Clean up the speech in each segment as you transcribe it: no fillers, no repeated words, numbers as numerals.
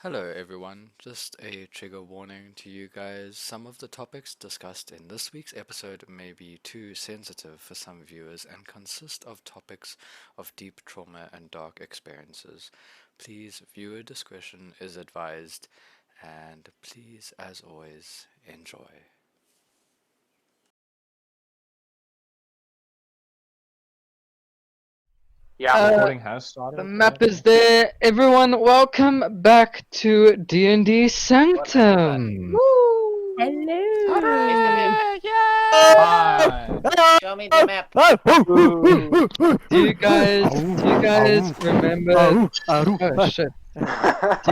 Hello everyone, just a trigger warning to you guys. Some of the topics discussed in this week's episode may be too sensitive for some viewers and consist of topics of deep trauma and dark experiences. Please, viewer discretion is advised, and please, as always, enjoy. Yeah, Recording has started. The map is there. Everyone, welcome back to D&D Sanctum. Hello. Hi. show me the map. Do you guys remember? Oh shit! Do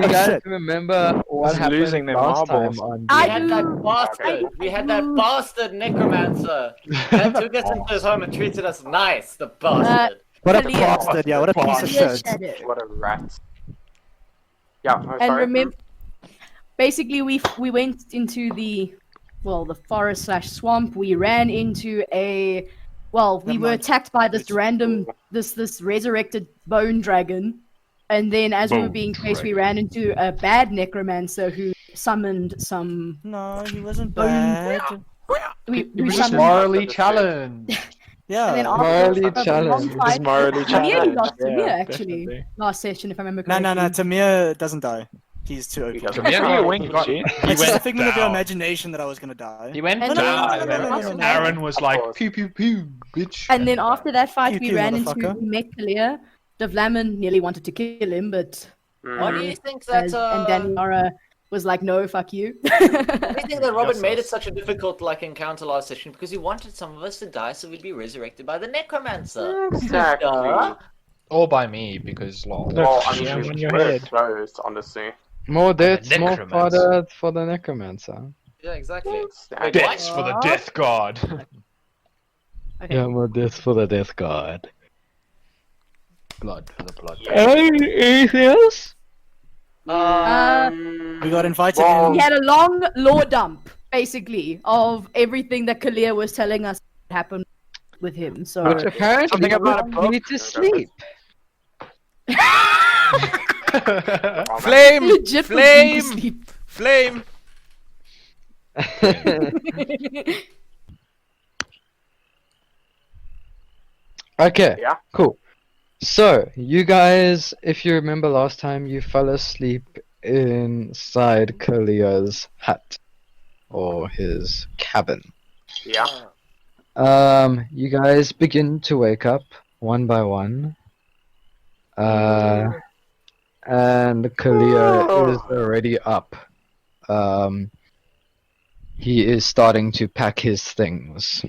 you guys remember what Just happened losing their last marbles. time on We I had D&D? that bastard. We had that bastard necromancer that took us into his home and treated us nice. The bastard. What a Kalia. bastard, yeah, what a piece of Kalia shit. said it. What a rat. Yeah, I'm And sorry. remember, basically, we went into the forest slash swamp. We ran into we Never were mind. attacked by this Which- random this resurrected bone dragon, and then as we were Bone being chased, we ran into a bad necromancer who summoned some. No, he wasn't Bone- bad. We He was just summoned. morally challenged. Yeah. And then after Morally a long challenged. fight- He's morally I nearly challenged. lost to Yeah, Mia, actually, definitely. last session, if I remember No, correctly. Tamir doesn't die. He's too OP. He doesn't. Tamir went got. He It's just a went figment of your down. imagination that I was gonna die. He went And down, then- and then no. Aaron was like, course. pew pew pew, bitch. And then after that fight, Pew we pew, ran into motherfucker. we met Kalia. Davlamin nearly wanted to kill him, but Why do you think that? and Daniara was like, "No, fuck you." Why do you think that Robin made it such a difficult encounter last session? Because he wanted some of us to die, so we'd be resurrected by the necromancer. Exactly. All by me, because lol. Well, I mean, Yeah, we on your were head. closed, honestly. More deaths, more necromancer. for the necromancer. Yeah, exactly. Exactly. Deaths for the death god. Okay. Yeah, more deaths for the death god. Blood for the blood. Anything else? We got invited Wrong. We in. had a long lore dump, basically, of everything that Kalia was telling us happened with him. So Which apparently Something about a would book? need to sleep. Flame! legit Flame! was being Flame! Okay, Yeah. cool. So, you guys, if you remember last time, you fell asleep inside Kalia's hut or his cabin. Yeah. You guys begin to wake up one by one. And Kalia is already up. He is starting to pack his things.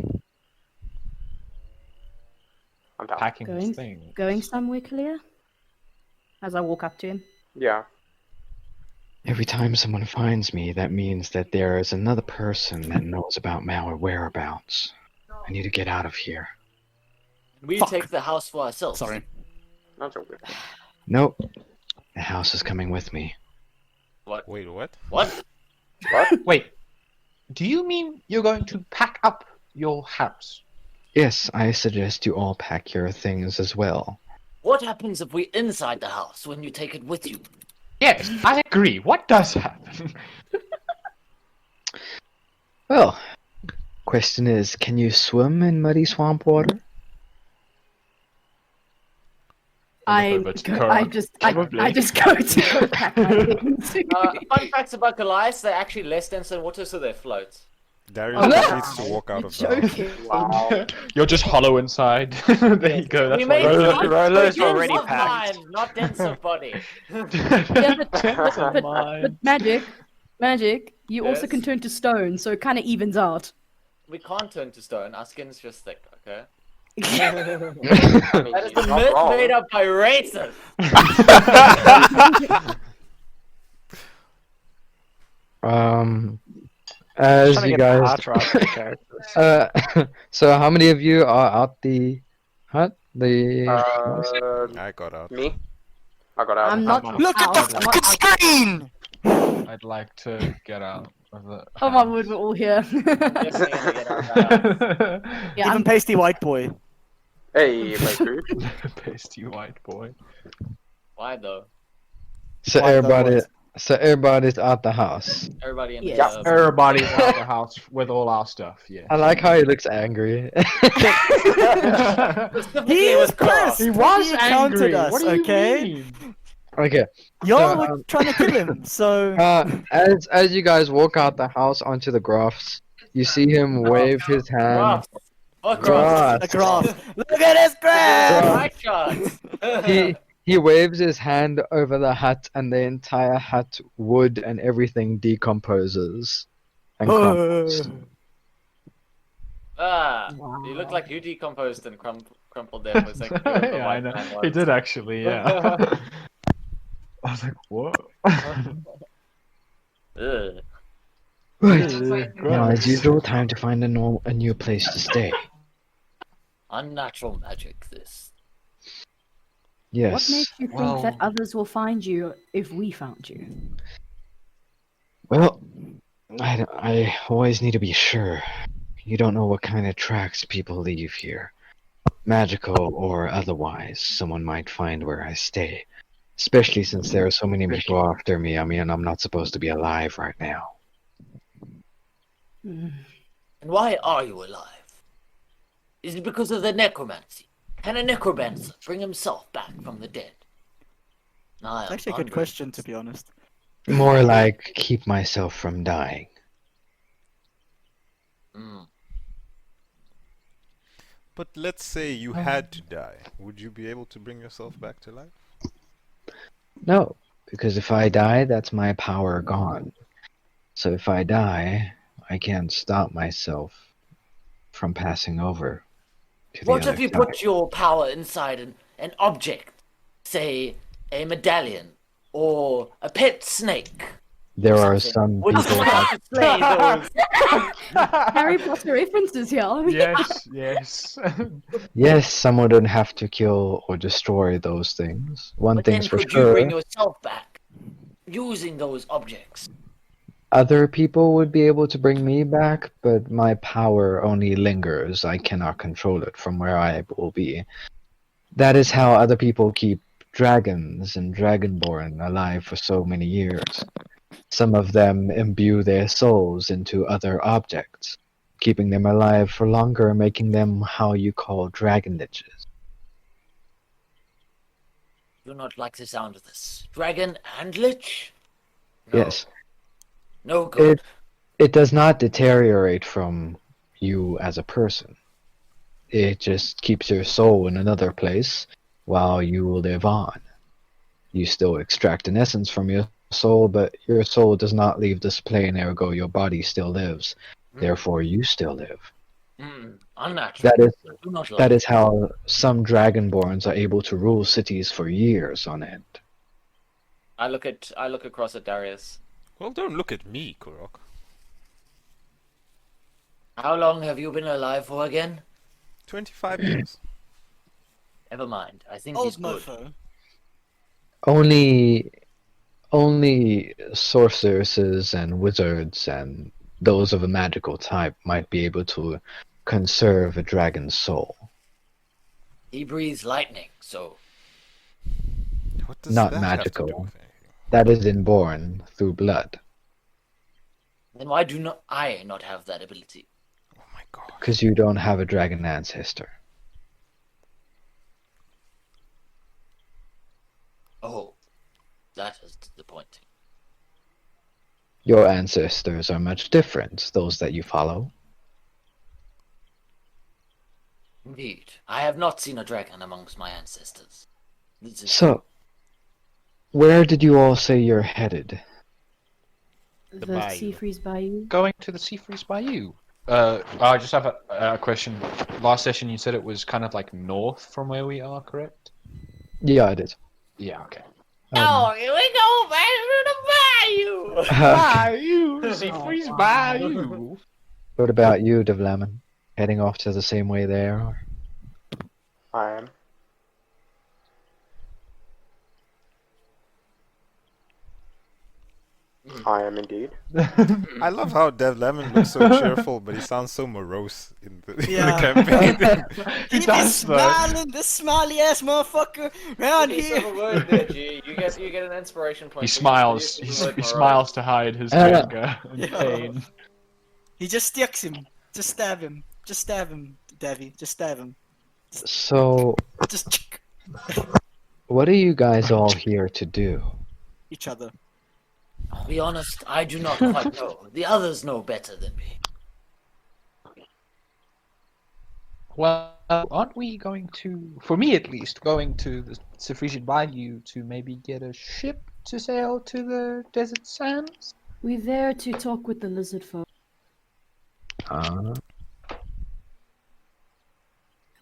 I'm down. Packing Going- his thing. going somewhere, Kalia. As I walk up to him. Yeah. Every time someone finds me, that means that there is another person that knows about my whereabouts. I need to get out of here. We Fuck. take the house for ourselves. Sorry. Not so good. Nope. The house is coming with me. Wait, what? What? Wait. Do you mean you're going to pack up your house? Yes, I suggest you all pack your things as well. What happens if we inside the house when you take it with you? Yes, I agree. What does happen? Well, question is, can you swim in muddy swamp water? I just go to go pack my things. Fun facts about Goliaths, they're actually less dense than water, so they float. Darius Oh, just no. needs to walk out You're of the house. joking. Wow. You're just hollow inside. There you go. That's We why made Rolo's dense already of packed. mind, not dense of body. Yeah, but mine. magic, you also Yes? can turn to stone, so it kind of evens out. We can't turn to stone, our skin's just thick, okay? I mean, That is he's the not myth wrong. made up by racists! As Trying to you get the guys, heart right for the characters. so how many of you are out the hut? The I got out. Me? I got out. I'm not. Look at the out. I'm not fucking out. screen! I'd like to get out of the. Oh my word, we're all here. Definitely gonna get our house. Yeah, Even I'm, pasty white boy. Hey, my crew. Pasty white boy. Why though? so Why everybody, So everybody's at the house. Everybody in the Yes. club. Everybody's out the house with all our stuff. Yeah. I like how he looks angry. Specifically He was with Kurok. pissed. He was encountered angry. us, What do you okay? mean? Okay. Y'all So, were trying to kill him, so As you guys walk out the house onto the grass, you see him wave his hand. Fuck Kurok. a graph. Look at this graph. Right shot. He waves his hand over the hut, and the entire hut, wood, and everything decomposes. And crumbles. You look like you decomposed and crumpled there for a second. Yeah, I know. He did actually. Yeah. I was like, what? Ugh. Right. Now, as usual, time to find a new place to stay. Unnatural magic, this. Yes. What makes you think that others will find you if we found you? Well, I always need to be sure. You don't know what kind of tracks people leave here. Magical or otherwise, someone might find where I stay. Especially since there are so many people after me. I mean, I'm not supposed to be alive right now. And why are you alive? Is it because of the necromancy? Can a necromancer bring himself back from the dead? It's actually a good question, to be honest. More like keep myself from dying. But let's say you had to die. Would you be able to bring yourself back to life? No, because if I die, that's my power gone. So if I die, I can't stop myself from passing over. What if you put your power inside an object? Say, a medallion, or a pet snake? There are some Would people you that slay those? Harry Potter references here. Yes. yes, someone would have to kill or destroy those things. One But then thing's for could you bring sure, yourself back using those objects? other people would be able to bring me back, but my power only lingers. I cannot control it from where I will be. That is how other people keep dragons and dragonborn alive for so many years. Some of them imbue their souls into other objects, keeping them alive for longer, making them how you call dragon liches. Do not like the sound of this. Dragon and lich? No. Yes. No good. It does not deteriorate from you as a person. It just keeps your soul in another place while you live on. You still extract an essence from your soul, but your soul does not leave this plane, ergo your body still lives. Therefore you still live. Unnatural. That is how some dragonborns are able to rule cities for years on end. I look across at Darius. Well, don't look at me, Kurok. How long have you been alive for again? 25 years. Never mind. I think Old he's good. mofo. Only sorceresses and wizards and those of a magical type might be able to conserve a dragon's soul. He breathes lightning, so What does Not that have to do magical. with anything? That is inborn through blood. then why do not I not have that ability? Oh my god. Because you don't have a dragon ancestor. Oh, that is disappointing. Your ancestors are much different, those that you follow. Indeed, I have not seen a dragon amongst my ancestors. This is So, where did you all say you're headed? The bayou. Sea Freeze Bayou. Going to the Sea Freeze Bayou. I just have a question. Last session you said it was kind of like north from where we are, correct? Yeah, I did. Yeah, okay. Oh, here we go back to the bayou! Bayou! Sea Freeze Bayou! What about you, Davlamin? Heading off to the same way there? Or? I am. I am indeed. I love how Davlamin looks so cheerful, but he sounds so morose in the Yeah. campaign. He He be does, though. smiling, this smiley ass motherfucker round Okay, here. so the word there, G. You get an inspiration point. He for smiles. using the word He morose. smiles to hide his Uh, anger and Yeah. pain. He just sticks him. Just stab him. Just stab him, Davy. Just stab him. So, Just what are you guys all here to do? each other. To be honest, I do not quite know. The others know better than me. Well, aren't we going to, for me at least, going to the Suffragette Bayou to maybe get a ship to sail to the desert sands? We're there to talk with the lizard folk.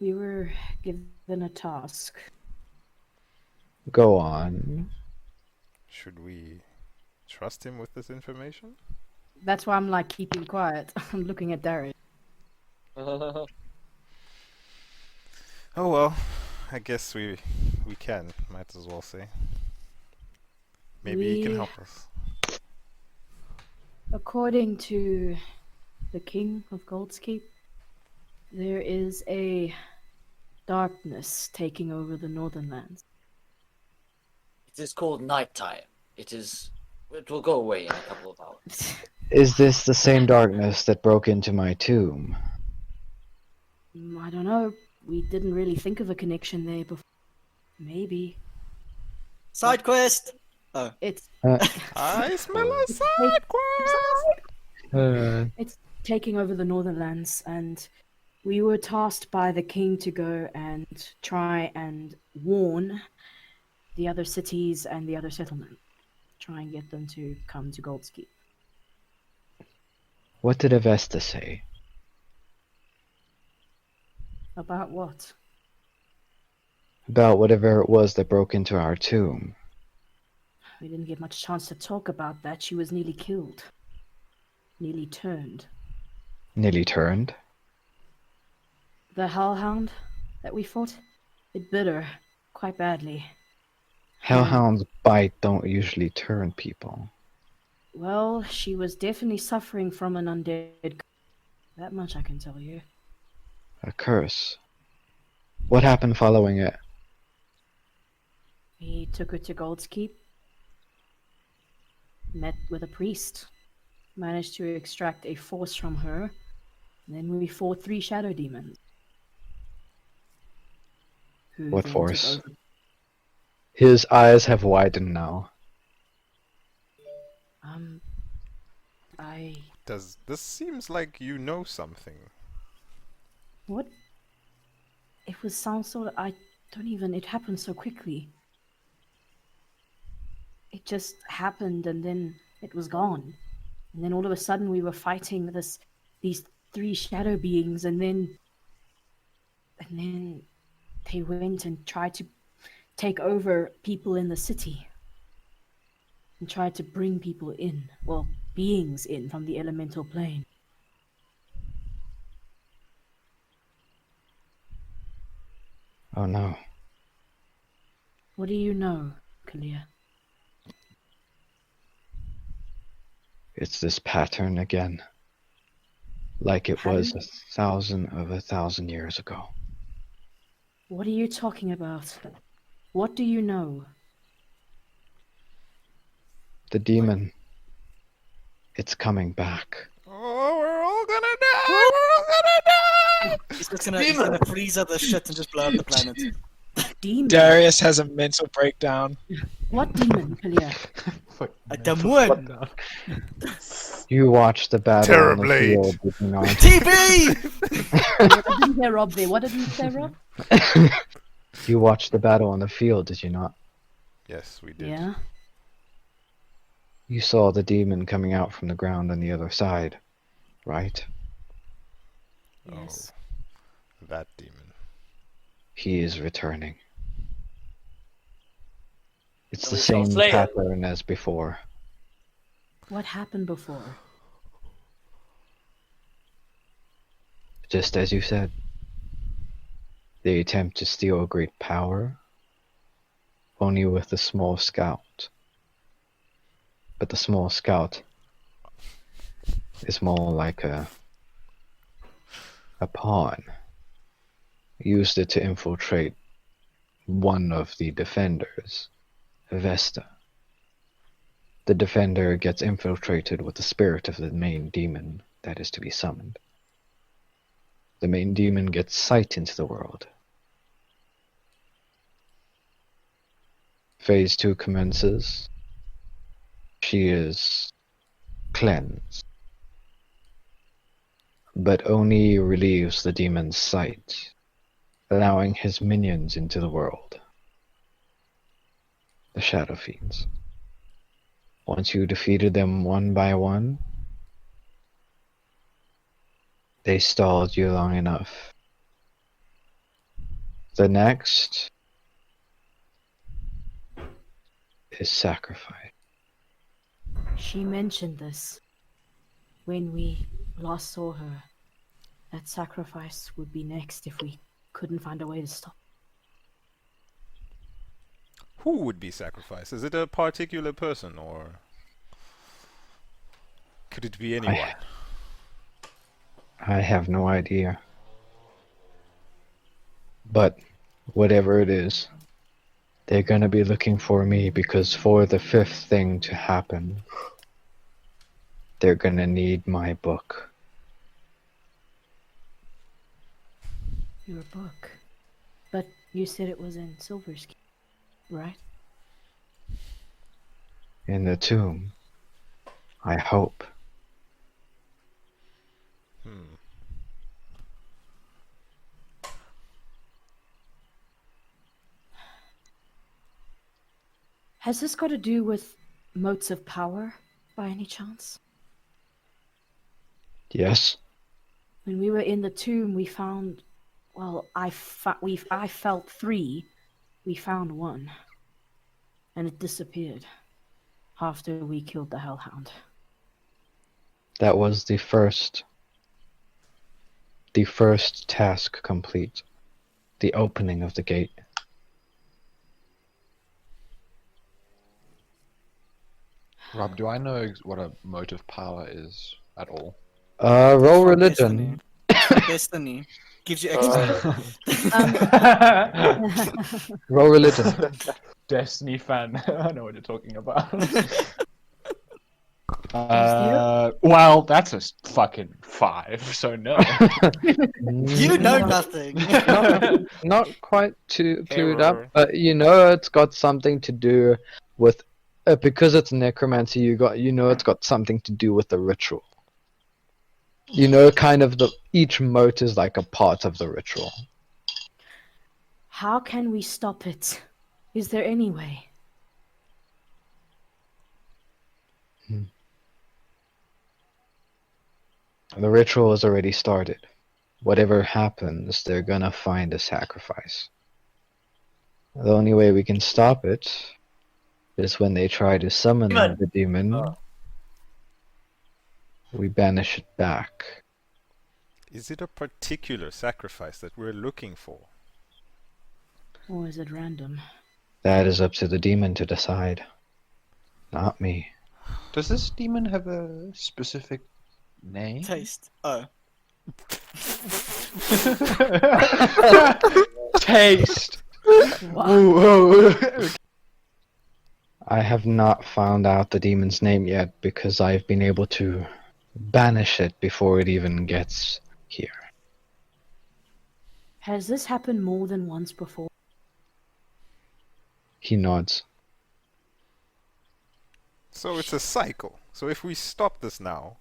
We were given a task. Go on. Should we trust him with this information? That's why I'm like keeping quiet. I'm looking at Darius. Oh well, I guess we can. Might as well say. Maybe he can We- help us. According to the king of Goldskeep, there is a darkness taking over the northern lands. It is called nighttime. It will go away in a couple of hours. Is this the same darkness that broke into my tomb? I don't know. We didn't really think of a connection there before. Maybe. Side quest! It's I smell a It's side quest! it's taking over the northern lands, and we were tasked by the king to go and try and warn the other cities and the other settlements. Try and get them to come to Goldskeep. What did Avesta say? About what? About whatever it was that broke into our tomb. We didn't get much chance to talk about that. She was nearly killed. Nearly turned. Nearly turned? The hellhound that we fought, it bit her quite badly. Hellhounds bite don't usually turn people. Well, she was definitely suffering from an undead. That much I can tell you. A curse. What happened following it? He took her to Goldskeep, met with a priest, managed to extract a force from her, and then we fought 3 shadow demons. Who What then force? took over- His eyes have widened now. This seems like you know something. What? It was some sort of... it happened so quickly. It just happened and then it was gone. And then all of a sudden we were fighting these 3 shadow beings, and then they went and tried to take over people in the city. And tried to bring people in. Well, beings in from the elemental plane. Oh no. What do you know, Kalia? It's this pattern again. Like it was Pattern? 1,000 years ago. What are you talking about? What do you know? The demon. It's coming back. Oh, we're all gonna die! We're all gonna die! He's gonna freeze other shit and just blow up the planet. Demon? Darius has a mental breakdown. What demon, Kalia? A demon! You watched the battle on the Terrorblade. field, did you not? TB! What did you say, Rob, there? What did you say, Rob? You watched the battle on the field, did you not? Yes, we did. Yeah? You saw the demon coming out from the ground on the other side, right? Yes. Oh, that demon. He is returning. It's So the we shall same slay him. pattern as before. What happened before? Just as you said. They attempt to steal a great power, only with a small scout. but the small scout is more like a pawn. Used it to infiltrate one of the defenders, Vesta. The defender gets infiltrated with the spirit of the main demon that is to be summoned. The main demon gets sight into the world. Phase 2 commences. She is cleansed, but only relieves the demon's sight, allowing his minions into the world. The Shadow Fiends. Once you defeated them one by one, they stalled you long enough. The next is sacrifice. She mentioned this when we last saw her. That sacrifice would be next if we couldn't find a way to stop. Who would be sacrificed? Is it a particular person, or could it be anyone? I have no idea. But whatever it is, they're gonna be looking for me, because for the 5th thing to happen, they're gonna need my book. Your book. But you said it was in Silver's Key, right? In the tomb. I hope. Has this got to do with motes of power, by any chance? Yes. When we were in the tomb, we found... Well, I felt 3. We found 1. And it disappeared after we killed the Hellhound. That was the first task complete. The opening of the gate. Rob, do I know what a motive power is at all? Roll From religion. Destiny. Gives you extra. Roll religion. Destiny fan. I know what you're talking about. there- Well, that's a fucking 5, so no. You know nothing. Not quite too clued up, but you know it's got something to do with because it's necromancy. It's got something to do with the ritual. Kind of each mote is like a part of the ritual. How can we stop it? Is there any way? The ritual has already started. Whatever happens, they're gonna find a sacrifice. The only way we can stop it is when they try to summon the demon. We banish it back. Is it a particular sacrifice that we're looking for? Or is it random? That is up to the demon to decide. Not me. Does this demon have a specific name? Taste. Oh. Taste! I have not found out the demon's name yet because I've been able to banish it before it even gets here. Has this happened more than once before? He nods. So it's a cycle. So if we stop this now,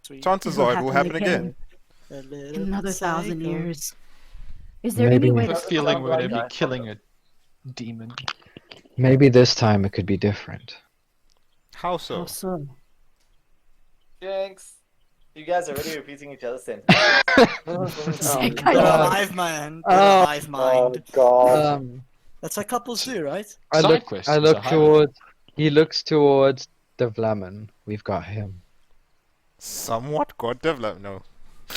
Sweet. chances It'll are it will happen again. A In little another 1,000 cycle. years. Is there Maybe. any way I have a to feeling we're going to be killing a demon. Maybe this time it could be different. How so? How so? Jinx. You guys are already repeating each other's sentences. Sick, You're I a know. hive mind. You're a hive mind. God. That's what couples do, right? I Side look quest is a highlight. towards. He looks towards Davlamin. We've got him. Somewhat got developed. No.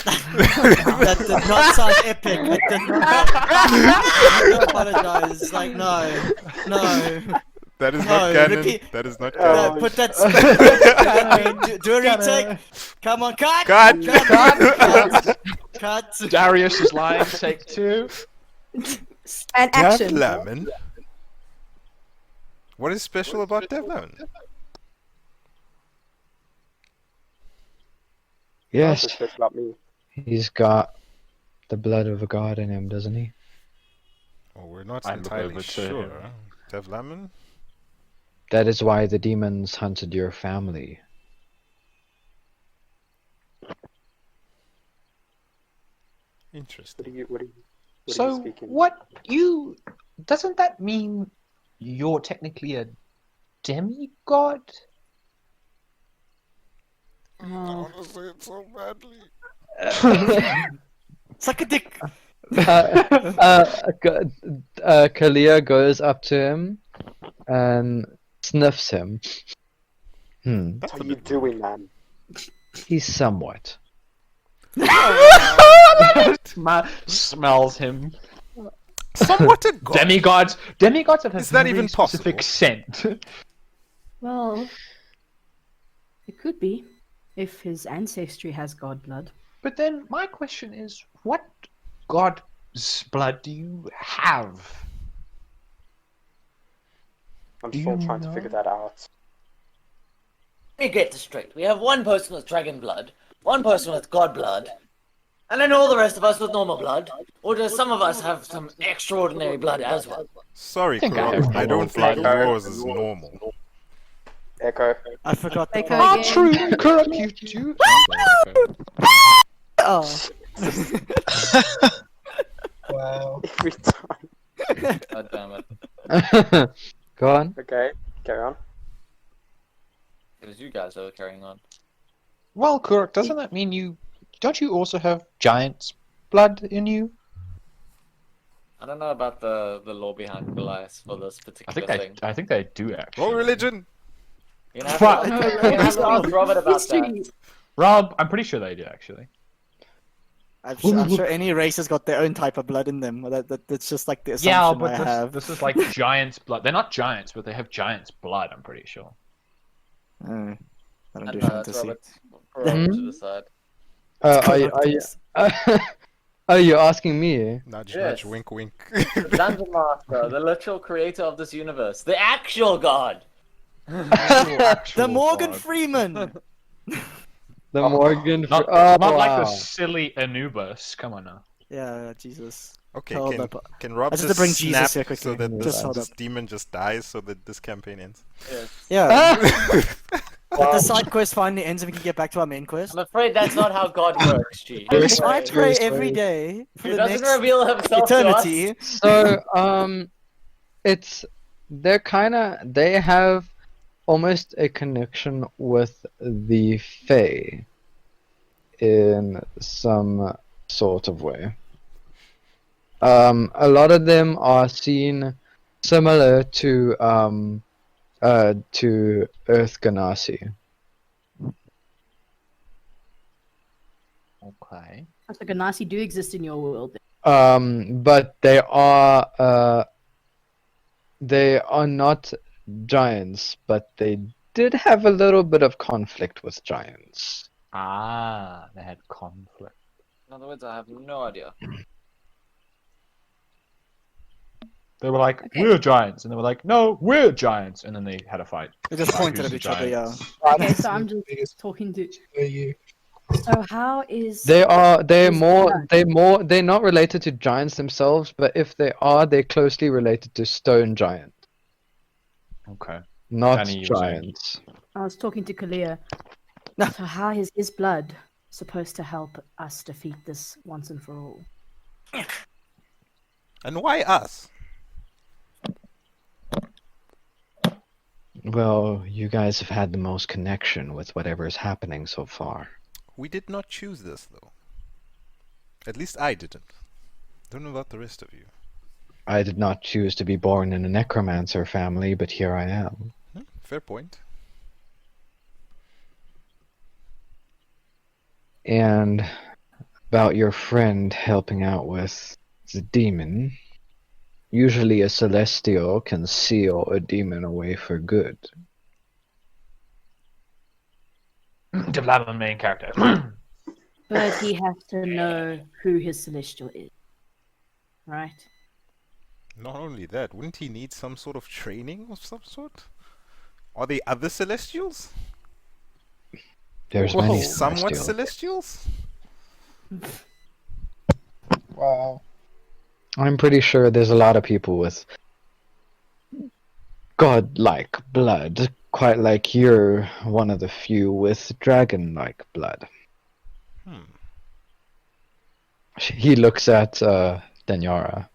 That did not sound epic. It did not. I apologize. Like, no. That is No, not canon. repeat. That is not Oh, canon. Put that. Do a retake. Come on, cut. Cut! Cut. Darius is lying. Take 2. And action. Davlamin? What is special about Davlamin? Yes, What's special about me? he's got the blood of a god in him, doesn't he? Oh, we're not I look entirely over to sure. him. Davlamin? That is why the demons hunted your family. Interesting. What are you So speaking? what you doesn't that mean you're technically a demigod? Oh, to say it so badly. Suck a dick. Kalia goes up to him and sniffs him. What are you doing, man? He's somewhat. Smells him. Somewhat a god. Demigods have a Is that very even specific possible? scent. well, it could be if his ancestry has god blood. But then my question is, what god's blood do you have? I'm Do still you trying to know? figure that out. Let me get this straight. We have one person with dragon blood, one person with god blood, and then all the rest of us with normal blood. Or do some of us have some extraordinary blood as well? Sorry, think I Kurok. have I don't normal think blood. yours is normal. Echo. I forgot the Echo part. again. True, Kurok, you do. Oh. Wow. Every time. God damn it. Go on. Okay, carry on. It was you guys that were carrying on. Well, Kurok, doesn't that mean you don't you also have giant's blood in you? I don't know about the law behind Goliath for this particular thing. I think they do actually. Roll religion! You're gonna Fuck. have to, you're gonna have to ask Robert about that. Rob, I'm pretty sure they do actually. I'm sure any race has got their own type of blood in them. That's just like the Yeah, assumption but I have. this is like giant's blood. They're not giants, but they have giant's blood. I'm pretty sure. I don't I do don't know, that's fantasy. Robert to decide. Are you asking me? Nudge, Yes. nudge, wink, wink. The Dungeon Master, the literal creator of this universe, the actual god. The Morgan Freeman. The Morgan. Not, Oh, not like the wow. silly Anubis. Come on now. Yeah, Jesus. Okay, Hold can, up. can Rob I just just bring snap Jesus here quickly. so that Just this, hold this up. demon just dies so that this campaign ends? Yes. Yeah. But the side quest finally ends and we can get back to our main quest. I'm afraid that's not how God works, G. If I Seriously. pray every day for He the doesn't next reveal himself eternity, to us. So, they have almost a connection with the Fae in some sort of way. A lot of them are seen similar to Earth Ganassi. Okay. So Ganassi do exist in your world. But they are not giants, but they did have a little bit of conflict with giants. Ah, they had conflict. In other words, I have no idea. They were like, we're giants, and they were like, no, we're giants, and then they had a fight. they just Like, pointed who's at the each other, yeah. giants? Okay, so I'm just talking to. You. So how is They're Is not related to giants themselves, but if they are, they're closely related to stone giant, Okay. not Danny, you were saying. giants. I was talking to Kalia. So how is his blood supposed to help us defeat this once and for all? And why us? Well, you guys have had the most connection with whatever is happening so far. We did not choose this, though. At least I didn't. Don't know about the rest of you. I did not choose to be born in a necromancer family, but here I am. Fair point. And about your friend helping out with the demon, usually a celestial can seal a demon away for good. Davlamin, main character. But he has to know who his celestial is, right? Not only that, wouldn't he need some sort of training of some sort? Are they other celestials? There's Whoa. many Somewhat celestials. celestials? Wow. I'm pretty sure there's a lot of people with godlike blood, quite like you're one of the few with dragon-like blood. Hmm. He looks at Daniara.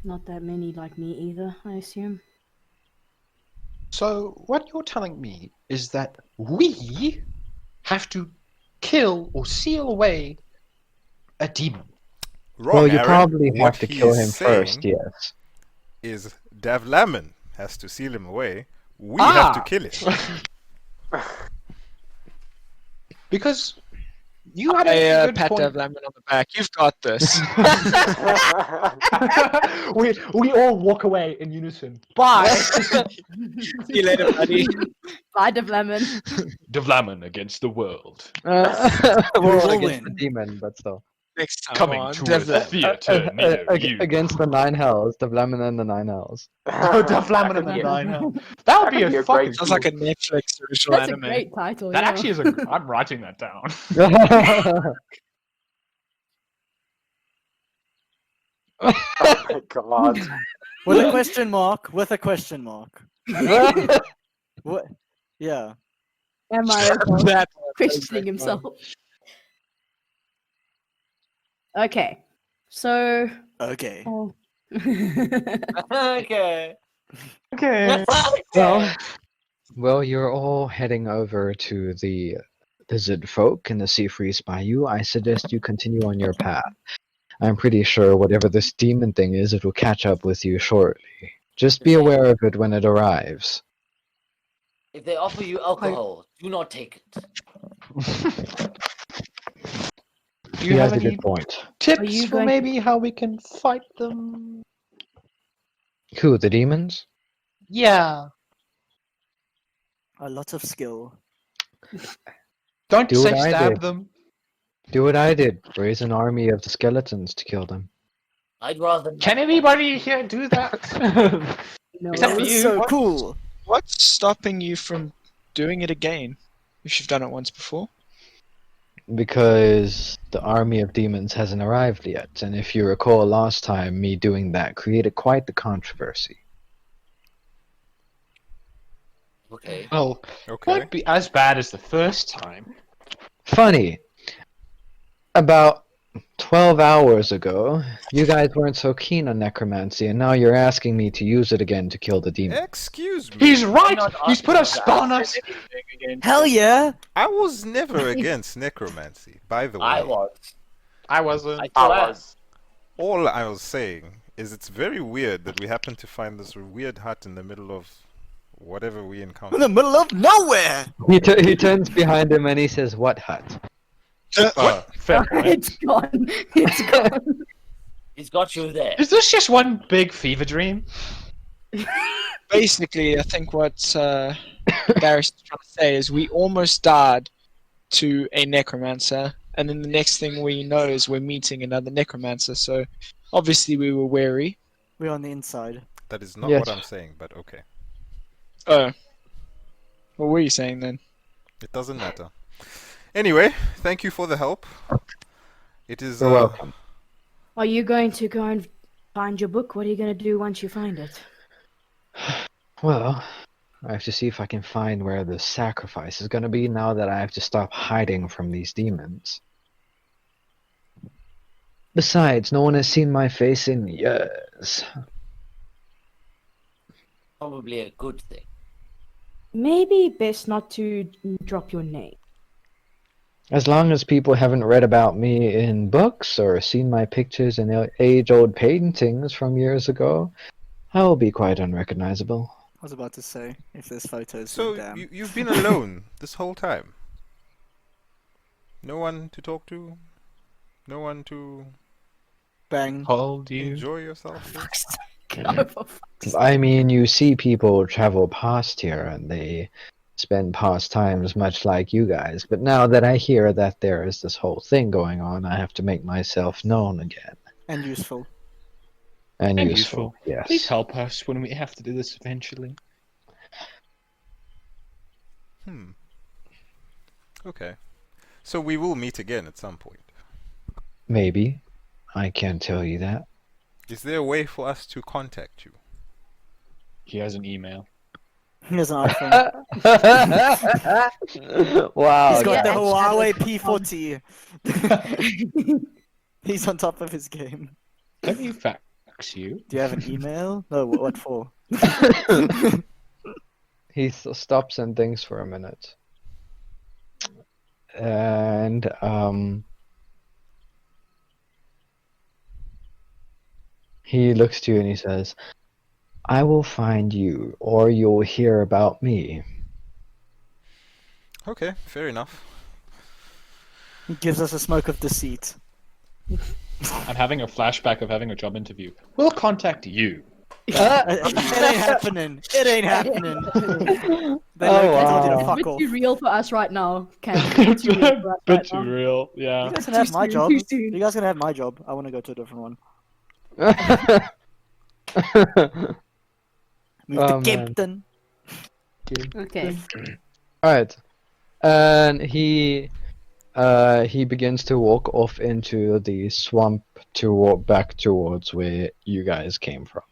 Not that many like me either, I assume. So, what you're telling me is that we have to kill or seal away a demon. Wrong, Well, you Aaron. probably What have to he kill is him first, saying yes. is Davlamin has to seal him away. We have to kill him. Because you had Hey, a good pat point. Davlamin on the back. You've got this. we all walk away in unison. Bye. See you later, buddy. Bye, Davlamin. Davlamin against the world. Well, will against the win? demon, but still. Next time Coming on to Davlamin. a theater near you. Against the Nine Hells, the Davlamin and the Nine Hells. Oh, Davlamin and the be- Nine Hells. That would be That could be a a fucking great- Sounds cool. like a Netflix original That's a anime. great title. That yeah. actually is a. I'm writing that down. Oh my god. With a question mark. With a question mark. What? Yeah. Am I okay? That Questioning himself. Okay, so. Okay. Oh. Okay. Okay. Well, you're all heading over to the lizard folk and the sea freeze by you. I suggest you continue on your path. I'm pretty sure whatever this demon thing is, it will catch up with you shortly. Just be aware of it when it arrives. If they offer you alcohol, do not take it. Do He you has have a any good point. tips you for going to- maybe how we can fight them? Who, the demons? Yeah. A lot of skill. Don't Do say what I stab did. them. Do what I did. Raise an army of the skeletons to kill them. I'd rather not. Can anybody here do that? No. Except for This is you. so cool. What's stopping you from doing it again? If you've done it once before. Because the army of demons hasn't arrived yet, and if you recall last time, me doing that created quite the controversy. Okay. Well, Okay. won't be as bad as the first time. Funny. About 12 hours ago, you guys weren't so keen on necromancy, and now you're asking me to use it again to kill the demon. Excuse me. He's right! not He's put a asking spell on us! Hell yeah! I was never against necromancy, by the way. I was. I wasn't. I was. All I was saying is it's very weird that we happen to find this weird hut in the middle of whatever we In encountered. the middle of nowhere! He turns behind him and he says, "What hut?" Fair point. It's gone. It's gone. He's got you there. Is this just one big fever dream? Basically, I think what Darius is trying to say is we almost died to a necromancer, and then the next thing we know is we're meeting another necromancer, so obviously we were wary. We're on the inside. That is not Yes. what I'm saying, but okay. Oh. What were you saying then? It doesn't matter. Anyway, thank you for the help. It is. You're welcome. Are you going to go and find your book? What are you going to do once you find it? Well, I have to see if I can find where the sacrifice is going to be now that I have to stop hiding from these demons. Besides, no one has seen my face in years. Probably a good thing. Maybe best not to drop your name. As long as people haven't read about me in books or seen my pictures in age-old paintings from years ago, I will be quite unrecognizable. I was about to say, if there's photos, So then damn. you've been alone this whole time. No one to talk to? No one to Bang. Hold you. enjoy yourself with? Fuck's sake. No, for fuck's I mean, you see people travel past here and they spend past times much like you guys, but now that I hear that there is this whole thing going on, I have to make myself known again. And useful. And And useful, yes. Please help us when we have to do this eventually. Okay. So we will meet again at some point. Maybe. I can't tell you that. Is there a way for us to contact you? He has an email. He has an iPhone. Wow. He's got Yeah, the I Huawei chatted. P40. He's on top of his game. Let me fax you. Do you have an email? No, what for? He stops and thinks for a minute. And he looks to you and he says, I will find you, or you'll hear about me. Okay, fair enough. He gives us a smoke of deceit. I'm having a flashback of having a job interview. We'll contact you. It ain't happening. It ain't happening. They told you to A fuck bit off. too real for us right now, Cam. A bit too real for us Bit right too now. real, yeah. You guys can have my soon, job. too soon. You guys can have my job. I want to go to a different one. Move Oh, to man. Captain. Okay. Alright. And he begins to walk off into the swamp to walk back towards where you guys came from.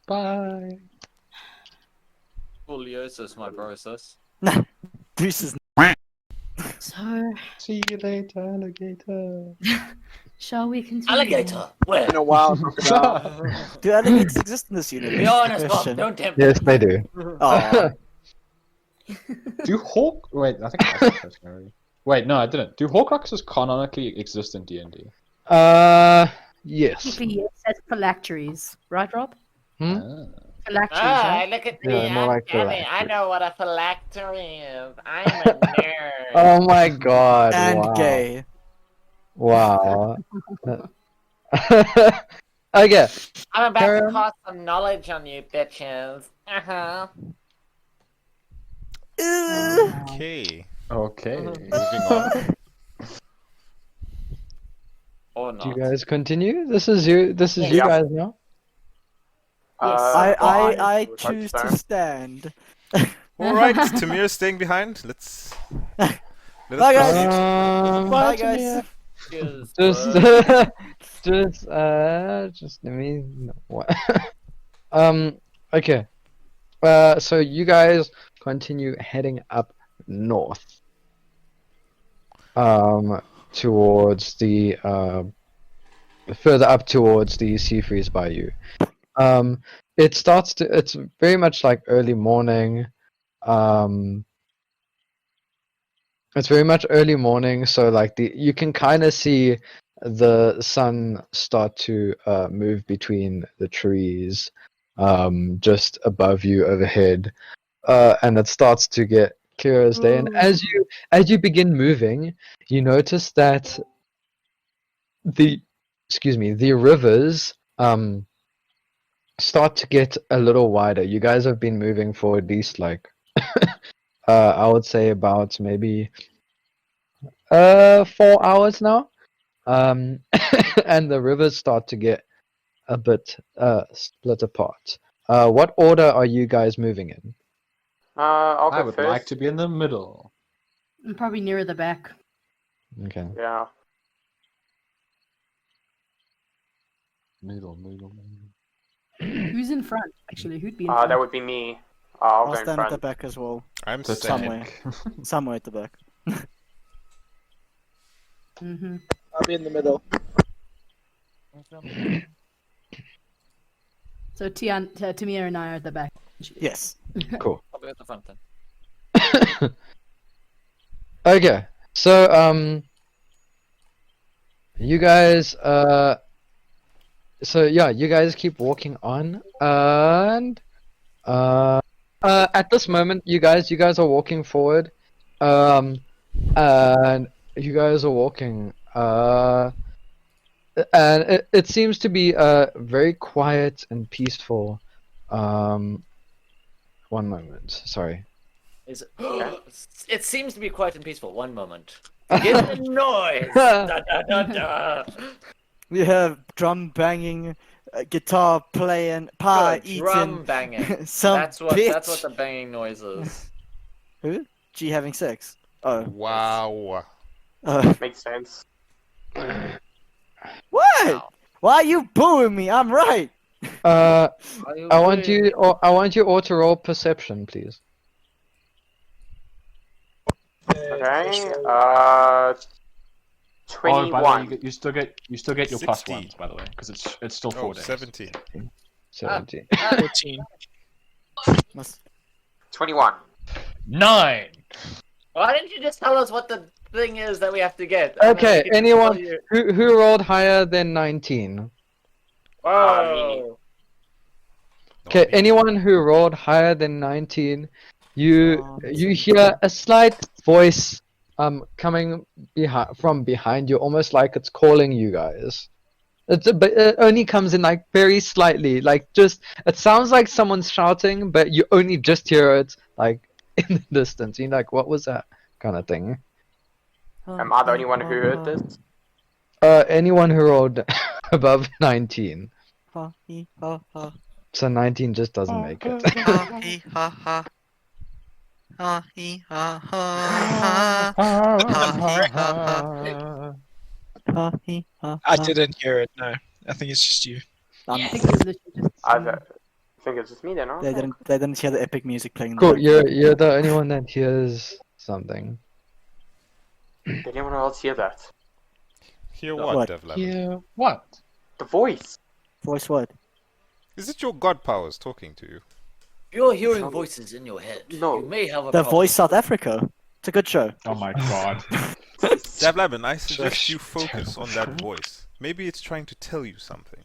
Bye. Scoliosis, my bro, sis. Deuces. So, See you later, alligator. shall we continue? Alligator, where? In a wild crocodile. Do alligators exist in this universe? Be honest, Bob, Question. don't tempt me. Yes, they do. Aw. Do Hawk... Wait, I think I asked that question already. Wait, no, I didn't. Do Horcruxes canonically exist in D&D? Yes. Technically, yes, that's phylacteries. Right, Rob? Hmm? Phylacteries, Ah, right? look at Yeah, me. more I'm like Kevin. I phylactery. know what a phylactery is. I'm a nerd. Oh my god, And wow. gay. Wow. Okay. I'm about Carry to on. pass some knowledge on you bitches. Uh-huh. Okay. Okay, moving on. Or Do not. you guys continue? This is you Yeah. guys now. I choose to stand. Alright, is Timur staying behind? Let's Bye, proceed. Bye, guys. Cheers, Just bro. just let me know what. Okay. So you guys continue heading up north. Towards the further up towards the sea freeze bayou. It's very much like early morning. It's very much early morning, so like you can kind of see the sun start to move between the trees, just above you overhead, and it starts to get clear as day. And as you begin moving, you notice that the rivers start to get a little wider. You guys have been moving for at least like I would say about maybe 4 hours now. And the rivers start to get a bit split apart. What order are you guys moving in? I'll I go would first. like to be in the middle. I'm probably nearer the back. Okay. Yeah. Middle. Who's in front, actually? Who'd be in front? That would be me. I'll I'll go in stand at front. the back as well. I'm The second. tank. Somewhere at the back. Mm-hmm. I'll be in the middle. So Tiaan, Timur and I are at the back. Yes. Cool. I'll be at the front then. Okay. So you guys so yeah, you guys keep walking on, and at this moment, you guys are walking forward. and you guys are walking. And it seems to be very quiet and peaceful. One moment, sorry. Is it seems to be quiet and peaceful. One moment. Get the noise. Da, da, da, da. We have drum banging, guitar playing, pie Good, eating. drum banging. Some That's what the banging noise is. Who? G having sex. Oh. Wow. Makes sense. What? Why are you booing me? I'm right. I want you all to roll perception, please. Okay. Oh, 21. by the way, you still get your plus 60. ones, by the way, because it's still 4 days. 70. 70. 14. 21. 9. Why didn't you just tell us what the thing is that we have to get? Okay, And then we can anyone tell you- who rolled higher than 19? Whoa. Okay, anyone who rolled higher than 19, you hear a slight voice coming from behind you, almost like it's calling you guys. But it only comes in like very slightly, like just it sounds like someone's shouting, but you only just hear it like in the distance. You're like, what was that kind of thing? Am I the only one who heard this? Anyone who rolled above 19. So 19 just doesn't make it. I didn't hear it. No, I think it's just you. I think it was literally just. I think it's just me then, huh? They didn't hear the epic music playing. in the Cool, background. you're the only one that hears something. Did anyone else hear that? Hear what, What? Davlamin? Yeah. What? The voice. Voice what? Is it your god powers talking to you? You're hearing voices in your head. No. You may have a The problem. Voice South Africa. It's a good show. Oh my god. Davlamin, I suggest you Such focus terrible on that voice. Maybe it's trying to tell you something.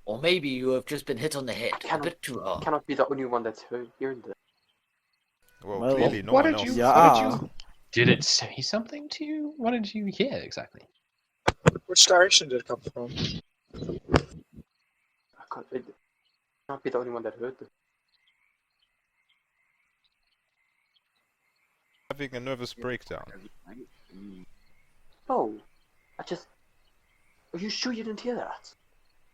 Or maybe you have just been hit on the head a bit too I hard. cannot be the only one that's hearing this. Well, Well, clearly no what one did else. you? Yeah. What did it say something to you? What did you hear exactly? Which direction did it come from? I cannot be the only one that heard this. Having a nervous breakdown. No. Are you sure you didn't hear that?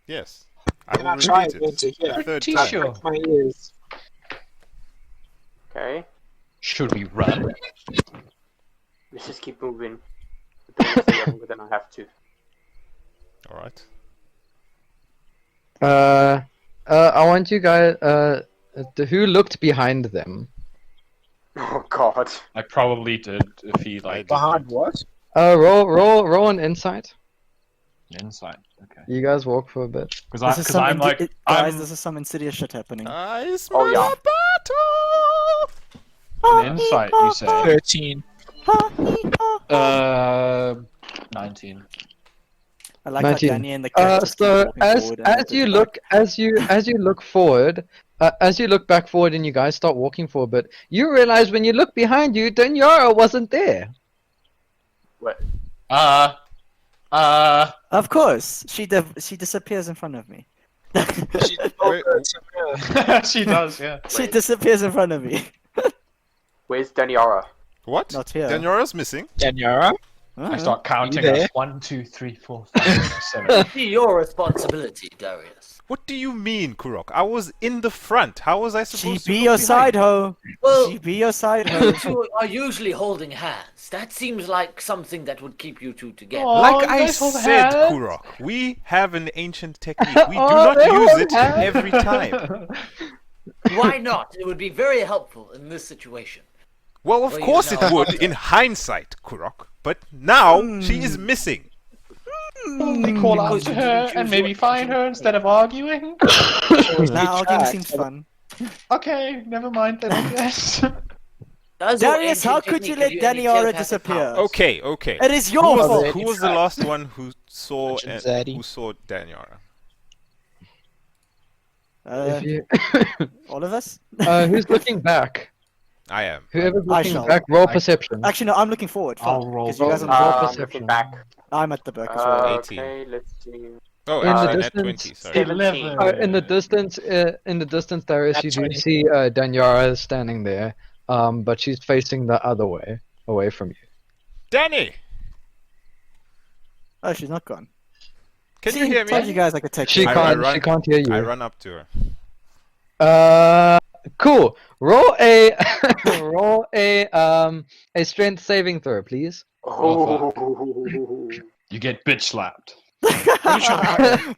Yes. I will I'm trying repeat to it hear. a third Pretty time. sure. My ears. Okay. Should we run? Let's just keep moving. I don't want to stay longer than I have to. Alright. I want you guys. Who looked behind them? Oh god. I probably did if he like Behind what? Roll an insight. inside. Okay. You guys walk for a bit. Because I'm like guys, this is some insidious shit happening. Ice Oh, yeah. an insight. You say 13. 19. I like 19. how Danny and the cat just keep So walking as forward and you looking look back. as you look forward, as you look back forward and you guys start walking for a bit, you realize when you look behind you, Daniara wasn't there. What? Of course, she disappears in front of me. Wait, She does, yeah. She disappears in front of me. Where's Daniara? what? Not here. Daniara's missing. Daniara? I start counting there? us 1, 2, 3, 4, 5, 6, 7. Be your responsibility, Darius. What do you mean, Kurok? I was in the front. How was I She supposed to be look your behind? side hoe. Well, She be your side hoe. you two are usually holding hands. That seems like something that would keep you two together. Oh, Like you I guys hold said, hands? Kurok, we have an ancient technique. We do Oh, not they use hold it hands. every time. Why not? It would be very helpful in this situation. Well, of Well, you course it know. would, in hindsight, Kurok. But now she is missing. Only call out Because to you her didn't choose and maybe your find her instead of arguing. Now arguing seems fun. Okay, never mind then, I guess. Does your Darius, how ancient could you technique let give any Daniara telepathic disappear? powers? Okay, okay. It is Who your was, fault. who was the last one who saw Zaddy. who saw Daniara? If you, All of us? who's looking back? I am. Whoever's I looking shall. back, roll perception. Actually, no, I'm looking forward. I'll Fuck, roll 'cause you guys roll. are Roll I'm perception. looking back. I'm at the back as well. 18. Okay, let's see. Oh, In the actually, net distance- 20. Sorry. 17. In the distance, Darius, That's you do 20. see Daniara standing there, but she's facing the other way, away from you. Danny! Oh, she's not gone. Can See, you hear told me? you guys I could take She care of I it. can't. She can't hear you. I run up to her. Cool. Roll a roll a strength saving throw, please. Oh, You get bitch slapped.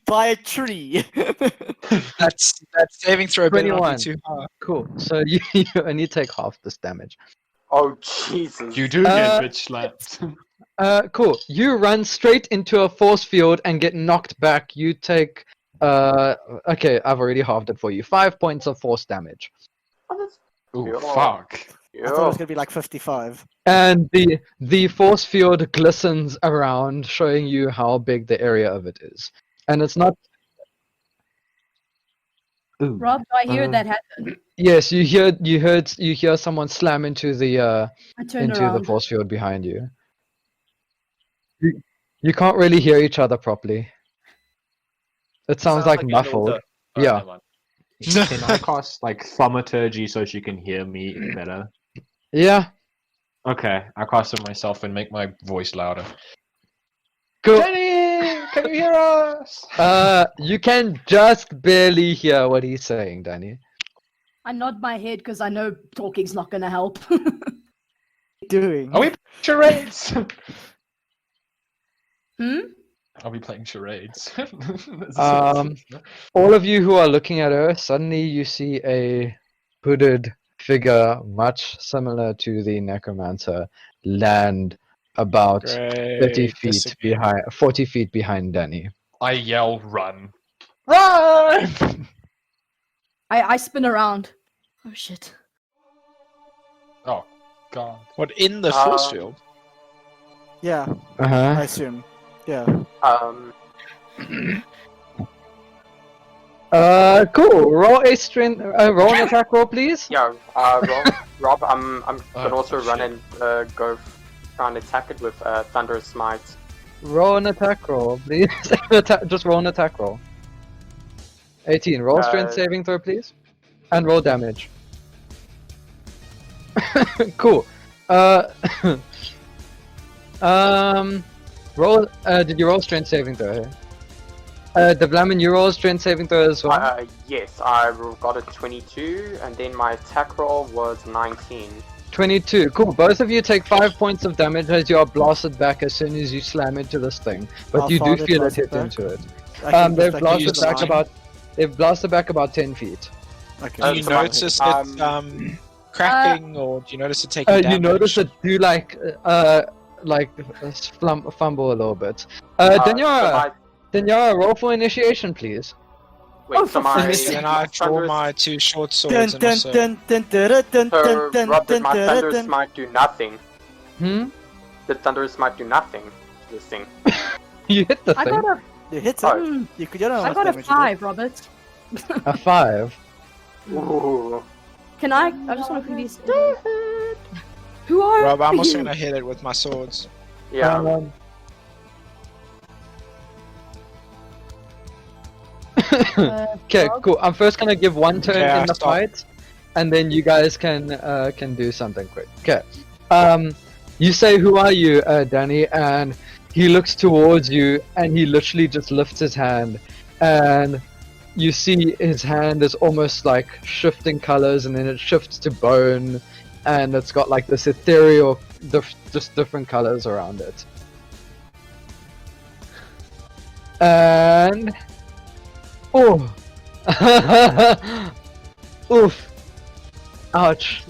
By a tree. That saving throw better not 21. be too hard. Cool. So you only take half this damage. oh Jesus. You do get bitch slapped. Cool. You run straight into a force field and get knocked back. You take okay, I've already halved it for you. 5 points of force damage. Oh, that's- Ooh, Yo. fuck. I thought it was gonna be like 55. And the force field glistens around, showing you how big the area of it is. And it's not. Ooh. Rob, do I hear that happen? Yes, you hear someone slam into the I turn into around. the force field behind you. You can't really hear each other properly. It sounds like you muffled. know the- Yeah. never mind. Can I cast like thaumaturgy so she can hear me better? Yeah. Okay, I cast it myself and make my voice louder. Cool. Danny, can you hear us? You can just barely hear what he's saying, Danny. I nod my head because I know talking's not going to help. Doing. Are we charades? Are we playing charades? All of you who are looking at her, suddenly you see a hooded figure, much similar to the necromancer, land about 30 feet behind, 40 feet behind Danny. I yell, run. Run! I spin around. Oh shit. Oh, God. What, in the force field? Yeah, I Uh-huh. assume. Yeah. Cool. Roll a strength, roll an attack roll, please. Yeah, Rob, I'm gonna also run and go try and attack it with Thunderous Smite. Roll an attack roll, please. Just roll an attack roll. 18. Roll strength saving throw, please. And roll damage. Cool. Roll. Did you roll strength saving throw here? Davlamin, you roll strength saving throw as well. Yes, I got a 22, and then my attack roll was 19. 22. Cool. Both of you take 5 points of damage as you are blasted back as soon as you slam into this thing. But How you far do they feel it blast it hit back? into it. I can They've just, like, blasted use back mine. about. They've blasted back about 10 feet. Okay. Do you so my- notice it cracking, or do you notice it taking damage? You notice it do like fumble a little bit. Daniara, roll for initiation, please. Wait, so my And I draw Thunderous- my two short swords Dun, and dun, also... dun, dun, dun, dun, dun, So, dun, dun, Rob, did dun, my dun, Thunderous dun. Smite do nothing? Did Thunderous Smite do nothing to this thing? You hit the I thing. got a, You hit it. Oh. You could get I got a 5, Robert. A 5. Ooh. Can I just want to quickly see. Who are Rob, I'm also you? gonna hit it with my swords. Yeah. Okay, cool. I'm first gonna give one turn Okay, in the stop. fight, and then you guys can do something quick. Okay. You say, "Who are you, Danny?" And he looks towards you, and he literally just lifts his hand, and you see his hand is almost like shifting colors, and then it shifts to bone, and it's got like this ethereal, just different colors around it. And oh, oof, ouch.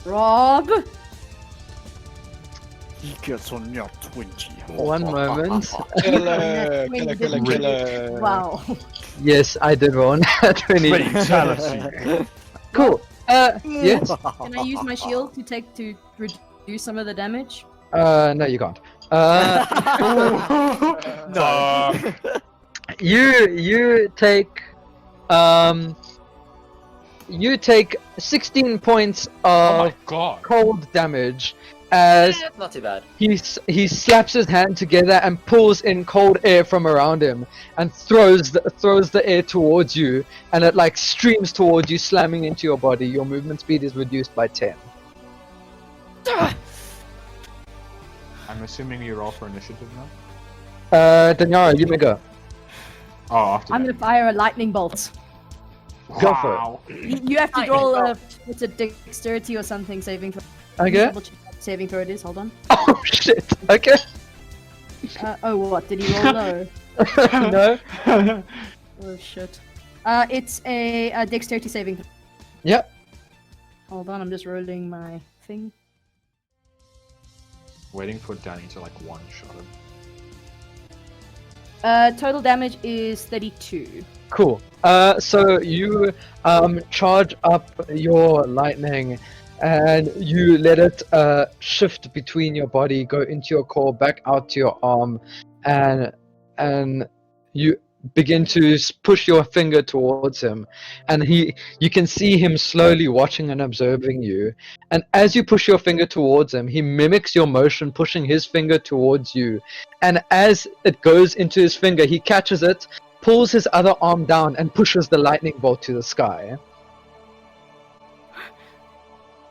Rob. He gets on your 20. One moment. Killer. Wow. Yes, I did roll a 20. Fatality. Cool. Yes. Can I use my shield to reduce some of the damage? No, you can't. No. You take you take 16 points Oh my of god. cold damage as That's not too bad. he slaps his hand together and pulls in cold air from around him and throws the air towards you, and it like streams towards you, slamming into your body. Your movement speed is reduced by 10. I'm assuming you roll for initiative now. Daniara, you may go. Oh, after I'm that. gonna fire a lightning bolt. Go for it. Wow. You have to roll a what's it, dexterity or something saving throw. Okay. Double check what saving throw it is. Hold on. Oh shit. Okay. Oh, what? Did he roll low? No. Oh shit. It's a dexterity saving throw. Yep. Hold on, I'm just rolling my thing. Waiting for Danny to like one-shot him. Total damage is 32. Cool. So you charge up your lightning, and you let it shift between your body, go into your core, back out to your arm, and you begin to push your finger towards him, and you can see him slowly watching and observing you. And as you push your finger towards him, he mimics your motion, pushing his finger towards you. And as it goes into his finger, he catches it, pulls his other arm down, and pushes the lightning bolt to the sky.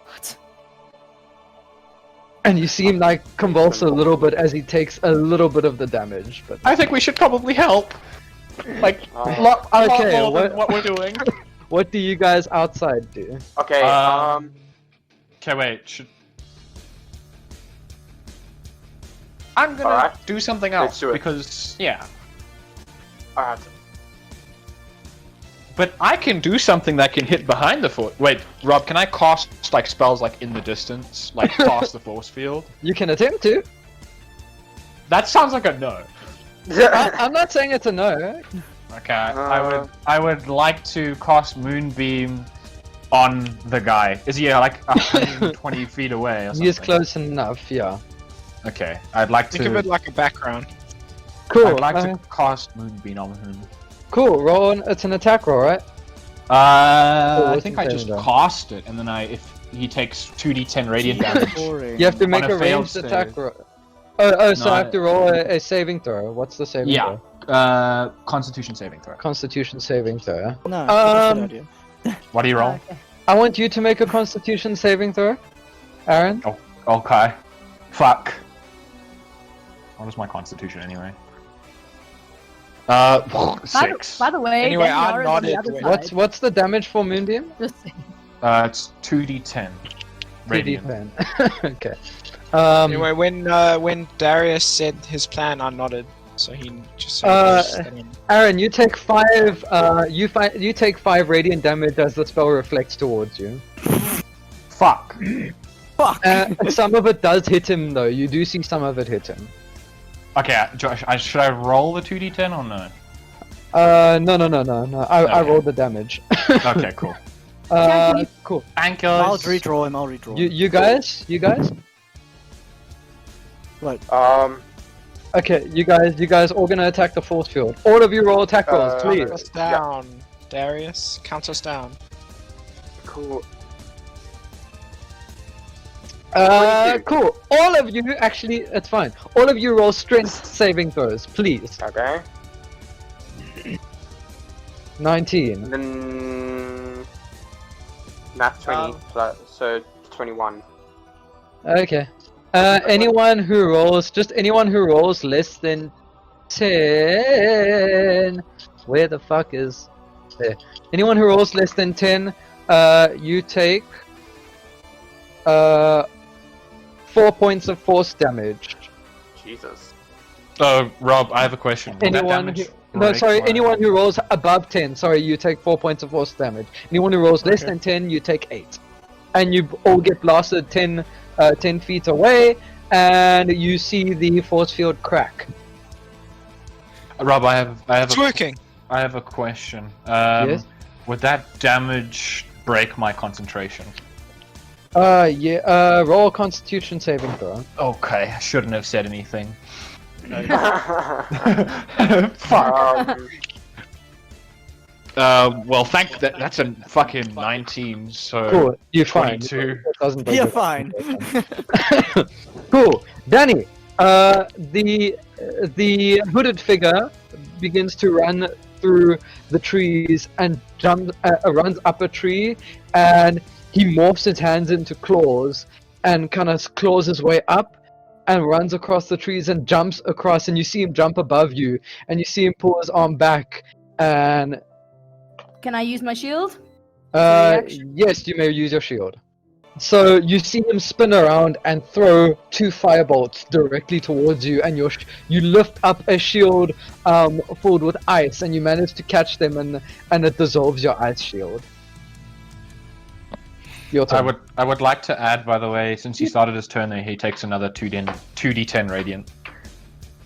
What? And you see him like convulse a little bit as he takes a little bit of the damage. But I think we should probably help. Like, okay, lot more than what we're doing. what do you guys outside do? Okay, Okay, wait. I'm gonna Alright. do something Let's else do it. because yeah. Alright. But I can do something that can hit behind the force. Wait, Rob, can I cast like spells like in the distance, like past the force field? You can attempt to. That sounds like a no. I'm not saying it's a no. Okay, I would like to cast Moonbeam on the guy. Is he like 120 feet away or something? He is close enough, yeah. Okay, I'd like Think of to. it like a background. Cool. I'd like to cast Moonbeam on him. Cool. It's an attack roll, right? I what's think the I just saving throw? cast it, and then if he takes 2d10 radiant damage. You have to make On a a failed ranged attack save. roll. Oh, so No, I have to roll a saving throw. What's the saving Yeah, throw? Constitution saving throw. Constitution saving throw. No, that's a good idea. What do you roll? Okay. I want you to make a Constitution saving throw, Aaron. Okay. Fuck. What is my Constitution anyway? 6. By the way, Anyway, Daniara I'm is on the not other into it. side. What's the damage for Moonbeam? Just saying. It's 2d10. Radiant. 2d10. Okay. Anyway, when Darius said his plan, I nodded, so he just. Aaron, you take 5. You take 5 radiant damage as the spell reflects towards you. Fuck. Fuck! Some of it does hit him, though. You do see some of it hit him. Okay, Josh, should I roll the 2d10 or no? No. I Okay. rolled the damage. Okay, cool. Cool. Thank you. I'll redraw him. I'll redraw him. You guys? Right. Okay, you guys all gonna attack the force field. All of you roll attack rolls, Count please. us down, Darius. Count us down. Cool. Cool. All of you, actually, it's fine. All of you roll strength saving throws, please. Okay. 19. Then nat 20 plus, so 21. Okay. Anyone who rolls less than 10. Where the fuck is there? Anyone who rolls less than 10, you take 4 points of force damage. Jesus. Rob, I have a question. Will that Anyone damage who, no, break sorry, my- anyone who rolls above 10, sorry, you take 4 points of force damage. Anyone who rolls less than 10, you take 8. And you all get blasted 10 feet away, and you see the force field crack. Rob, I have It's working. I have a question. Yes? Would that damage break my concentration? Yeah, roll a constitution saving throw. Okay, I shouldn't have said anything. Fuck. Well, that's a fucking 19, so Cool, you're fine. 22. It doesn't break You're your fine. Cool, Danny. The hooded figure begins to run through the trees and runs up a tree, and he morphs his hands into claws and kind of claws his way up and runs across the trees and jumps across, and you see him jump above you, and you see him pull his arm back, and Can I use my shield? reaction? yes, you may use your shield. So you see him spin around and throw 2 firebolts directly towards you, and you lift up a shield filled with ice, and you manage to catch them, and it dissolves your ice shield. Your turn. I would like to add, by the way, since he started his turn, he takes another 2d10 radiant.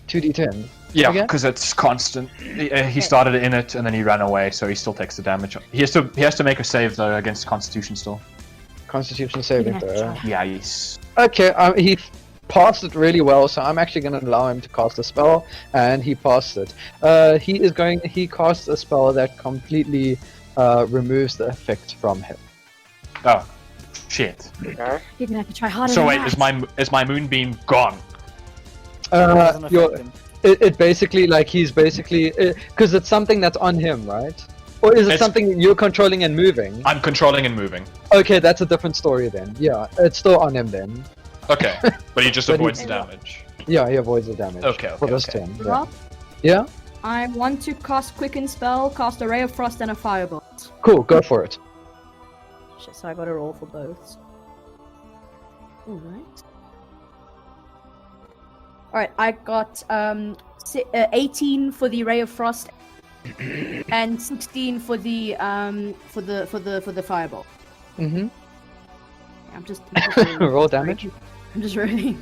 2d10. Yeah, Okay. because it's constant. He started in it and then he ran away, so he still takes the damage. He has to make a save though against Constitution still. Constitution saving throw. Yeah, he's Okay, he passed it really well, so I'm actually going to allow him to cast a spell, and he passed it. He casts a spell that completely removes the effect from him. oh shit. Okay. You're gonna have to try harder. So than wait, that. is my moonbeam gone? Doesn't affect him. It basically, like, he's basically, because it's something that's on him, right? Or is it It's- something you're controlling and moving? I'm controlling and moving. Okay, that's a different story then. Yeah, it's still on him then. Okay, but he just But he- avoids the damage. Yeah, he avoids the damage. Okay, For okay, this okay. turn. Yeah. Rob, Yeah? I want to cast Quicken Spell, cast a Ray of Frost and a Firebolt. Cool, go for it. Shit, so I gotta roll for both. Alright. Alright, I got 18 for the Ray of Frost and 16 for the Firebolt. Mm-hmm. I'm just rolling. Roll damage. I'm just rolling.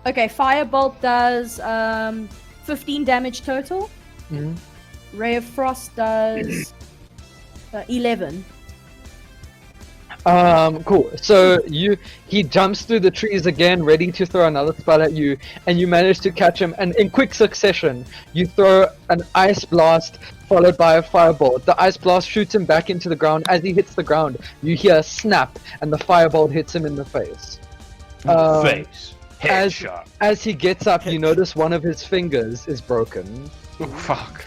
Okay, Firebolt does 15 damage total. Mhm. Ray of Frost does 11. Cool. So he jumps through the trees again, ready to throw another spell at you, and you manage to catch him. And in quick succession, you throw an ice blast followed by a firebolt. The ice blast shoots him back into the ground. As he hits the ground, you hear a snap, and the firebolt hits him in the face. Face. Headshot. As he gets up, you notice one of his fingers is broken. Oh, fuck.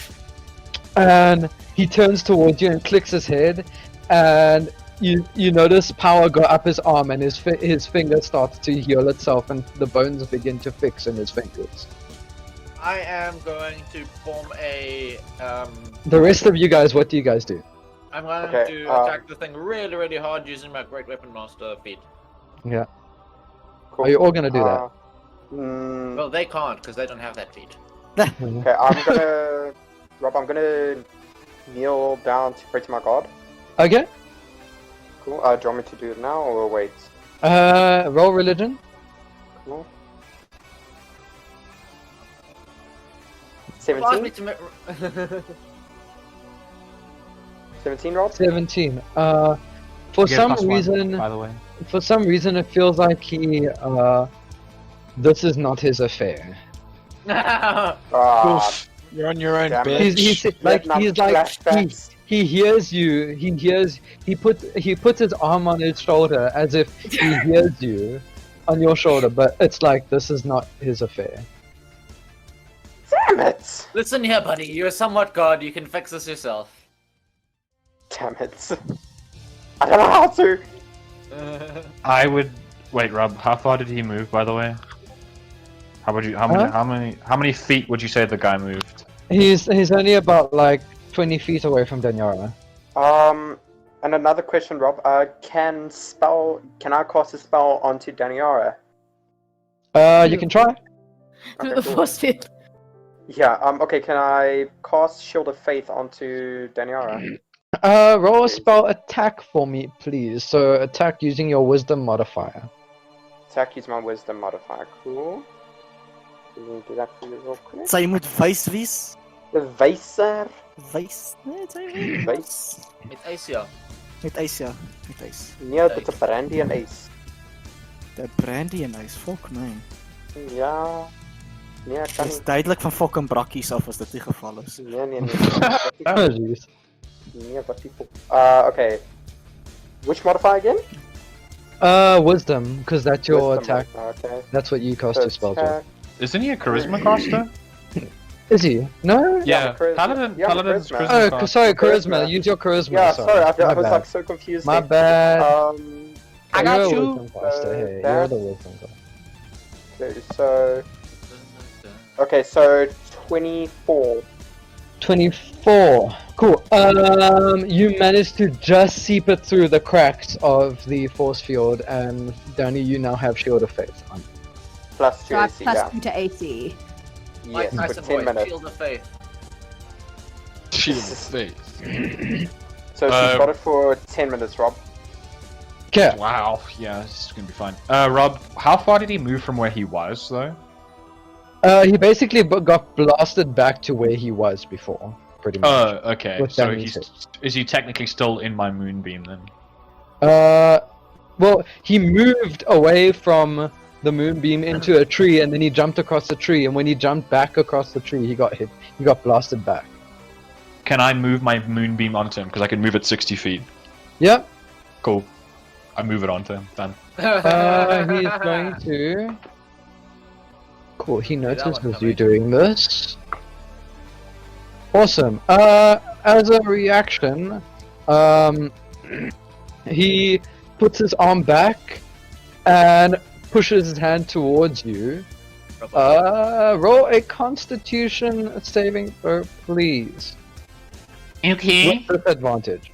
And he turns towards you and clicks his head, and you notice power go up his arm, and his finger starts to heal itself, and the bones begin to fix in his fingers. I am going to form a. The rest of you guys, what do you guys do? I'm going Okay, to attack the thing really, really hard using my Great Weapon Master feat. Yeah. Cool. Are you all gonna do that? Well, they can't because they don't have that feat. Okay, Rob, I'm gonna kneel down to pray to my god. Okay. Cool. Do you want me to do it now or wait? Roll religion. Cool. Ask me 17? to ma- 17, Rob? 17. For You get some +1, reason, by the way. for some reason, it feels like this is not his affair. Ah, You're on your own, damn it. bitch. He hears you. He puts his arm on his shoulder as if he hears you on your shoulder, but it's like this is not his affair. Damn it! Listen here, buddy. You're somewhat god. You can fix this yourself. Damn it. I don't know how to. I would wait, Rob. How far did he move, by the way? How many feet would you say the guy moved? He's only about like 20 feet away from Daniara. And another question, Rob. Can I cast a spell onto Daniara? You can try. Through Okay, the cool. force field. Yeah, okay, can I cast Shield of Faith onto Daniara? Roll a spell attack for me, please. So attack using your wisdom modifier. Attack, use my wisdom modifier. Cool. Let me do that for you real quick. Zij moet wijs wees. De wijzer. Wijs? Nee, zij Wijs. Met ijs, ja. Met ijs, ja. Met ijs. Nee, dit is brandy en ijs. De brandy en ijs, fuck man. Ja. Nee, ek kan Dit is nie. duidelik van fucking brakkies af as dit nie geval is. Nee. Oh, jeez. Nee, wat die fuck. Okay. Which modifier again? Wisdom, because that's your Wisdom, attack. Okay. That's what you cast your spells with. Isn't he a charisma caster? Is he? No? Yeah, charisma. Paladin's charisma. charisma. Oh, sorry, charisma. Use your charisma. Yeah, sorry, I My was bad. like so confused. My there. bad. I got You're a you. wisdom caster. Hey, that- you're the wisdom caster. Okay, so. Okay, so 24. 24. Cool. You managed to just seep it through the cracks of the force field, and Danny, you now have Shield of Faith on. Plus 2 So I have AC, plus yeah. 2 to AC. Mike Yes, for Tyson 10 voice, minutes. Shield of Faith. Shield of Faith. So she's got it for 10 minutes, Rob. Okay. Wow, yeah, this is gonna be fine. Rob, how far did he move from where he was, though? He basically got blasted back to where he was before, pretty much. Oh, okay. With So Danny's is he technically still in my moonbeam then? Well, he moved away from the moonbeam into a tree, and then he jumped across the tree, and when he jumped back across the tree, he got hit. He got blasted back. Can I move my moonbeam onto him? Because I can move it 60 feet. Yep. Cool. I move it onto him. Done. He's going to... Cool, he notices you doing this. Awesome. As a reaction, he puts his arm back and pushes his hand towards you. Roll a Constitution saving throw, please. Okay. With disadvantage.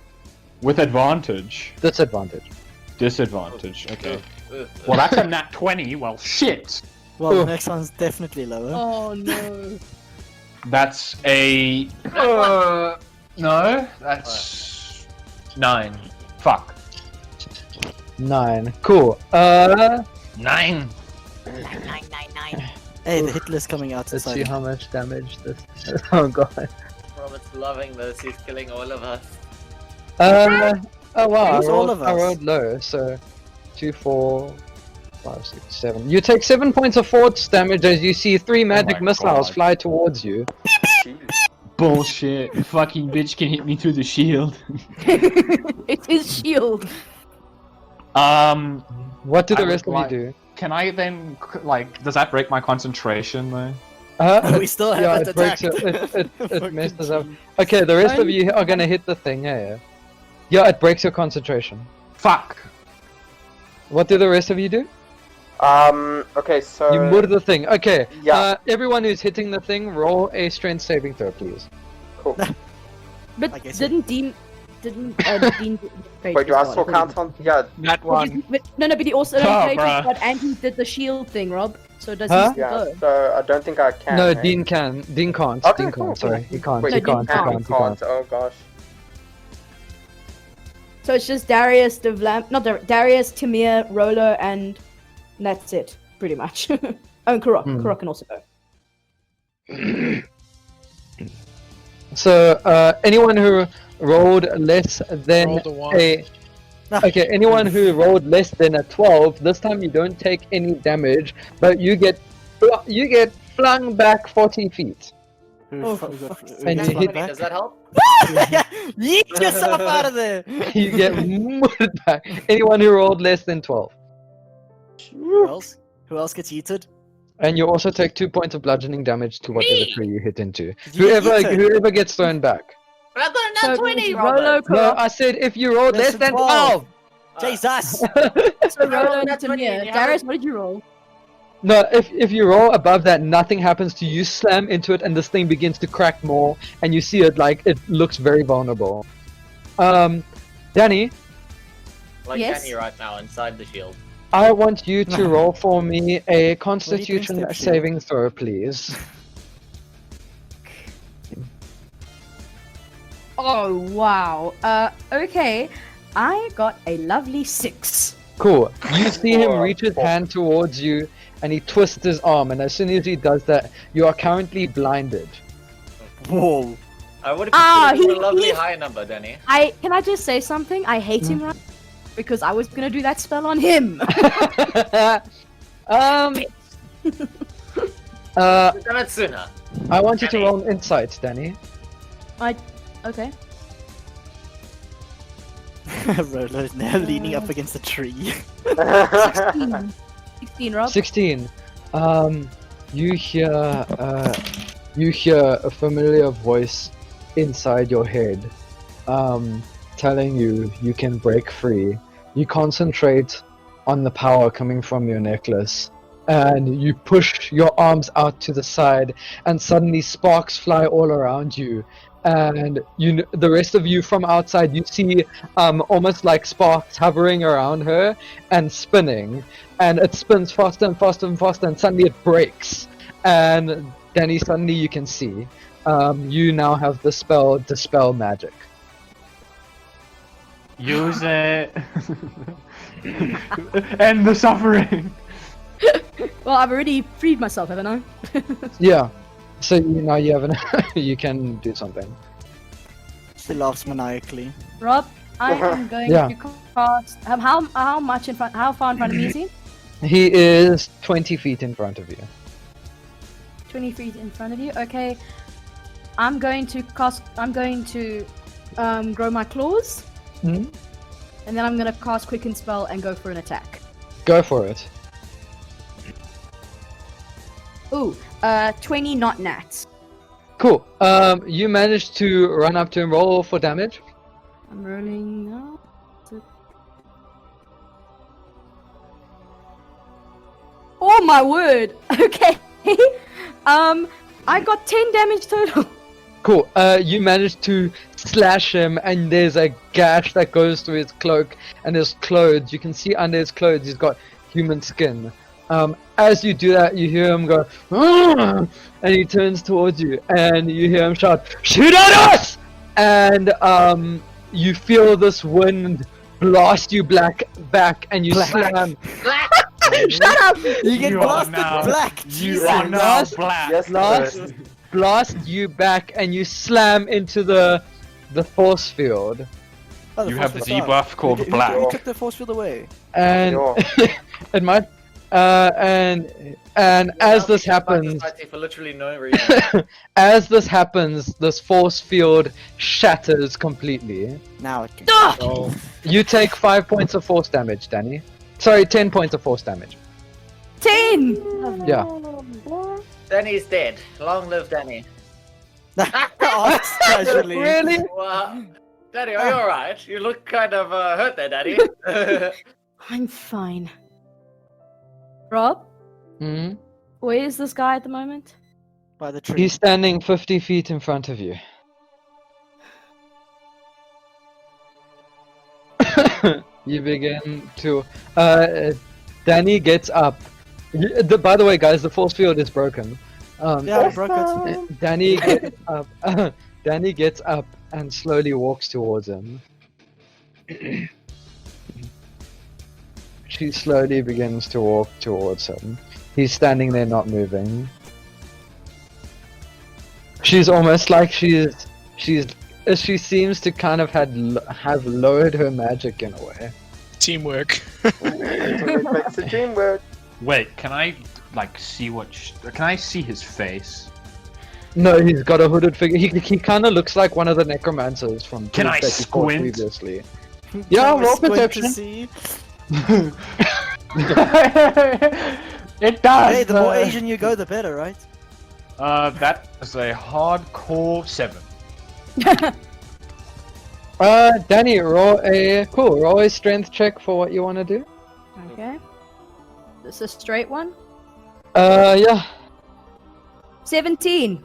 With advantage. Disadvantage. Disadvantage. Okay. Well, that's a nat 20. Well, shit. Well, the next one's definitely lower. Oh no. That's a. No, that's 9. Fuck. 9. Cool. 9. 9. Hey, the hit list coming out. Let's see how much damage this is. Oh god. Robert's loving this, he's killing all of us. Oh wow, Who's all of I us? rolled low, so 2, 4, 5, 6, 7. You take 7 points of force damage as you see 3 magic my missiles God. fly towards you. Bullshit. Fucking bitch can hit me through the shield. It is shield. What do the I rest would of you do? Can I then, like, does that break my concentration though? We still yeah, haven't it breaks attacked. it messes up. Okay, the rest of you are gonna hit the thing, yeah. Yeah, it breaks your concentration. Fuck. What do the rest of you do? Okay, so. You murder the thing. Okay. Yeah. Everyone who's hitting the thing, roll a strength saving throw, please. Cool. But I guess so. didn't Dean Wait, do I still count on? Yeah. That one. No, but he also Oh, played bruh. but and he did the shield thing, Rob. So does Huh? he still Yeah, go? so I don't think I can. No, eh? Dean can. Dean can't. Okay, Dean cool, can't. Sorry, he can't. Wait, He No, can't. He Dean can't. He can't. Oh gosh. So it's just Darius, Darius, Timur, Rolo, and that's it, pretty much. Oh, and Kurok. Kurok can also go. So, anyone who rolled less than Rolled a 1. Okay, anyone who rolled less than a 12, this time you don't take any damage, but you get flung back 40 feet. And And you hit- Does that help? Yeet yourself out of there! You get murdered back. Anyone who rolled less than 12. Who else? Who else gets yeeted? And you also take 2 points of bludgeoning damage to whatever tree you hit into. Did you get yeeted? Whoever gets thrown back. I got a So nat it 20, was Rolo, Robert! No, Kurok, I said if you rolled less than 12. Jesus! so Rolo and That's 20, Timur. yeah. Darius, what did you roll? No, if you roll above that, nothing happens to you. You slam into it, and this thing begins to crack more, and you see it like it looks very vulnerable. Danny, Like Yes? Danny right now, inside the shield. I want you to roll for me a Constitution Step saving throw, please. Oh wow. Okay. I got a lovely 6. Cool. You see him reach his hand towards you, and he twists his arm, and as soon as he does that, you are currently blinded. Whoa. I would Ah, have given he- a lovely he- high number, Danny. Can I just say something? I hate him right because I was gonna do that spell on him. We've done it sooner. I want you to Danny. roll an insight, Danny. Okay. Rolo is now leaning up against a tree. 16. 16, Rob. 16. You hear a familiar voice inside your head, telling you can break free. You concentrate on the power coming from your necklace, and you push your arms out to the side, and suddenly sparks fly all around you. And the rest of you from outside, you see almost like sparks hovering around her and spinning, and it spins faster and faster and faster, and suddenly it breaks. And Danny, suddenly you can see. You now have the spell Dispel Magic. Use it. End the suffering. Well, I've already freed myself, haven't I? Yeah. So now you have you can do something. She laughs maniacally. Rob, I am going to cast. How much in front? How far in front of me is he? He is 20 feet in front of you. 20 feet in front of you. Okay. I'm going to cast. I'm going to grow my claws, Hmm? and then I'm going to cast Quicken Spell and go for an attack. Go for it. Ooh, 20 not nats. Cool. You managed to run up to him. Roll for damage. I'm rolling now. Oh my word! Okay. I got 10 damage total. Cool. You managed to slash him, and there's a gash that goes through his cloak and his clothes. You can see under his clothes he's got human skin. As you do that, you hear him go, "Argh!" and he turns towards you, and you hear him shout, "Shoot at us!" And you feel this wind blast you back, and you slam. Shut up! You get blasted black! You are now black. Blast you back, and you slam into the force field. Oh, You force have the field debuff called Who black. took the force field away? And it might. And as this happens, For literally no reason. as this happens, this force field shatters completely. Now it can. So you take 5 points of force damage, Danny. Sorry, 10 points of force damage. 10! Yeah. Danny's dead. Long live Danny. Casually. Really? Wow. Danny, are you alright? You look kind of hurt there, Danny. I'm fine. Rob, Hmm? where is this guy at the moment? By the tree. He's standing 50 feet in front of you. You begin to. Danny gets up. By the way, guys, the force field is broken. Yeah, I broke it. Danny gets up. Danny gets up and slowly walks towards him. She slowly begins to walk towards him. He's standing there, not moving. She's almost like she seems to kind of have lowered her magic in a way. Teamwork. Makes the teamwork. Wait, can I see can I see his face? No, he's got a hooded figure. He kind of looks like one of the necromancers from Can I 234 squint? previously. Yeah, roll perception. It does. Hey, the more Asian you go, the better, right? That is a hardcore 7. Danny, roll a strength check for what you want to do. Okay. This is a straight one. Yeah. 17.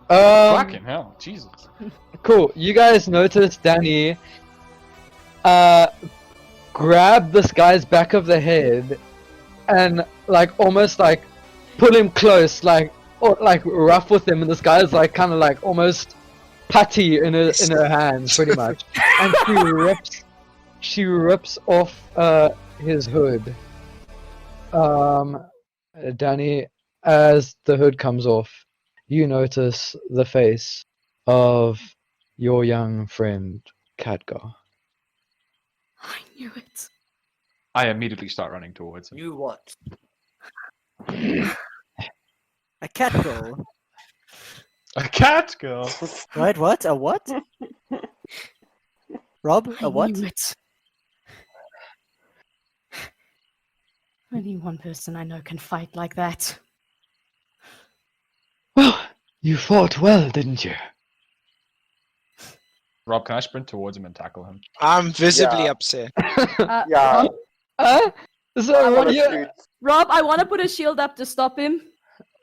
Fucking hell, Jesus. Cool. You guys notice Danny grab this guy's back of the head and almost pull him close, or rough with him, and this guy's kind of almost putty in her hands, pretty much. And she rips off his hood. Danny, as the hood comes off, you notice the face of your young friend, Khadgar. I knew it. I immediately start running towards him. You what? A cat girl. A cat girl. Right? What? A what? Rob, I a what? knew it. Only one person I know can fight like that. Well, you fought well, didn't you? Rob, can I sprint towards him and tackle him? I'm visibly Yeah. upset. Yeah. So I'm what on a you? suit. Rob, I want to put a shield up to stop him.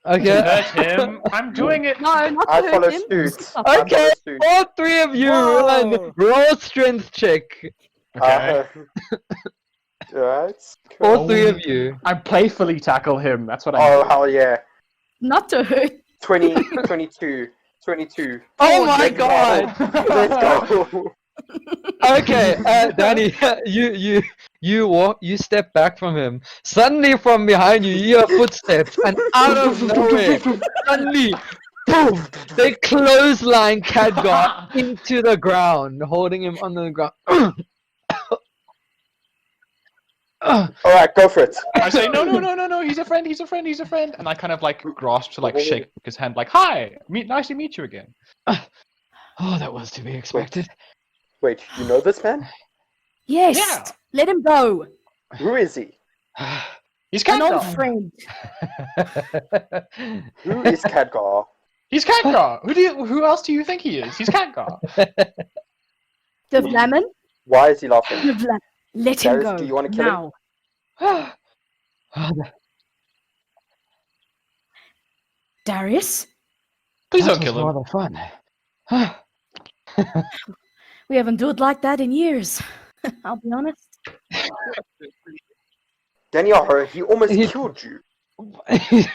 Okay. Hurt him. I'm doing it. No, not to I hurt follow him. suit. Stop I him. Okay, follow suit. all three of you run. Whoa. Roll strength check. Okay. Right. All Cool. three of you. I playfully tackle him. That's what I Oh, do. hell yeah. Not to hurt. 22. 22. Oh my let's god! Go. Let's go. Okay, Danny, you step back from him. Suddenly, from behind you, you hear footsteps, and out of nowhere, suddenly, boom! They clothesline Khadgar into the ground, holding him on the ground. Alright, go for it. I say, no, he's a friend, and I kind of like grasp to like shake his hand, like, hi, nice to meet you again. Oh, that was to be expected. Wait, you know this man? Yes. Yeah. Let him go. Who is he? He's An old Khadgar. friend. Who is Khadgar? He's Khadgar. Who else do you think he is? He's Khadgar. Davlamin. Why is he laughing? Davlamin. Let him Darius, go. do you want to kill him? now. Darius? Please That don't kill was him. rather fun. We haven't do it like that in years. I'll be honest. Daniara, he almost He- killed you.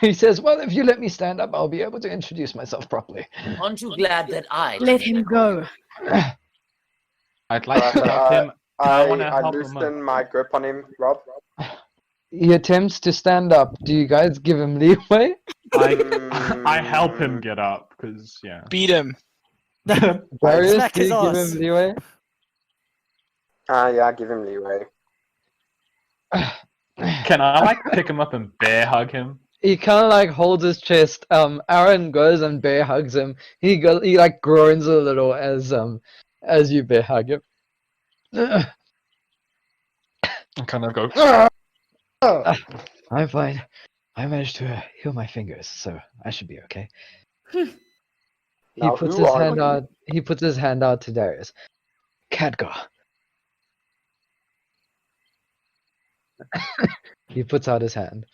He says, well, if you let me stand up, I'll be able to introduce myself properly. Aren't you glad that I Let him go. I'd like to help him. I want to I help him. loosen my grip on him, Rob. He attempts to stand up. Do you guys give him leeway? I help him get up, because, yeah. Beat him. Darius, Smack do his you give ass. him leeway? Yeah, give him leeway. Can I, like, pick him up and bear hug him? He kind of like holds his chest. Aaron goes and bear hugs him. He like groans a little as you bear hug him. I kind of go, I'm fine. I managed to heal my fingers, so I should be okay. He Now, puts who his are hand you? out. He puts his hand out to Darius. Khadgar. He puts out his hand.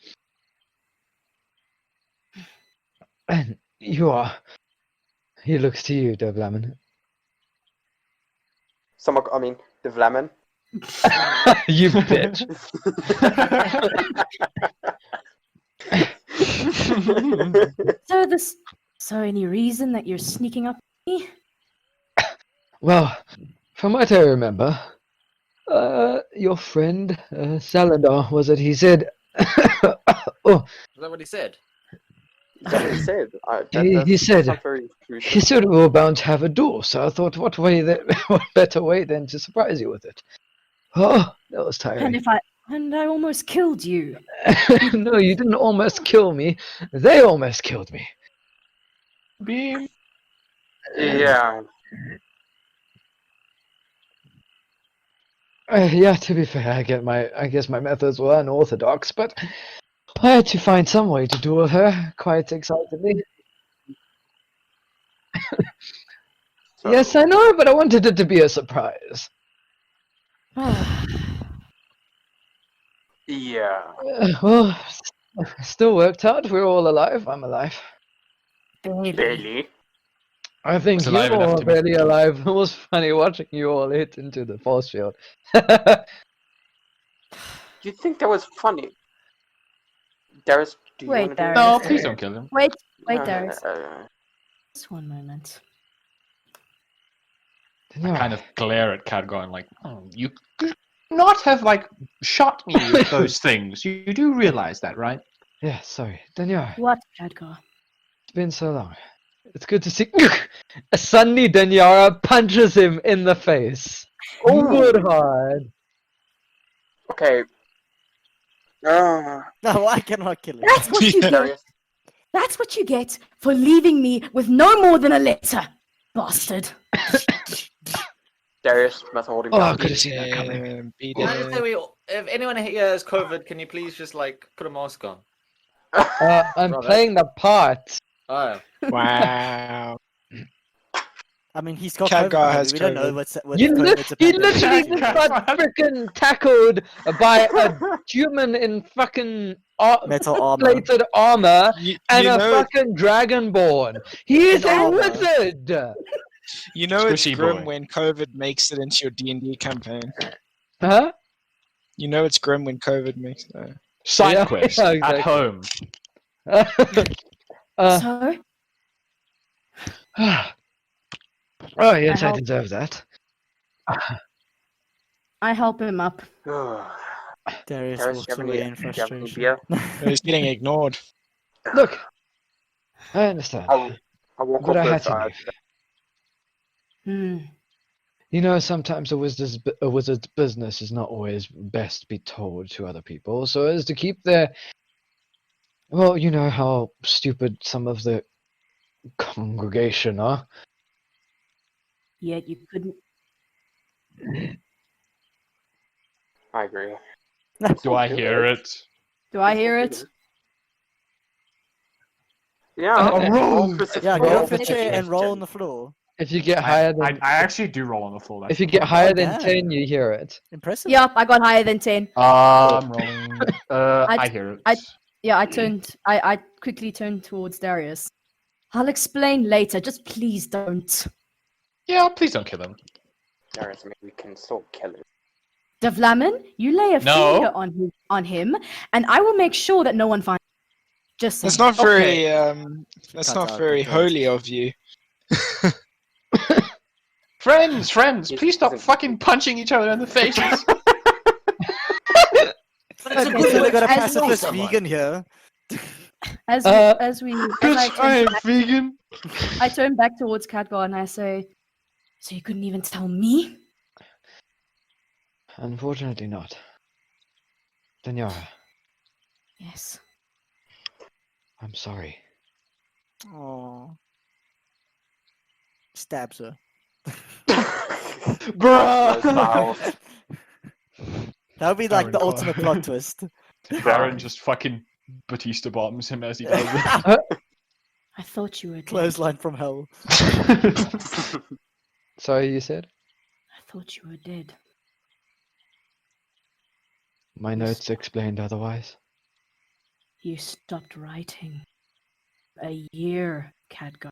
And you are. He looks to you, Davlamin. Davlamin. You bitch. So any reason that you're sneaking up on me? Well, from what I remember, your friend Saladar, was it? He said, oh, Is that what he said? Is that what he said? he said, Not very intrusive. he said we were bound to have a duel. So I thought, what better way than to surprise you with it? Oh, that was tiring. And I almost killed you. No, you didn't almost kill me. They almost killed me. beam. Yeah. Yeah, to be fair, I guess my methods were unorthodox, but I had to find some way to duel her quite excitedly. Yes, I know, but I wanted it to be a surprise. Yeah. Well, still worked out. We're all alive. I'm alive. Barely. I think It's you alive enough all to are be- barely alive. It was funny watching you all hit into the force field. You think that was funny? Darius, do you Wait, want to Darius. No, please don't kill him. Wait, Darius. Uh, Just one moment. I kind of glare at Khadgar and like, you could not have like shot me with those things. You do realize that, right? Yeah, sorry. Daniara, What, Khadgar? it's been so long. It's good to see. Suddenly, Daniara punches him in the face. Ooh. Good hard. Okay. Ah. No, I cannot kill him. That's what you get. Darius, That's what you get for leaving me with no more than a letter, bastard. Darius, must hold him Oh, down. I could have seen that coming. Beat Why it. say we? If anyone here has COVID, can you please just like put a mask on? I'm Robert? playing the part. Oh, Wow. I mean, he's got Cat COVID. guy maybe. has We don't know COVID. what You, COVID's a he pandemic. literally just got freaking tackled by a human in fucking Metal armor. plated armor You, and you a know, fucking dragonborn. He is In a armor. wizard. you know it's Squishy grim boy. when COVID makes it into your D&D campaign. Huh? You know it's grim when COVID makes it. Side Yeah, quest yeah, at exactly. home. So, Oh yes, I help- deserve that. I help him up. Darius Darius, walks you have away any- in do you have any frustration. beer? He's getting ignored. Look, I understand, I'll walk but I off had with to leave. Hmm. You know, sometimes a wizard's business is not always best to be told to other people, so as to keep their... Well, you know how stupid some of the congregation are. Yet you couldn't. I agree. Do I hear it? Do I hear it? Yeah, roll. Yeah, get roll off your for chair and roll suggestion. on the floor. If you get higher than I actually do roll on the floor. if you get higher than 10, you hear it. Impressive. Yep, I got higher than 10. I'm rolling. I- I hear it. I quickly turned towards Darius. I'll explain later. Just please don't. Yeah, please don't kill him. Darius, I mean, we can still kill him. Davlamin, you lay a No. finger on him, and I will make sure that no one finds. Just That's saying. not very that's Cut not out very the holy of you. Friends, He's- please stop he's a- fucking punching each other in the faces. but it's a Okay, good So way we got a to kill pacifist someone. vegan here. As Good I try, turn vegan. I turn back towards Khadgar and I say, "So you couldn't even tell me?" Unfortunately not. Daniara, Yes. I'm sorry. Oh. Stabs her. Bruh. That would be like the Aaron ultimate Clark. plot twist. Baron just fucking Batista bombs him as he does it. I thought you were dead. Clothesline from hell. Sorry, you said? I thought you were dead. My notes explained otherwise. You stopped writing. A year, Khadgar.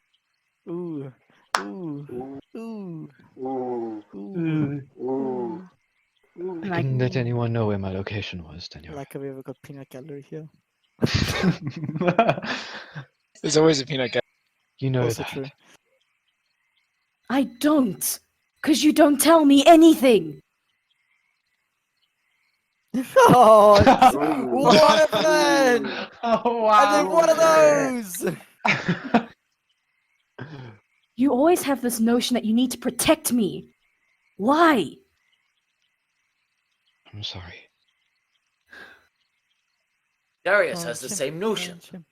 Ooh. Ooh. Ooh. Ooh. Ooh. Ooh. I Like- didn't let anyone know where my location was, Daniara. Like, have we ever got peanut gallery here? There's always a peanut gallery. You know Also that. true. I don't, because you don't tell me anything. Oh, Ooh. what a plan! Oh And then one of those! You always have this notion that you need to protect me. Why? I'm sorry. Darius Oh, has the Chim. same notion. Oh, Chim.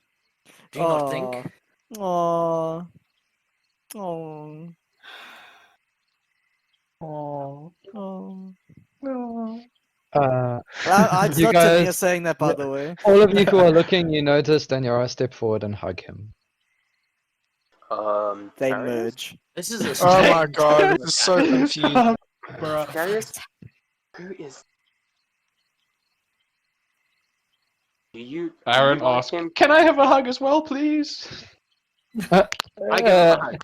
Do you not think? Oh. Oh. Oh. Oh. You It's not Timur guys- saying that, by the way. All of you who are looking, you notice Daniara step forward and hug him. They Darius? merge. This is a Oh strange my god, this is so confusing. Darius? Who is... Do you Aaron like asks, him? "Can I have a hug as well, please?" I give him a hug.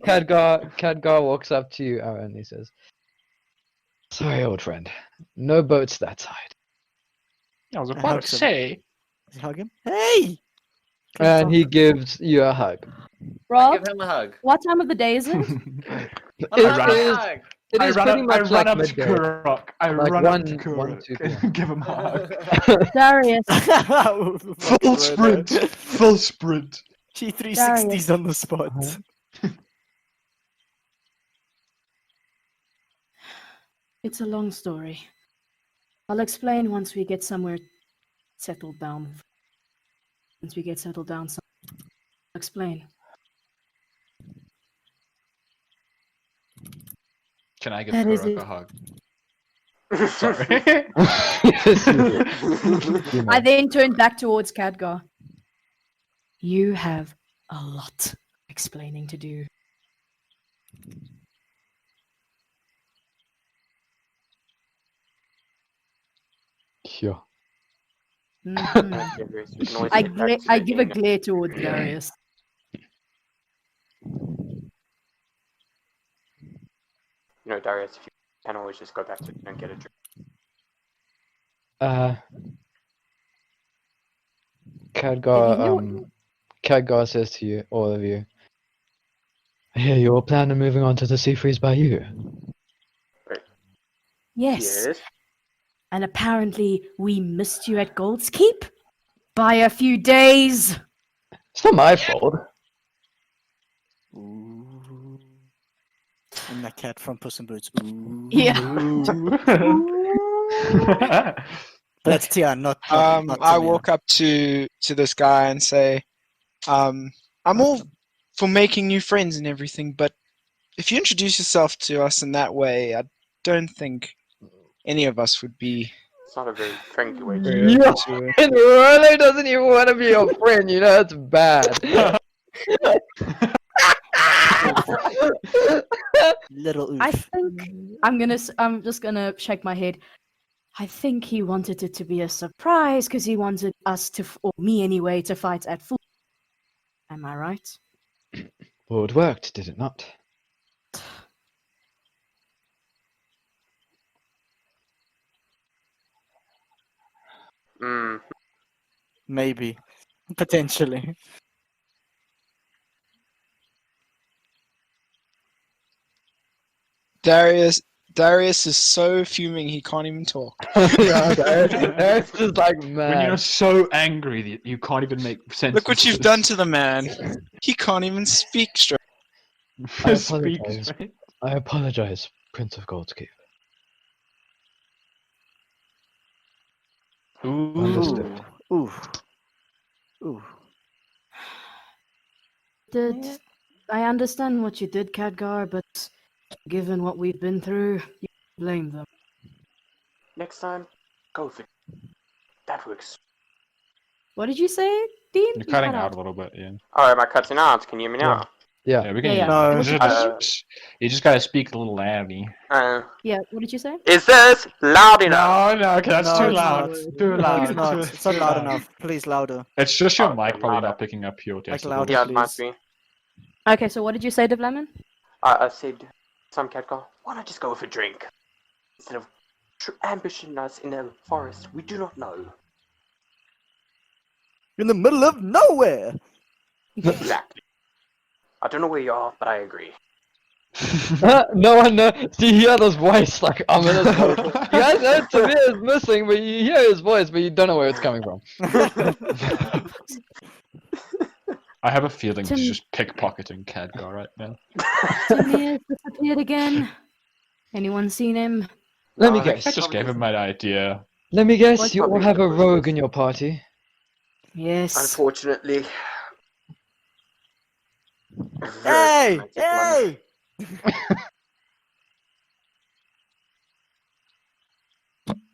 Khadgar, Khadgar walks up to you, Aaron. He says, "Sorry, old friend. No boats that side." I was I about hugged to him. say. Does he hug him? Hey! And he gives you a hug. Rob, Give him a hug. what time of the day is it? It run up- is, hug. it is pretty much like up to midday. Kurok. I Like run up to 1, Kurok 2 and give him a hug. Darius, Full sprint. Full sprint. She 360s on the spot. it's a long story. I'll explain once we get somewhere settled down. Once we get settled down, I'll explain. Can I give That is Kurok it. a hug? Sorry. I then turned back towards Khadgar. You have a lot explaining to do. Sure. Darius, we can always I, get back to I the give a inn. glare towards Darius. You know, Darius, if you can always just go back to the inn and get a drink. Khadgar says to you, all of you, I hear you all plan on moving on to the Sea Freeze Bayou. Yes. Yes. And apparently we missed you at Gold's Keep by a few days. It's not my fault. And that cat from Puss in Boots. Ooh. Yeah. That's Tiaan, not I Timur. walk up to this guy and say, I'm all for making new friends and everything, but if you introduce yourself to us in that way, I don't think any of us would be. It's not a very friendly way to very Yeah, open to it. and Rolo doesn't even want to be your friend, you know, that's bad. Little oof. I think I'm just gonna shake my head. I think he wanted it to be a surprise because he wanted us to, or me anyway, to fight at full. Am I right? Well, it worked, did it not? Maybe. Potentially. Darius is so fuming he can't even talk. Yeah, Darius is like mad. When you're so angry that you can't even make sense. Look what you've done to the man. He can't even speak straight. I Speak apologize. straight. I apologize, Prince of Goldscape. Understood. Ooh. Ooh. I understand what you did, Khadgar, but given what we've been through, you blame them. Next time, go for it. That works. What did you say, Dean? You're cutting out a little bit, yeah. Oh, am I cutting out? Can you hear me now? Yeah. We can. Yeah. No. You just gotta speak a little loudly. Yeah, what did you say? Is this loud enough? No, okay, that's No, too it's loud. not. Too loud. It's not. It's not loud enough. Please, louder. It's just your Oh, mic probably louder. not picking up your Like decibels. louder. Yeah, it might please. be. Okay, so what did you say, Davlamin? I said, some cat guy, why not just go with a drink? Instead of ambushing us in a forest we do not know. In the middle of nowhere! Exactly. I don't know where you are, but I agree. No one knows. Do you hear this voice? Like, ominous voice. You guys know Timur is missing, but you hear his voice, but you don't know where it's coming from. I have a feeling he's just pickpocketing Khadgar right now. Timur disappeared again. Anyone seen him? Let me I guess. just gave him an idea. Let me guess. What- You all have a rogue in your party. Yes. Unfortunately. Hey! Hey!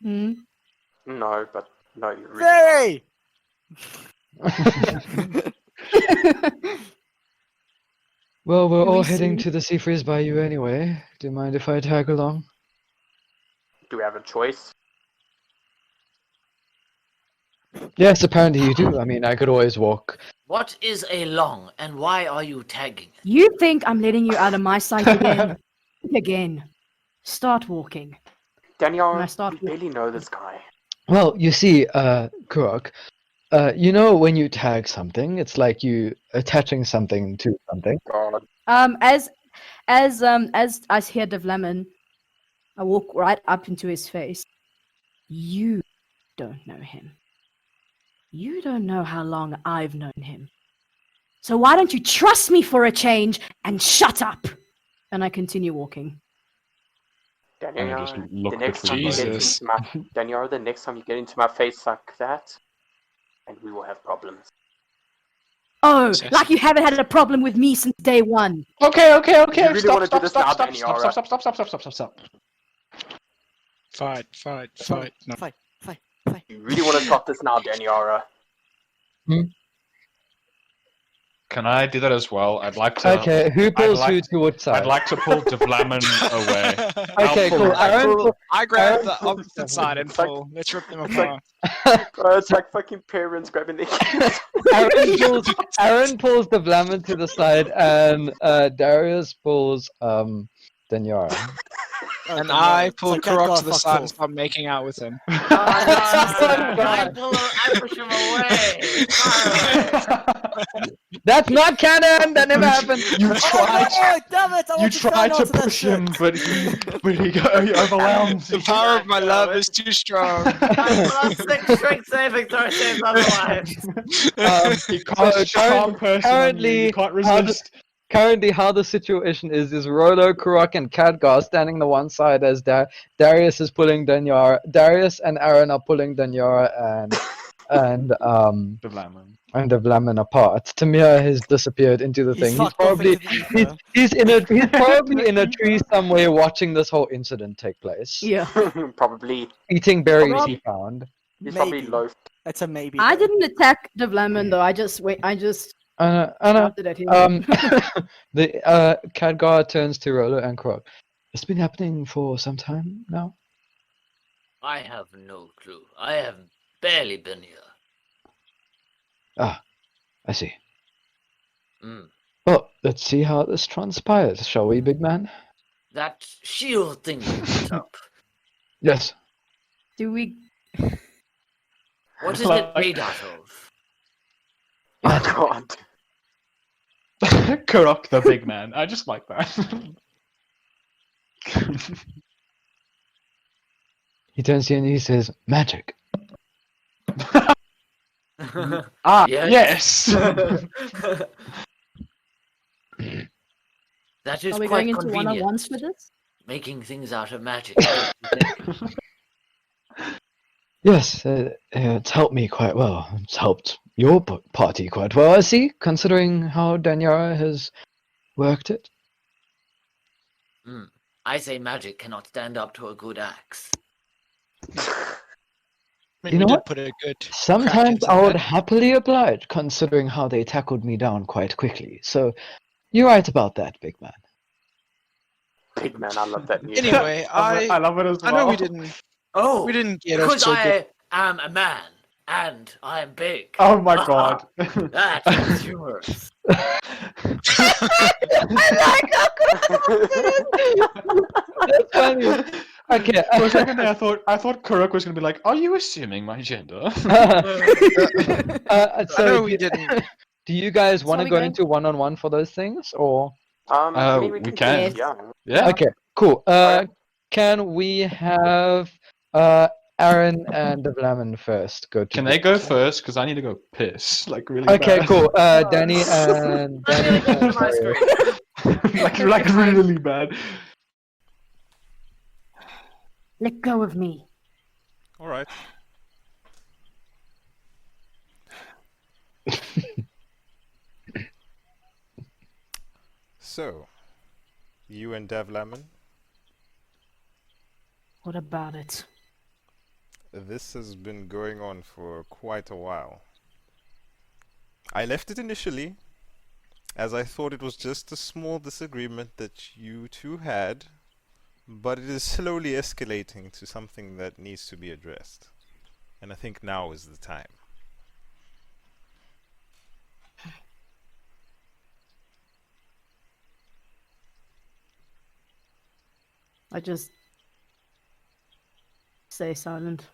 Hmm? No, but no, you really. Hey! Well, we're Do all we heading see- to the Sea Freeze Bayou anyway. Do you mind if I tag along? Do we have a choice? Yes, apparently you do. I mean, I could always walk. What is a long, and why are you tagging? You think I'm letting you out of my sight again? Again. Start walking. When I Daniara, start we barely know this guy. Well, you see, Kurok, you know when you tag something, it's like you attaching something to something. God. As I hear Davlamin, I walk right up into his face. You don't know him. You don't know how long I've known him. So why don't you trust me for a change and shut up? And I continue walking. And I just Daniara, look the next time between you get Jesus. into my Daniara, the next time you get into my face like that, and we will have problems. Oh, Yes. like you haven't had a problem with me since day one. Okay. You really Stop. wanna do this now, Stop. Daniara? Fight. No. Fight. You really want to stop this now, Daniara? Can I do that as well? I'd like to. Okay, who pulls who to what side? I'd like to pull Davlamin away. I'll Okay, pull cool. him. I grab Aaron- the opposite side and pull. Let's rip them It's like- apart. It's like fucking parents grabbing their kids. Aaron pulls the Davlamin to the side, and Darius pulls Daniara. And I pull So Cat Kurok got to the fucked side and off. start making out with him. I push him away. That's not canon. That never happened. You tried. Oh, damn it! I You want to tried stand to onto that push him, shit. but he overwhelmed. The power of my love is too strong. I plus 6 strength saving throw saves otherwise. He casts charm person on you. You can't resist. Currently, how the situation is Rolo, Kurok, and Khadgar standing the one side as Darius is pulling Daniara. Darius and Aaron are pulling Daniara and Davlamin apart. Timur has disappeared into the thing. He's probably he's probably in a tree somewhere watching this whole incident take place. Yeah. Probably. Eating berries he found. He's probably Maybe. low. That's a maybe. I didn't attack Davlamin though. I just Anna, shouted at him. the Khadgar turns to Rolo and Kurok. It's been happening for some time now. I have no clue. I have barely been here. Ah, I see. Mm. Well, let's see how this transpires, shall we, big man? That shield thing you put up. Yes. Do we? What is it made out of? Oh God. Kurok the big man. I just like that. He turns to you and he says, magic. Yes. That is Are we quite going into convenient. one-on-ones for this? Making things out of magic. Yes, it's helped me quite well. It's helped your party quite well, I see, considering how Daniara has worked it. I say magic cannot stand up to a good axe. You know what? Put a good Sometimes crack I into would that. happily oblige, considering how they tackled me down quite quickly. So, you're right about that, big man. Big man, I love that music. Anyway, I love it as well. I know we didn't get off because so I good. am a man and I am big. Oh my god. That is humorous. That's funny. Okay. For a second there, I thought Kurok was going to be like, "Are you assuming my gender?" I So, know we didn't. do you guys want are to we go going- into one-on-one for those things, or? I mean, we we can. Yeah. Yeah. Okay, cool. Can we have Aaron and Davlamin first go to? Can they go first? Because I need to go piss. Like really Okay, bad. cool. Danny and Darius. like really bad. Let go of me. All right. So, you and Davlamin, What about it? this has been going on for quite a while. I left it initially, as I thought it was just a small disagreement that you two had, but it is slowly escalating to something that needs to be addressed. And I think now is the time. I just stay silent.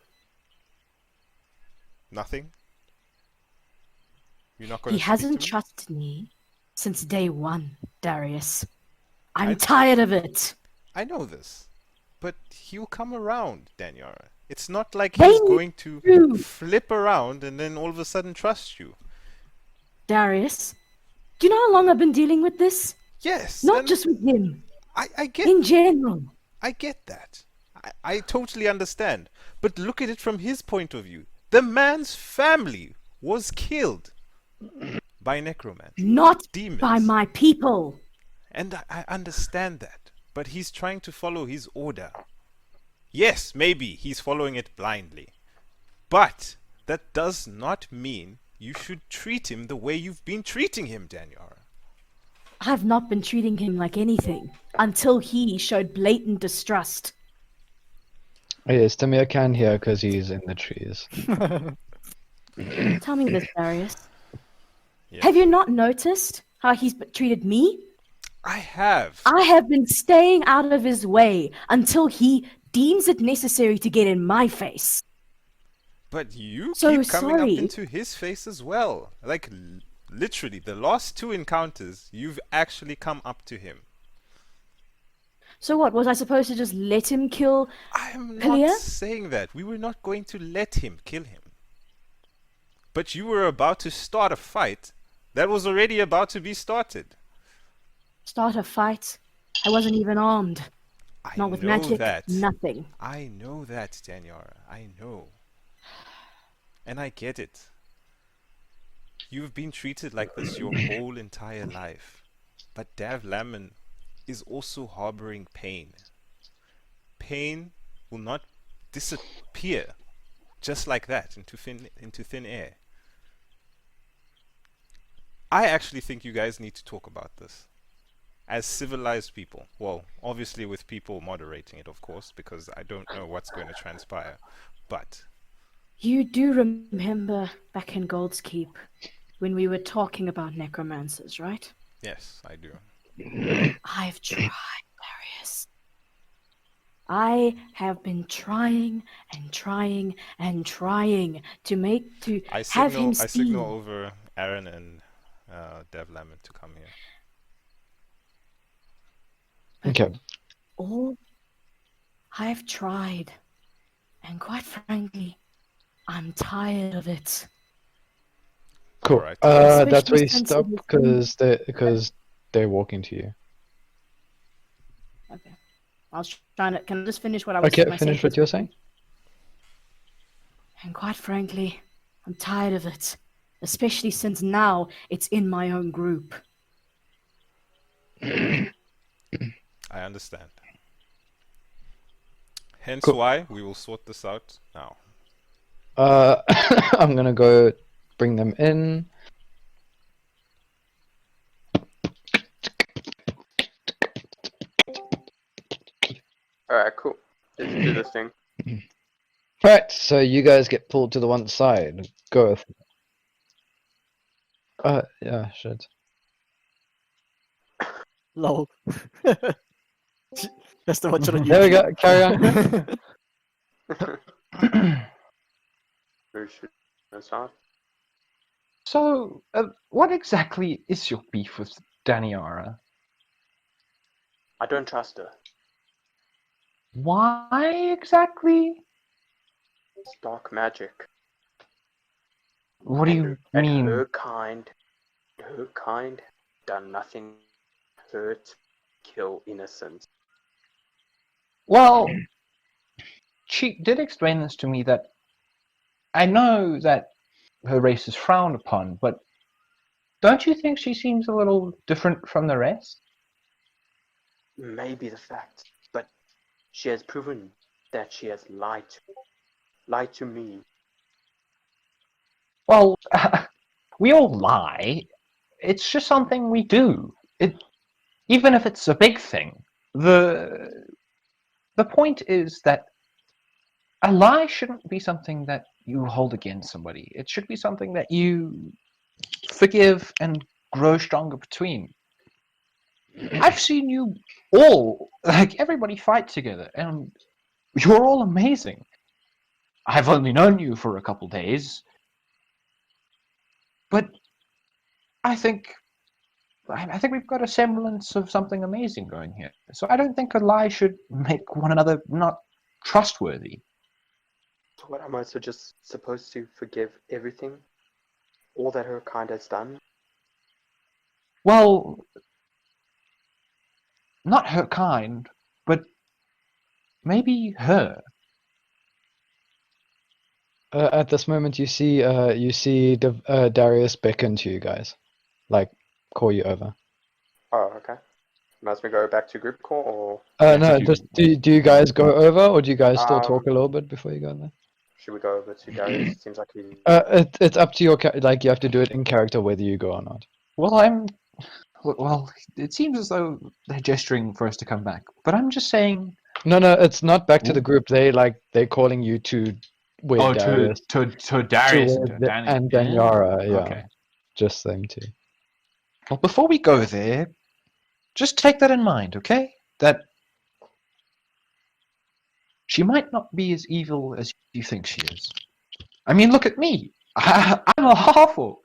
Nothing? You're not going He to hasn't trusted me since day one, Darius. I'm tired of it. I know this, but he'll come around, Daniara. It's not like They he's going to do. flip around and then all of a sudden trust you. Darius, do you know how long I've been dealing with this? Yes. Not just with him. I get. In general. I get that. I totally understand. But look at it from his point of view. The man's family was killed by necromancers, Not demons. by my people. And I understand that. But he's trying to follow his order. Yes, maybe he's following it blindly. But that does not mean you should treat him the way you've been treating him, Daniara. I've not been treating him like anything until he showed blatant distrust. Yes, Timur can hear because he's in the trees. Tell me this, Darius. Yes. Have you not noticed how he's treated me? I have. I have been staying out of his way until he deems it necessary to get in my face. But you So keep coming sorry. up into his face as well. Like, literally, the last 2 encounters, you've actually come up to him. So what, was I supposed to just let him kill I'm Kalia? not saying that. We were not going to let him kill him. But you were about to start a fight that was already about to be started. Start a fight? I wasn't even armed. Not with know magic, that. nothing. I know that, Daniara. I know. And I get it. You've been treated like this your whole entire life. But Davlamin is also harboring pain. Pain will not disappear just like that into thin air. I actually think you guys need to talk about this as civilized people. Well, obviously with people moderating it, of course, because I don't know what's going to transpire. But You do remember back in Gold's Keep when we were talking about necromancers, right? yes, I do. I've tried, Darius. I have been trying and trying and trying to have him I see. signal over Aaron and Davlamin to come here. Okay. All I've tried, and quite frankly, I'm tired of it. Cool. Alright. That's where you Especially since stop it because they're walking to you. Okay. I was trying to. Can I just finish what I was Okay, my finish what sentence? you're saying. And quite frankly, I'm tired of it. Especially since now it's in my own group. I understand. Hence Cool. why we will sort this out now. I'm gonna go bring them in. Alright, cool. Let's do this thing. Right, so you guys get pulled to the one side. Go. Yeah, shit. Lol. That's the watch on There we go. YouTube. Carry on. Who should I start? So, what exactly is your beef with Daniara? I don't trust her. Why exactly? It's dark magic. What do you And mean? her kind done nothing hurt, kill innocents. Well, she did explain this to me that I know that her race is frowned upon, but don't you think she seems a little different from the rest? Maybe the fact, but she has proven that she has lied to me. Well, we all lie. It's just something we do. Even if it's a big thing. The point is that a lie shouldn't be something that you hold against somebody. It should be something that you forgive and grow stronger between. I've seen you all, like everybody, fight together, and you're all amazing. I've only known you for a couple days, but I think we've got a semblance of something amazing going here. So I don't think a lie should make one another not trustworthy. So what, am I so just supposed to forgive everything? All that her kind has done? Well, not her kind, but maybe her. At this moment, you see Darius beckon to you guys, like call you over. Oh, okay. Must we go back to group call or? No, just do you guys go over, or do you guys still talk a little bit before you go there? Should we go over to Darius? Seems like he. It's up to your like you have to do it in character whether you go or not. Well, it seems as though they're gesturing for us to come back, but I'm just saying. No, it's not back to the group. They're calling you to where Darius. to Darius and Daniara, yeah. Okay. Just them two. Well, before we go there, just take that in mind, okay? That she might not be as evil as you think she is. I mean, look at me. I'm a half-orc.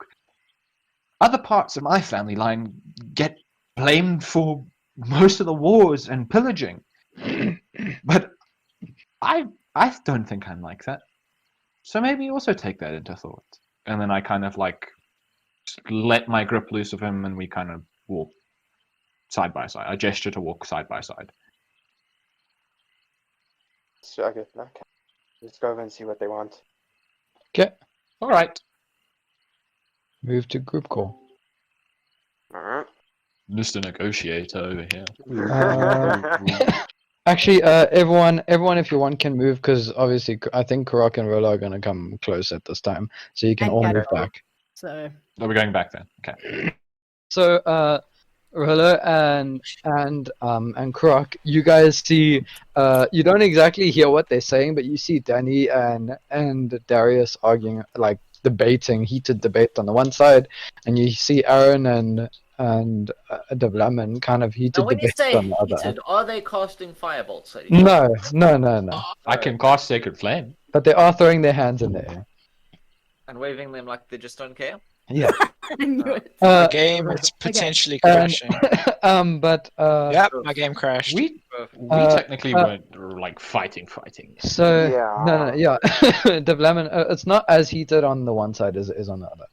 Other parts of my family line get blamed for most of the wars and pillaging. But I don't think I'm like that. So maybe also take that into thought. And then I kind of like let my grip loose of him and we kind of walk side by side. I gesture to walk side by side. So, okay. Let's go over and see what they want. Okay. All right. Move to group call. Alright. Mr. Negotiator over here. Actually, everyone, if you want, can move because obviously I think Kurok and Rolo are gonna come close at this time, so you can And all move Ganizo. back. So Are we going back then? Okay. So, Rolo and Kurok, you guys see, you don't exactly hear what they're saying, but you see Danny and Darius arguing, like heated debate on the one side, and you see Aaron and Davlamin kind of heated Now, when you debate say on the other. heated, are they casting firebolts at each other? No. I can cast Sacred Flame. But they are throwing their hands in the air. And waving them like they just don't care? Yeah. The game is potentially crashing. But Yep, my game crashed. We technically weren't like fighting. So Yeah. yeah, Davlamin, it's not as heated on the one side as it is on the other.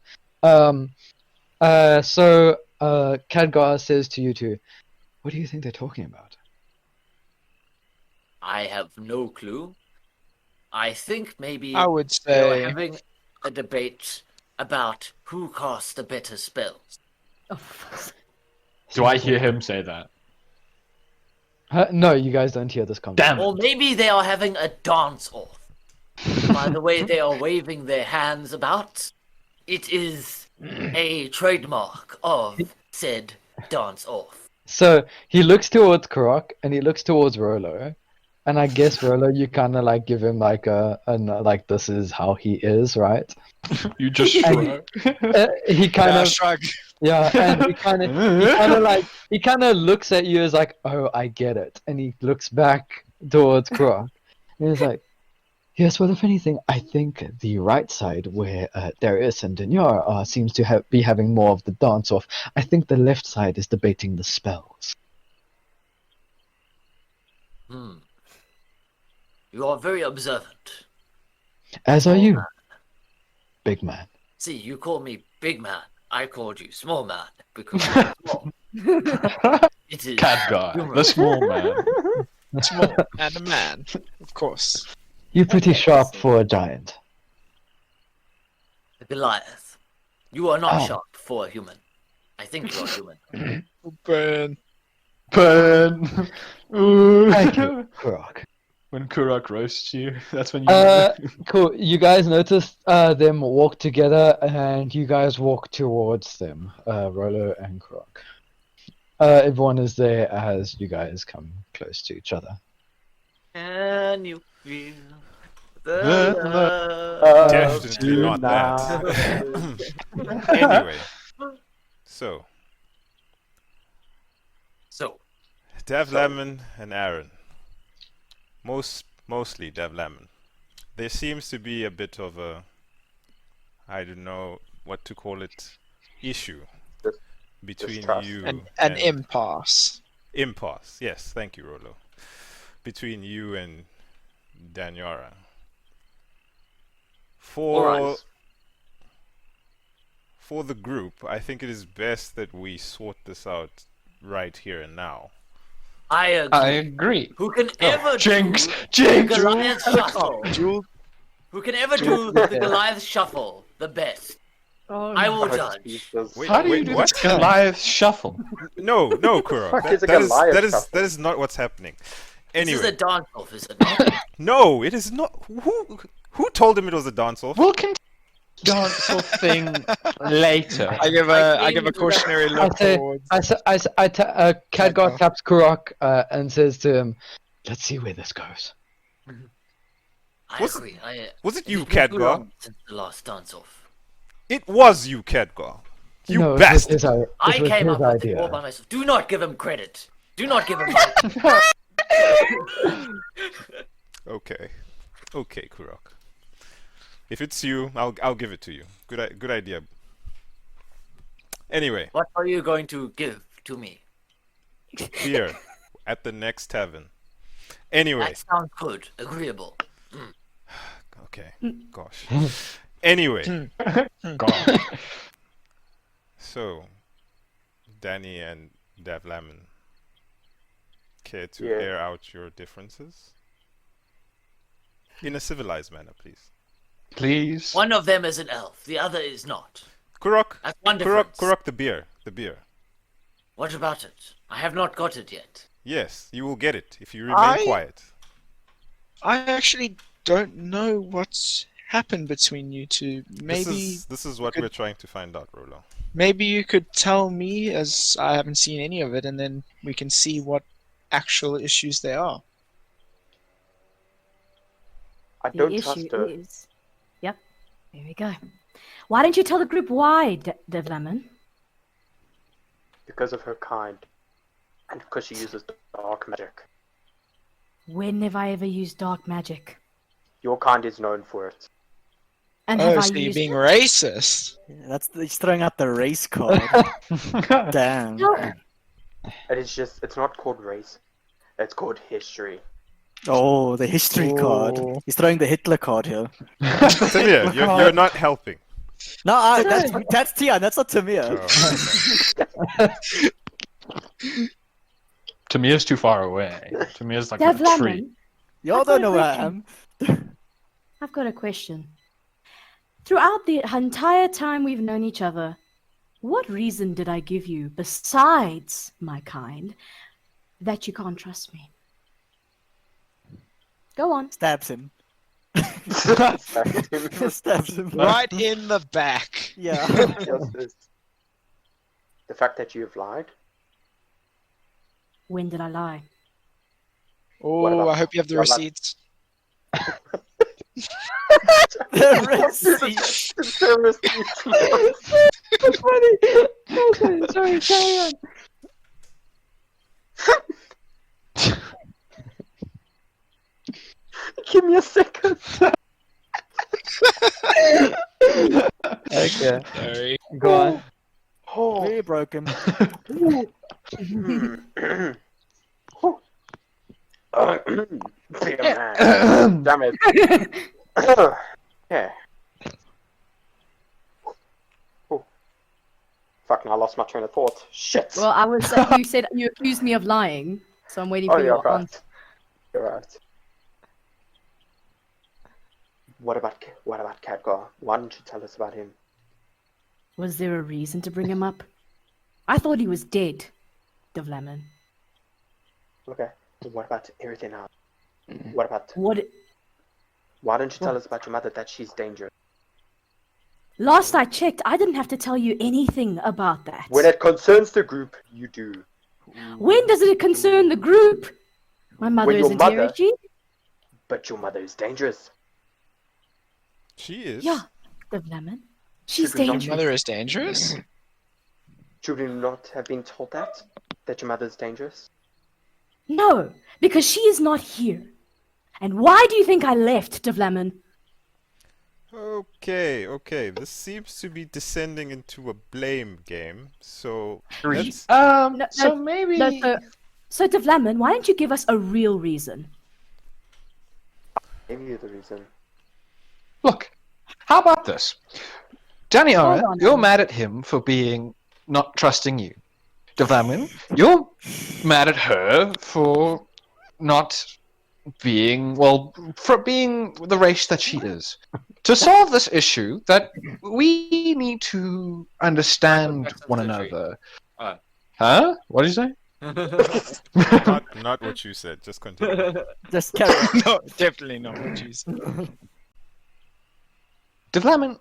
So Khadgar says to you two, "What do you think they're talking about?" I have no clue. I think maybe I would they're say having a debate about who casts the better spells. Do I hear him say that? No, you guys don't hear this conversation. Or maybe they are having a dance-off. By the way they are waving their hands about, it is a trademark of said dance-off. So he looks towards Kurok and he looks towards Rolo, and I guess Rolo, you kind of like give him like like this is how he is, right? You just shrug. He kind of shrug. Yeah, and he kind of looks at you as like, oh, I get it, and he looks back towards Kurok, and he's like, yes, well, if anything, I think the right side where Darius and Daniara seems to be having more of the dance-off. I think the left side is debating the spells. You are very observant. As are you, big man. See, you call me big man. I called you small man because I'm small. It is Khadgar, the humorous. small man. small and a man, of course. You're pretty sharp for a giant. Goliath. You are not Oh. sharp for a human. I think you are human. Burn. Ooh. Thank you, Kurok. When Kurok roasts you, that's when you. Cool. You guys notice them walk together, and you guys walk towards them, Rolo and Kurok. Everyone is there as you guys come close to each other. Can you feel the love? Definitely not that. Anyway, so Davlamin and Aaron. Mostly Davlamin. There seems to be a bit of a, I don't know what to call it, issue between Distrust. you An and impasse. impasse. Yes, thank you, Rolo. Between you and Daniara. Alright. For the group, I think it is best that we sort this out right here and now. I agree. I agree. Who can Oh, ever Jinx! do Jinx! the Goliath shuffle? Jewel. Who can ever do the Goliath shuffle the best? Oh, I will Oh, judge. Jesus. Wait, How do you wait, do what? this Goliath shuffle? No, Kurok. Fuck That, is a that is Goliath that is shuffle? that is not what's happening. This is a Anyway, dance-off, is it not? no, it is not. Who told him it was a dance-off? We'll continue the dance thing later. I give a cautionary look towards. Khadgar taps Kurok and says to him, "Let's see where this goes." I Was- agree. Was it you, It's been too Khadgar? long since the last dance-off. It was you, Khadgar. You No, bastard. I came up with it idea. all by myself. Do not give him credit. Do not give him Okay, Kurok. If it's you, I'll give it to you. Good idea. Anyway, What are you going to give to me? beer at the next tavern. Anyway, That sounds good. Agreeable. okay. Gosh. Anyway, God. so Danny and Davlamin, care to Yeah. air out your differences in a civilized manner, please? Please. One of them is an elf. The other is not. Kurok, That's one difference. Kurok, the beer. What about it? I have not got it yet. Yes, you will get it if you remain quiet. I actually don't know what's happened between you two. Maybe This is what could- we're trying to find out, Rolo. maybe you could tell me, as I haven't seen any of it, and then we can see what actual issues there are. I the don't trust issue her. is. Yep. There we go. Why don't you tell the group why, Davlamin? Because of her kind. And because she uses dark magic. When have I ever used dark magic? Your kind is known for it. And have Oh, I so you're used being it? Yeah, racist. he's throwing out the race card. Damn. No. It is just, it's not called race. It's called history. Oh, the history card. Oh. He's throwing the Hitler card here. Tamir, you're not helping. No, that's Tiaan. That's not Tamir. Oh, Tamir's too far away. Tamir's like a tree. Davlamin, Y'all I've got don't know a where I question. am. I've got a question. Throughout the entire time we've known each other, what reason did I give you, besides my kind, that you can't trust me? Go on. Stabs him. Stabs him. Right in the back. Yeah. Justice. The fact that you have lied. When did I lie? Oh, about- I hope you have the what about- receipts. The receipts. The receipts. That's funny. Okay, sorry, carry on. Give me a second. Okay, Sorry. go on. Oh. Very broken. Dear man. Damn it. Yeah. Oh. Fuck, now I lost my train of thought. Shit. Well, I was. You said you accused me of lying, so I'm waiting Oh, for you're your right. answer. You're right. What about Khadgar? Why didn't you tell us about him? Was there a reason to bring him up? I thought he was dead, Davlamin. Okay. What about everything else? What about... What? Why didn't you tell us about your mother, that she's dangerous? Last I checked, I didn't have to tell you anything about that. When it concerns the group, you do. When does it concern the group? My mother When is your a mother- Darius. But your mother is dangerous. she is. Yeah, Davlamin. She's Should we not- Your dangerous. mother is dangerous? Should you not have been told that? That your mother is dangerous? No, because she is not here. And why do you think I left, Davlamin? Okay. This seems to be descending into a blame game. So let's... So maybe. No, so Davlamin, why don't you give us a real reason? Maybe you're the reason. Look, how about this? Hold Daniara, on, you're Tom. mad at him for being not trusting you. Davlamin, you're mad at her for not being, well, for being the race that she is. To solve this issue, that we need to understand one another. Alright. Huh? What did you say? Not what you said. Just continue. Just carry on. No, definitely not what you said. Davlamin,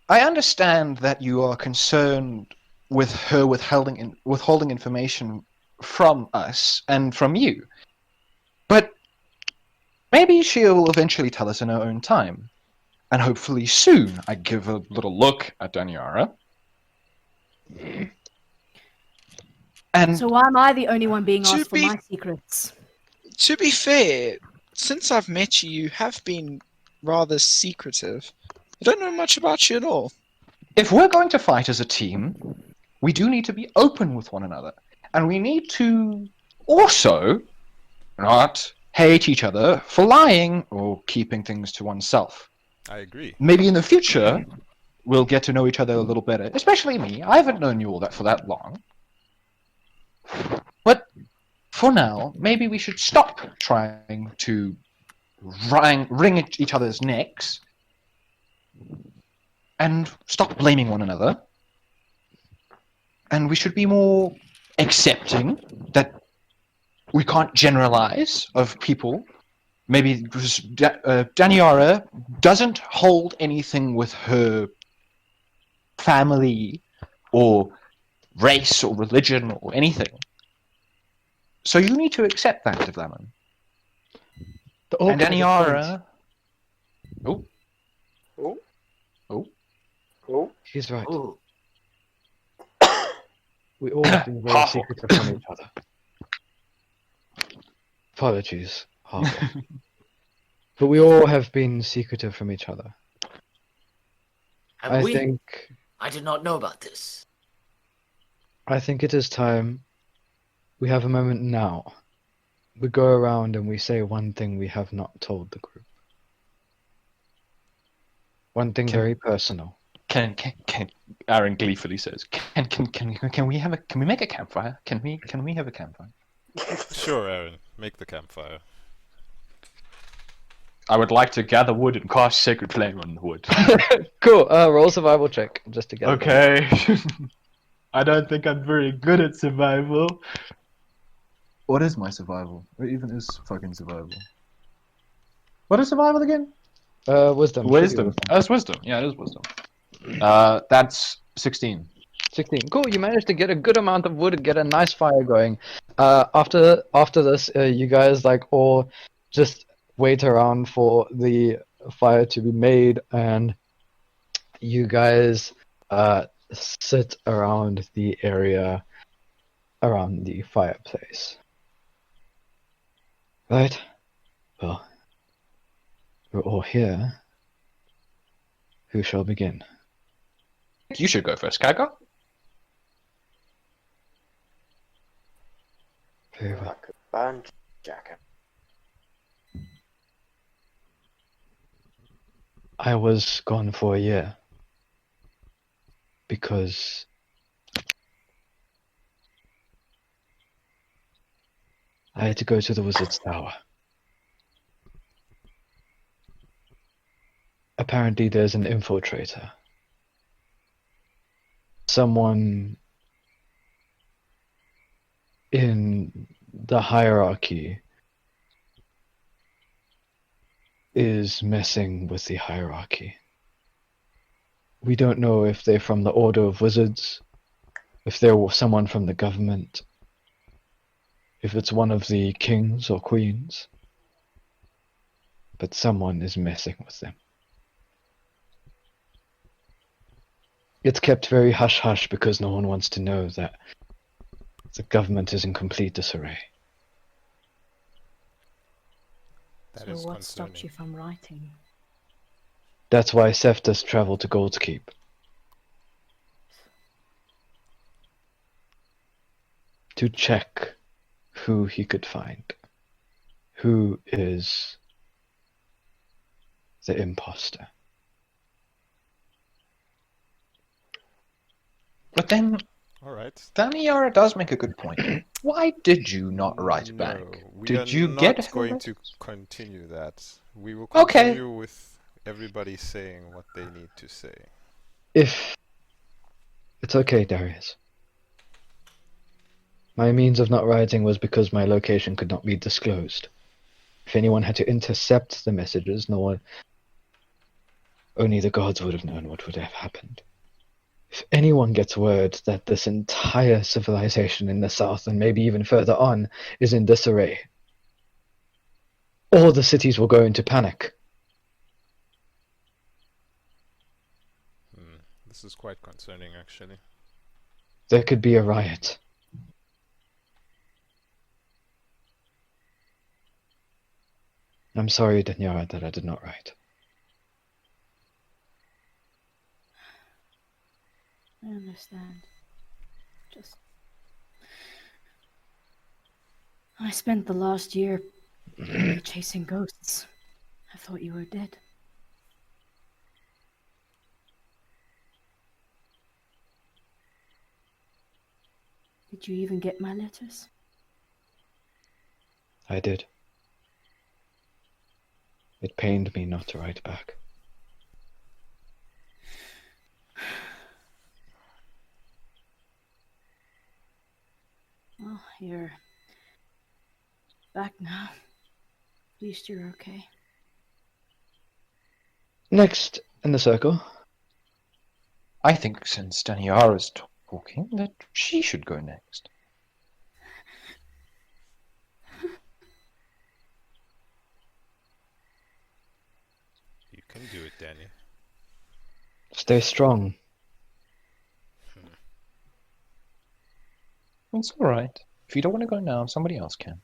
I understand that you are concerned with her withholding information from us and from you. But maybe she'll eventually tell us in her own time. And hopefully soon. I give a little look at Daniara. And So why am I the only one being To asked for be- my secrets? To be fair, since I've met you, you have been rather secretive. I don't know much about you at all. if we're going to fight as a team, we do need to be open with one another. And we need to also not hate each other for lying or keeping things to oneself. I agree. Maybe in the future, we'll get to know each other a little better. Especially me. I haven't known you all that for that long. But for now, maybe we should stop trying to wring each other's necks and stop blaming one another. And we should be more accepting that we can't generalize of people. Maybe Daniara doesn't hold anything with her family or race or religion or anything. So you need to accept that, Davlamin. And Daniara... Oh. Oh. Oh. Oh. He's right. Ooh. We all have been very secretive from each other. Apologies, Harper. But we all have been secretive from each other. Have I we? think I did not know about this. it is time we have a moment now. We go around and we say one thing we have not told the group. One thing very personal. Can Aaron gleefully says, can we make a campfire? Can we have a campfire? Sure, Aaron. Make the campfire. I would like to gather wood and cast sacred flame on the wood. Cool. Roll survival check just to get. Okay. I don't think I'm very good at survival. What is my survival? What even is fucking survival? What is survival again? Wisdom. Wisdom. That's wisdom. Yeah, it is wisdom. That's 16. 16. Cool. You managed to get a good amount of wood and get a nice fire going. After this, you guys all just wait around for the fire to be made, and you guys sit around the area around the fireplace. Right? Well, we're all here. Who shall begin? You should go first, Kaga. Very well. Bunch jacket. I was gone for a year because I had to go to the Wizard's Tower. Apparently there's an infiltrator. Someone in the hierarchy is messing with the hierarchy. We don't know if they're from the Order of Wizards, if they're someone from the government, if it's one of the kings or queens, but someone is messing with them. It's kept very hush-hush because no one wants to know that the government is in complete disarray. That So is what stopped concerning. you from writing? That's why Seftus traveled to Gold's Keep. To check who he could find. Who is the imposter. But then, Alright. Daniara does make a good point. Why did you not write back? No, we are Did you get not her going to letters? continue that. We will Okay. continue with everybody saying what they need to say. If it's okay, Darius. My means of not writing was because my location could not be disclosed. If anyone had to intercept the messages, only the gods would have known what would have happened. If anyone gets word that this entire civilization in the south, and maybe even further on, is in disarray, all the cities will go into panic. This is quite concerning, actually. There could be a riot. I'm sorry, Daniara, that I did not write. I understand. I spent the last year chasing ghosts. I thought you were dead. Did you even get my letters? I did. It pained me not to write back. Well, you're back now. At least you're okay. Next in the circle. I think since Daniara's talking, that she should go next. You can do it, Danny. Stay strong. It's alright. If you don't want to go now, somebody else can.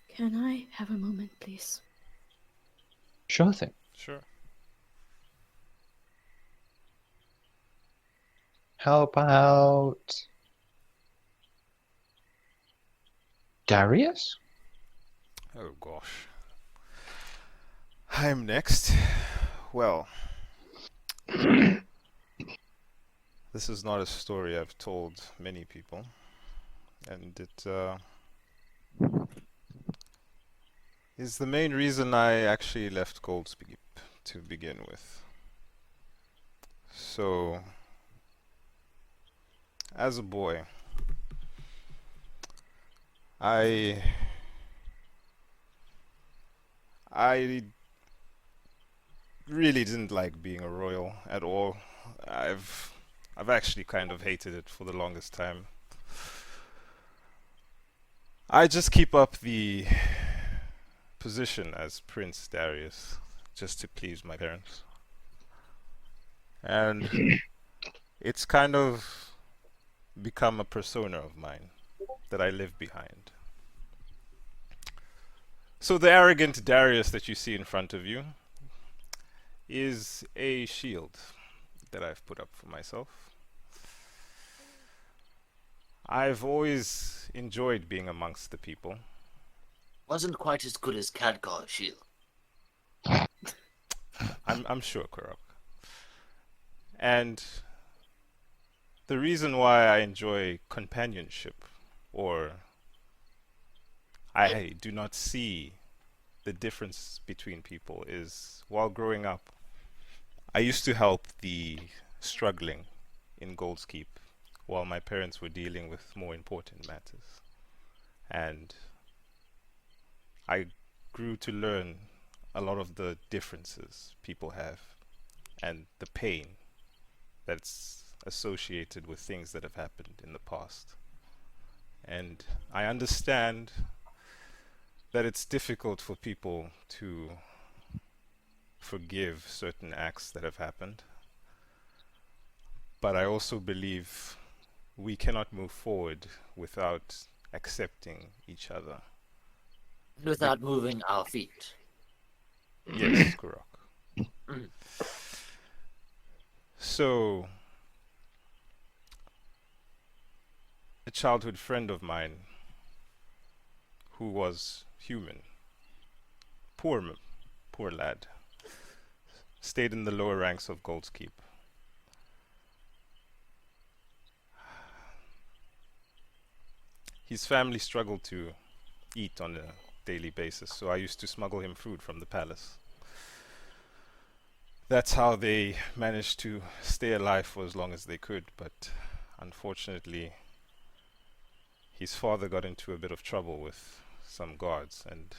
Can I have a moment, please? Sure thing. Sure. How about Darius? Oh gosh. I'm next. Well, this is not a story I've told many people, and it is the main reason I actually left Goldspeak to begin with. So, as a boy, I really didn't like being a royal at all. I've actually kind of hated it for the longest time. I just keep up the position as Prince Darius just to please my parents. And it's kind of become a persona of mine that I live behind. So the arrogant Darius that you see in front of you is a shield that I've put up for myself. I've always enjoyed being amongst the people. Wasn't quite as good as Khadgar's shield. I'm sure, Kurok. And the reason why I enjoy companionship, or I do not see the difference between people, is while growing up, I used to help the struggling in Goldskeep while my parents were dealing with more important matters. And I grew to learn a lot of the differences people have and the pain that's associated with things that have happened in the past. And I understand that it's difficult for people to forgive certain acts that have happened. But I also believe we cannot move forward without accepting each other. Without moving our feet. Yes, Kurok. So, a childhood friend of mine who was human, poor lad, stayed in the lower ranks of Goldskeep, his family struggled to eat on a daily basis, so I used to smuggle him food from the palace. That's how they managed to stay alive for as long as they could, but unfortunately his father got into a bit of trouble with some guards, and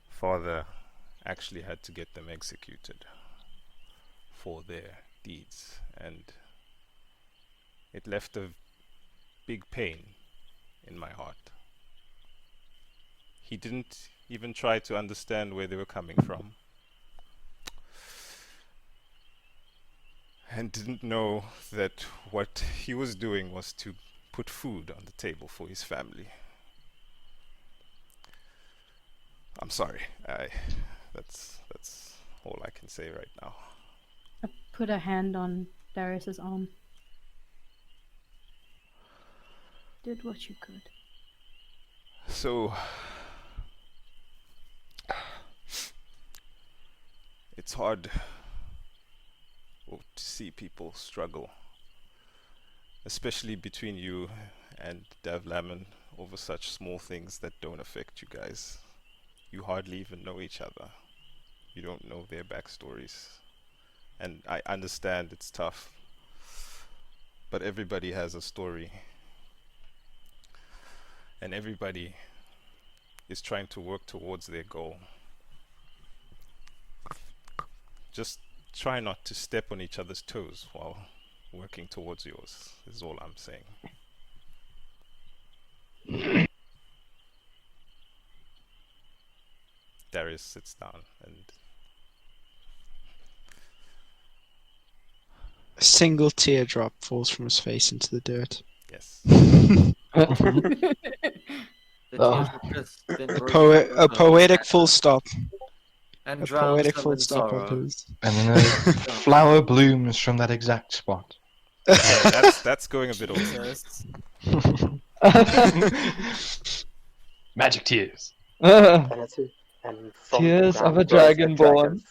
father actually had to get them executed for their deeds, and it left a big pain in my heart. He didn't even try to understand where they were coming from, and didn't know that what he was doing was to put food on the table for his family. I'm sorry. That's all I can say right now. I put a hand on Darius's arm. Did what you could. So it's hard to see people struggle, especially between you and Davlamin over such small things that don't affect you guys. You hardly even know each other. You don't know their backstories. And I understand it's tough, but everybody has a story. And everybody is trying to work towards their goal. Just try not to step on each other's toes while working towards yours, is all I'm saying. Darius sits down and A single teardrop falls from his face into the dirt. yes. The Oh. tears have just been A, broken a poetic full stop. and A drowns poetic them full in stop sorrow. of his. And then a flower blooms from that exact spot. Yeah, that's going a bit over. Magic tears. And that's it. And from the Tears of ground a grows dragonborn.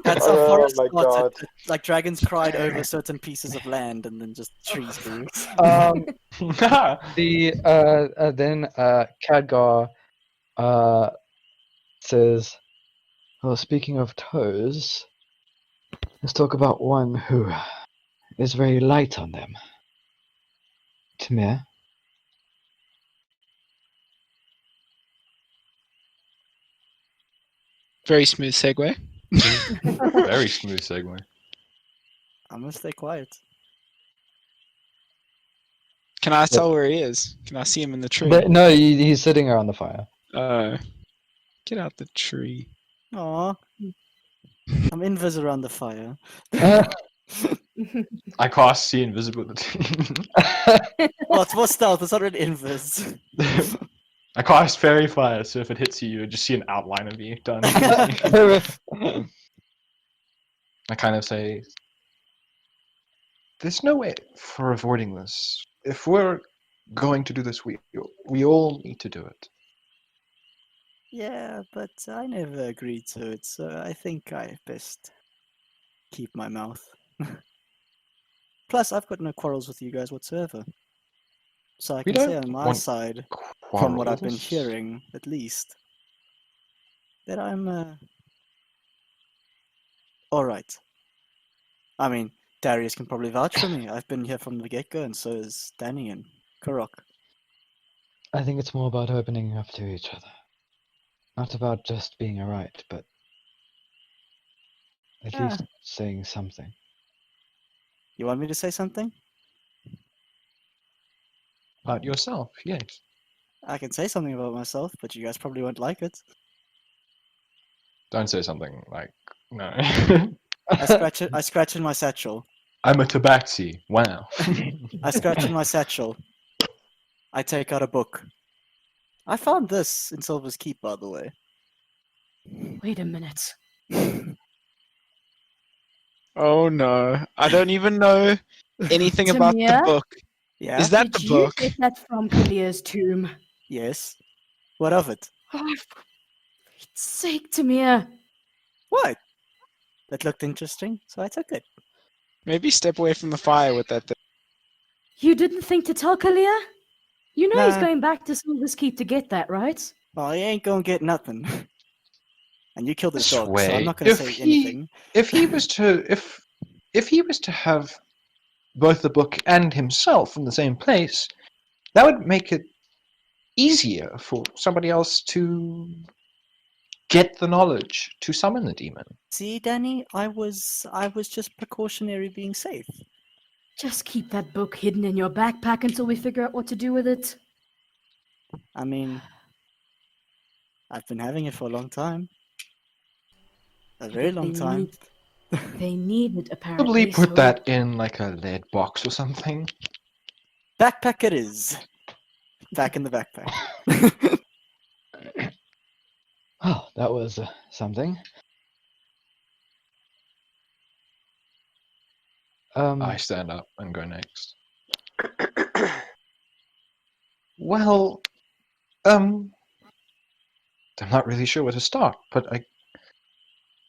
That's Oh a forest my spot. God. Like dragons cried over certain pieces of land, and then just trees grew. Then Khadgar says, "Well, speaking of toes, let's talk about one who is very light on them. Timur." Very smooth segue. Very smooth segue. I'm gonna stay quiet. Can I tell where he is? Can I see him in the tree? No, he's sitting around the fire. Get out the tree. Aw. I'm invis around the fire. I cast See Invisibility. Well, it's more stealth. It's not an invis. I cast Fairy Fire, so if it hits you, you just see an outline of you done. I kind of say, there's no way for avoiding this. If we're going to do this, we all need to do it. Yeah, but I never agreed to it, so I think I best keep my mouth. Plus, I've got no quarrels with you guys whatsoever. So I We can say don't on my want side, from what I've been quarrels. hearing, at least, that I'm alright. I mean, Darius can probably vouch for me. I've been here from the get-go, and so is Danny and Kurok. I think it's more about opening up to each other. Not about just being alright, but at least saying something. You want me to say something? About yourself, yes. I can say something about myself, but you guys probably won't like it. Don't say something like, no. I scratch in my satchel. I'm a tabaxi. Wow. I scratch in my satchel. I take out a book. I found this in Silver's Keep, by the way. Wait a minute. Oh no. I don't even know anything about the Timur? book. Yeah? Is that Did the you book? get that from Kalia's tomb? Yes. What of it? Oh, for Pete's sake, Timur. What? That looked interesting, so I took it. Maybe step away from the fire with that thing. You didn't think to tell Kalia? You know he's Nah. going back to Silver's Keep to get that, right? Well, he ain't gonna get nothing. And you killed his This dog, so I'm way, not gonna say anything. if he was to have both the book and himself in the same place, that would make it easier for somebody else to get the knowledge to summon the demon. See, Danny, I was just precautionary being safe. Just keep that book hidden in your backpack until we figure out what to do with it. I mean, I've been having it for a long time. A very long time. They need it, Probably apparently. put so... that in like a lead box or something. Backpack it is. Back in the backpack. Oh, that was something. I stand up and go next. Well, I'm not really sure where to start, but I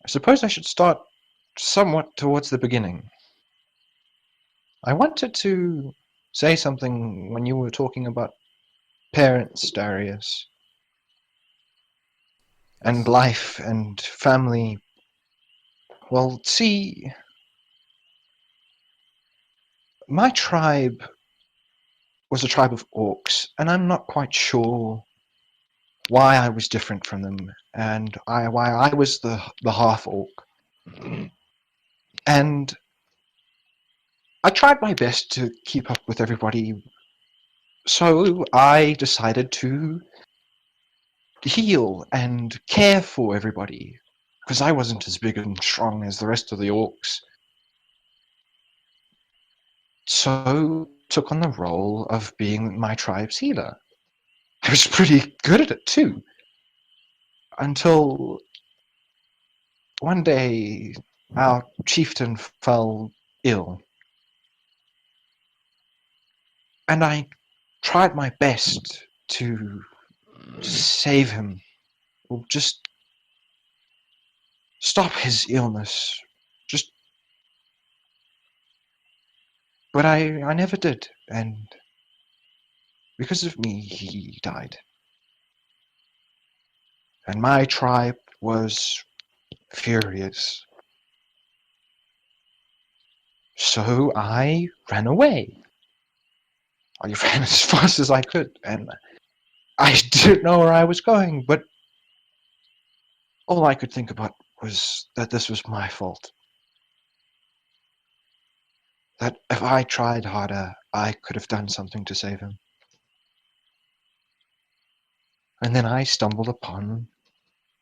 suppose I should start somewhat towards the beginning. I wanted to say something when you were talking about parents, Darius, and life and family. Well, see, my tribe was a tribe of orcs, and I'm not quite sure why I was different from them, and why I was the half orc. And I tried my best to keep up with everybody, so I decided to heal and care for everybody, because I wasn't as big and strong as the rest of the orcs. So took on the role of being my tribe's healer. I was pretty good at it too, until one day our chieftain fell ill, and I tried my best to save him, or just stop his illness. But I never did, and because of me, he died. And my tribe was furious. So I ran away. I ran as fast as I could, and I didn't know where I was going, but all I could think about was that this was my fault. That if I tried harder, I could have done something to save him. And then I stumbled upon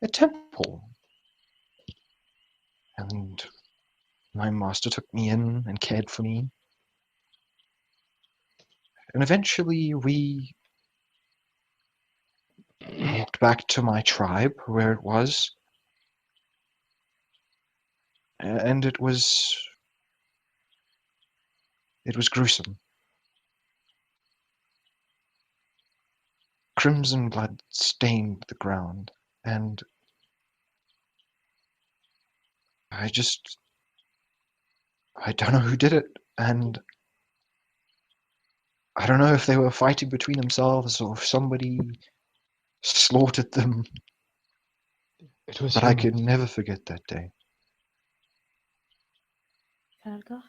a temple. And my master took me in and cared for me. And eventually we walked back to my tribe, where it was. And it was gruesome. Crimson blood stained the ground, and I don't know who did it, and I don't know if they were fighting between themselves or if somebody slaughtered them. It was but I could never forget that day. Helga?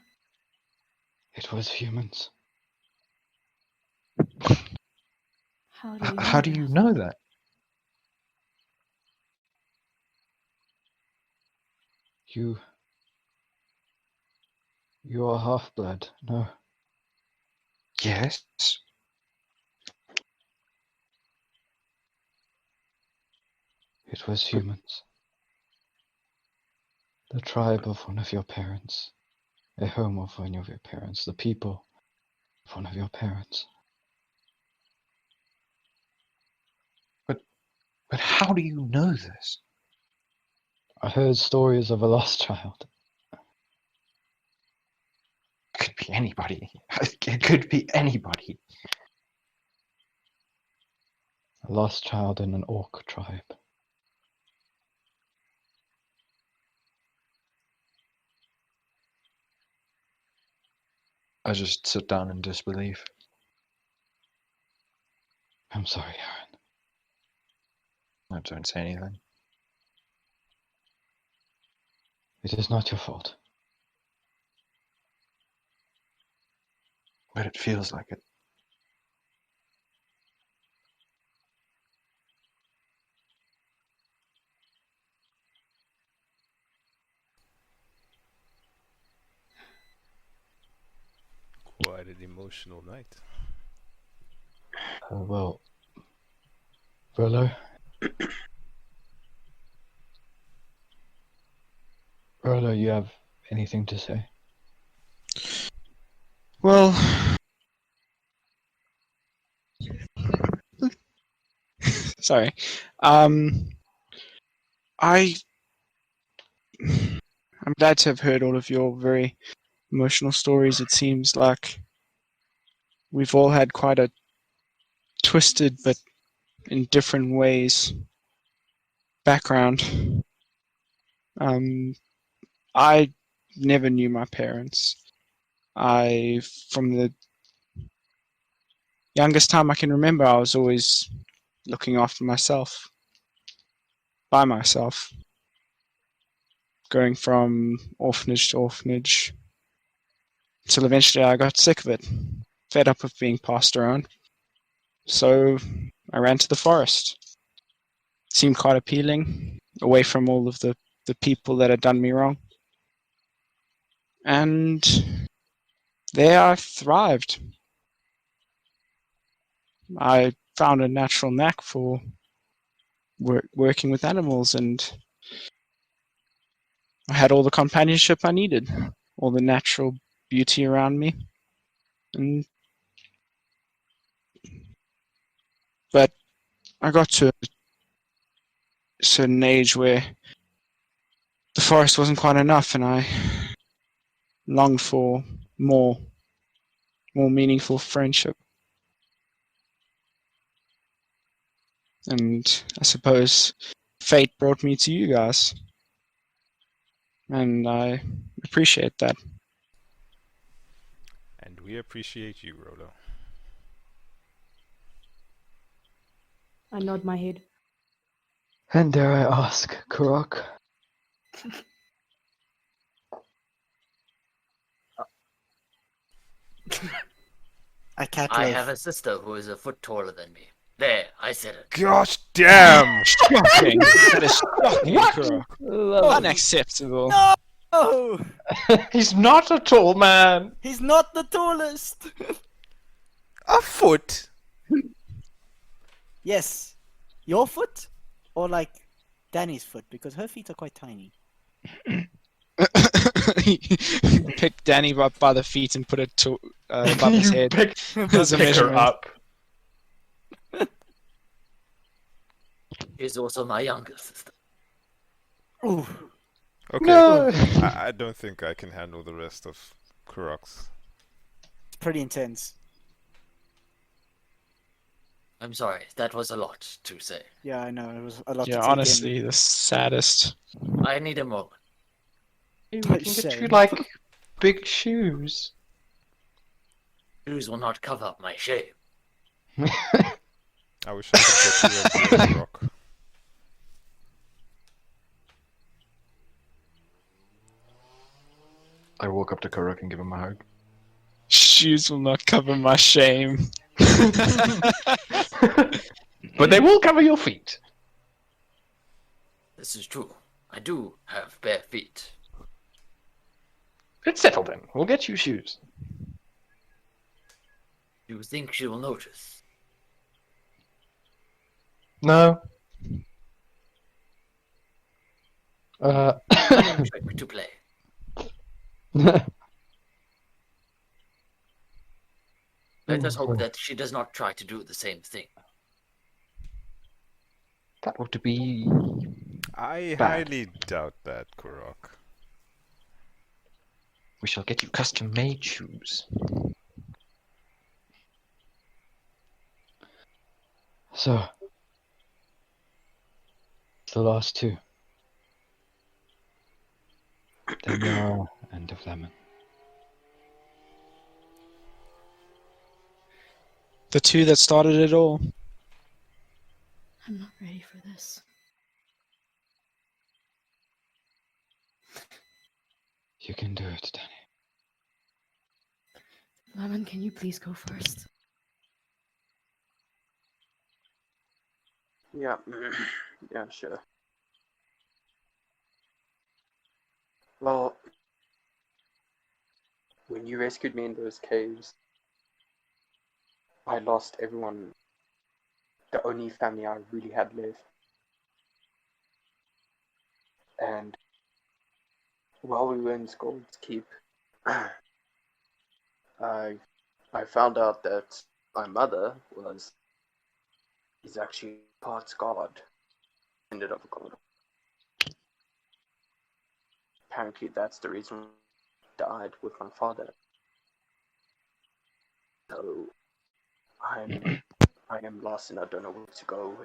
It was humans. How do you know that? You are half-blood, no? Yes. It was humans. The tribe of one of your parents. A home of one of your parents. The people of one of your parents. But how do you know this? I heard stories of a lost child. It could be anybody. It could be anybody. A lost child in an orc tribe. I just sit down in disbelief. I'm sorry, Aaron. I don't say anything. It is not your fault. But it feels like it. Quite an emotional night. Well, Rolo? Rolo, you have anything to say? Well, sorry. I'm glad to have heard all of your very emotional stories. It seems like we've all had quite a twisted, but in different ways, background. I never knew my parents. From the youngest time I can remember, I was always looking after myself, by myself, going from orphanage to orphanage, until eventually I got sick of it, fed up of being passed around. So I ran to the forest. It seemed quite appealing, away from all of the people that had done me wrong. And there I thrived. I found a natural knack for working with animals, and I had all the companionship I needed, all the natural beauty around me. But I got to a certain age where the forest wasn't quite enough, and I longed for more meaningful friendship. And I suppose fate brought me to you guys, and I appreciate that. And we appreciate you, Rolo. I nod my head. And dare I ask, Kurok? I have a sister who is a foot taller than me. There, I said it. Gosh damn! Shocking! That is shocking, What? Kurok. Unacceptable. No! He's not a tall man! He's not the tallest! A foot? Yes. Your foot? Or like Danny's foot? Because her feet are quite tiny. Pick Danny up by the feet and put it above his head. Pick As a her measurement. up. She's also my younger sister. Ooh. Okay. No! I don't think I can handle the rest of Kurok's. It's pretty intense. I'm sorry, that was a lot to say. Yeah, I know. It was a lot to Yeah, take honestly, in. the saddest. I need a moment. We can get Shame. you, like, big shoes. Shoes will not cover up my shame. I wish I could get you a beer, Kurok. I walk up to Kurok and give him a hug. Shoes will not cover my shame. But they will cover your feet. This is true. I do have bare feet. It's settled then. We'll get you shoes. Do you think she will notice? No. Cunning trick to play. Let us hope that she does not try to do the same thing. That would be... I Bad. highly doubt that, Kurok. We shall get you custom-made shoes. So, the last two. Daniara and Davlamin. The two that started it all. I'm not ready for this. You can do it, Danny. Lemon, can you please go first? Yeah, yeah, sure. Well, when you rescued me in those caves, I lost everyone, the only family I really had left. And while we were in Skull's Keep, I found out that my mother is actually part god, ended up a god. Apparently, that's the reason I died with my father. So I am lost and I don't know where to go.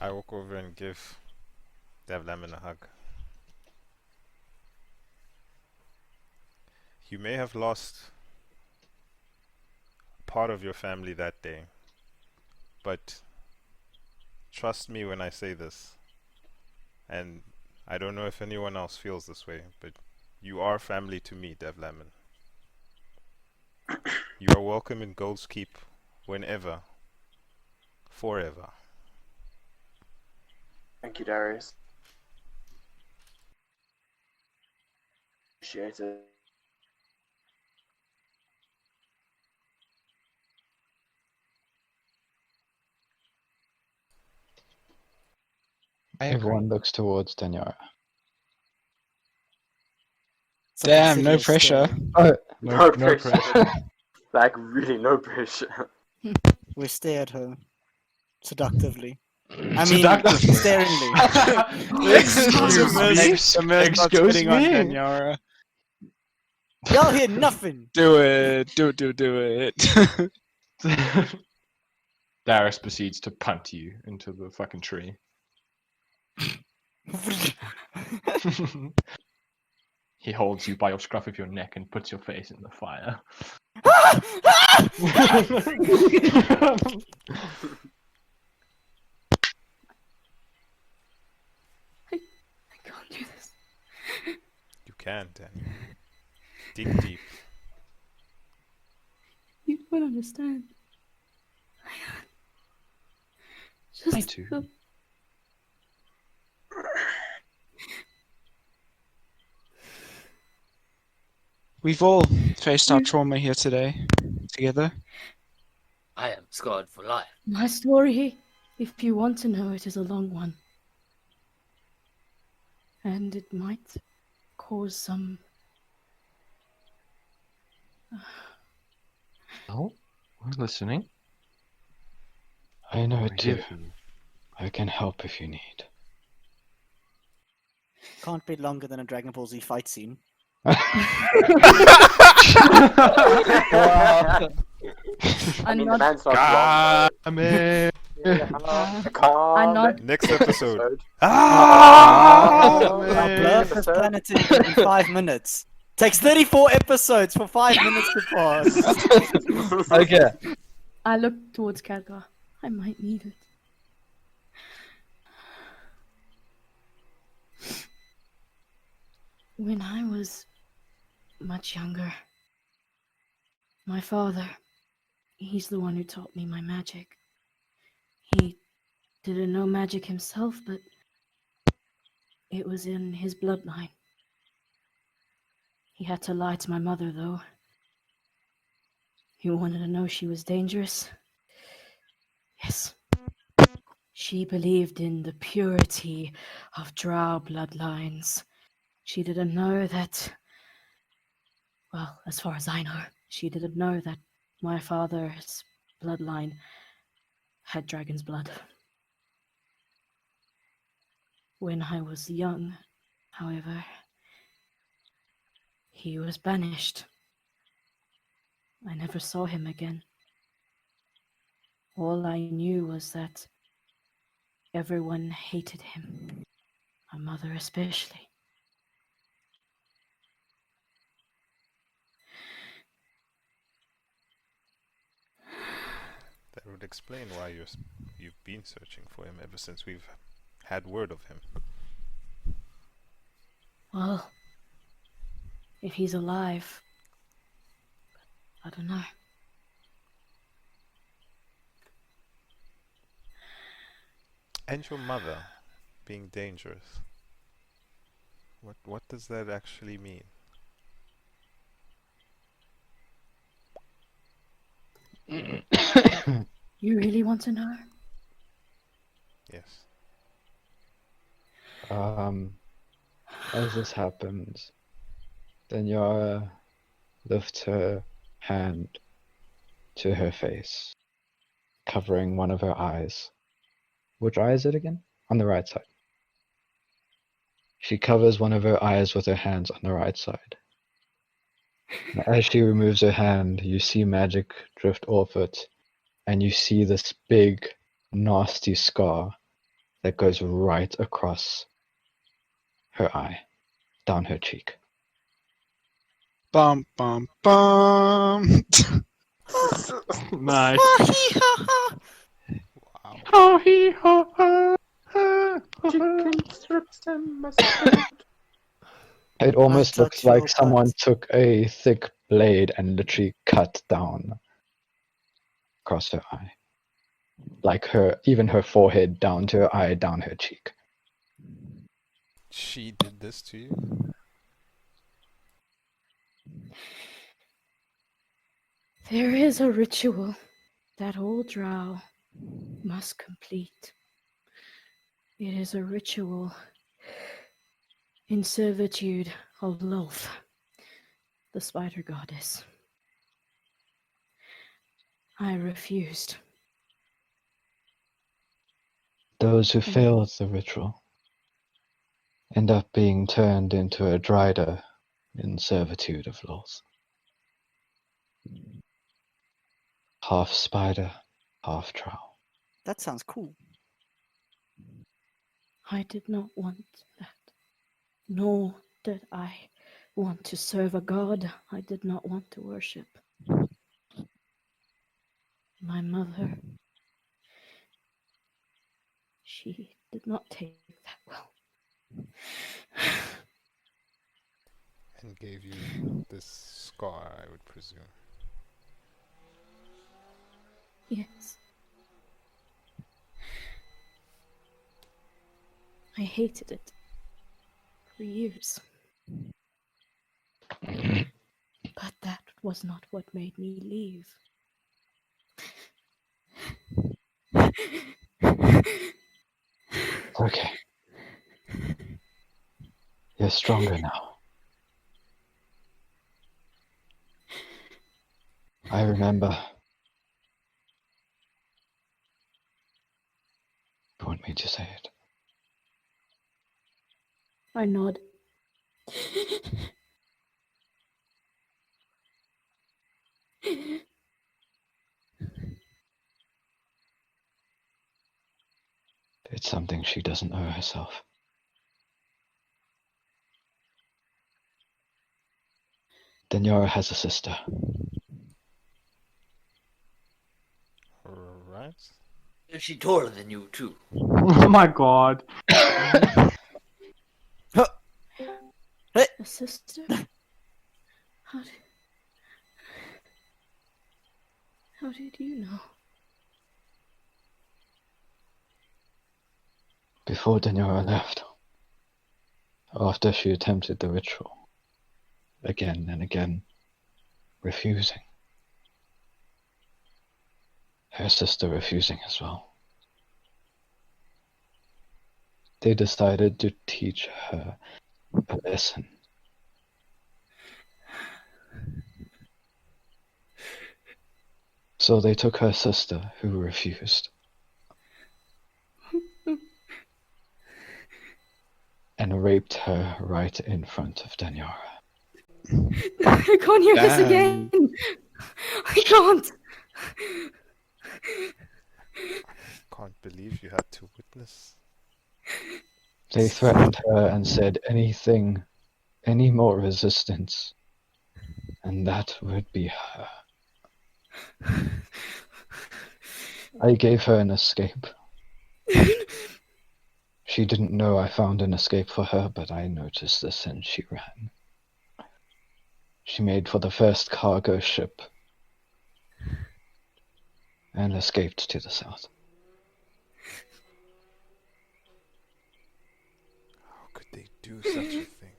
I walk over and give Davlamin a hug. You may have lost part of your family that day, but trust me when I say this, and I don't know if anyone else feels this way, but you are family to me, Davlamin. You are welcome in Gold's Keep whenever, forever. Thank you, Darius. Appreciate it. Everyone looks towards Daniara. Damn, no pressure. No pressure. Like, really, no pressure. We stare at her seductively. I mean, Seductively. staringly. Excuse me? Excuse on me? Daniara. Y'all hear nothing. Do it. Do it. Darius proceeds to punt you into the fucking tree. He holds you by your scruff of your neck and puts your face in the fire. I can't do this. You can, Daniel. Dig deep. You don't understand. Me too. We've all faced our trauma here today, together. I am scarred for life. My story, if you want to know it, is a long one. And it might cause some... Oh, we're listening. I know We're it too. here for you. I can help if you need. Can't be longer than a Dragon Ball Z fight scene. I'm not... I'm in. I'm not... Next episode. I'll blow up this planet in 5 minutes. Takes 34 episodes for 5 minutes to pass. Okay. I look towards Khadgar. I might need it. When I was much younger, my father, he's the one who taught me my magic. He didn't know magic himself, but it was in his bloodline. He had to lie to my mother, though. He wanted to know she was dangerous. Yes. She believed in the purity of drow bloodlines. She didn't know that... Well, as far as I know, she didn't know that my father's bloodline had dragon's blood. When I was young, however, he was banished. I never saw him again. All I knew was that everyone hated him, my mother especially. That would explain why you've been searching for him ever since we've had word of him. Well, if he's alive, I don't know. And your mother being dangerous. What does that actually mean? You really want to know? Yes. As this happens, Daniara lifts her hand to her face, covering one of her eyes. Which eye is it again? On the right side. She covers one of her eyes with her hands on the right side. As she removes her hand, you see magic drift off it, and you see this big, nasty scar that goes right across her eye, down her cheek. Bum bum bum. Nice. Wow. Oh, he, ho, ho, Chicken strips and mustard. It almost looks touch your like someone butt. took a thick blade and literally cut down across her eye. Like even her forehead down to her eye, down her cheek. She did this to you? There is a ritual that all drow must complete. It is a ritual in servitude of Lolth, the spider goddess. I refused. Those who failed the ritual end up being turned into a drider in servitude of Lolth. Half spider, half drow. That sounds cool. I did not want that. Nor did I want to serve a god I did not want to worship. My mother, she did not take that well. And gave you this scar, I would presume. Yes. I hated it for years. But that was not what made me leave. Okay. You're stronger now. I remember. You want me to say it? I nod. It's something she doesn't know herself. Daniara has a sister. Right? Is she taller than you, too? Oh my god. A sister? How did you know? Before Daniara left, after she attempted the ritual, again and again, refusing. Her sister refusing as well. They decided to teach her a lesson. So they took her sister, who refused, and raped her right in front of Daniara. I can't hear this again. I can't. Can't believe you had to witness. They threatened her and said any more resistance, and that would be her. I gave her an escape. She didn't know I found an escape for her, but I noticed this and she ran. She made for the first cargo ship and escaped to the south. How could they do such a thing?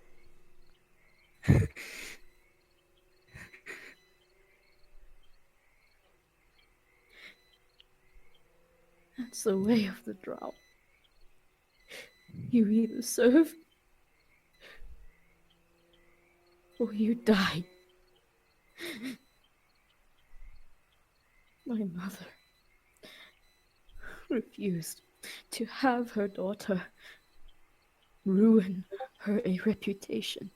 That's the way of the drow. You either serve or you die. My mother refused to have her daughter ruin her reputation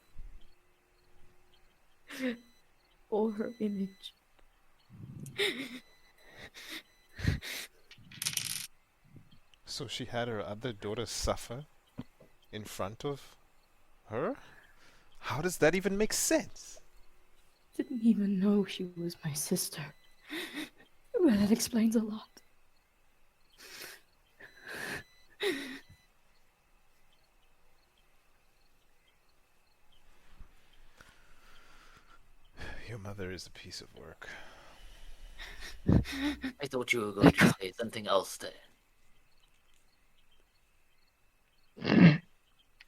or her image. So she had her other daughter suffer in front of her? How does that even make sense? Didn't even know she was my sister. Well, that explains a lot. Your mother is a piece of work. I thought you were going to say something else there.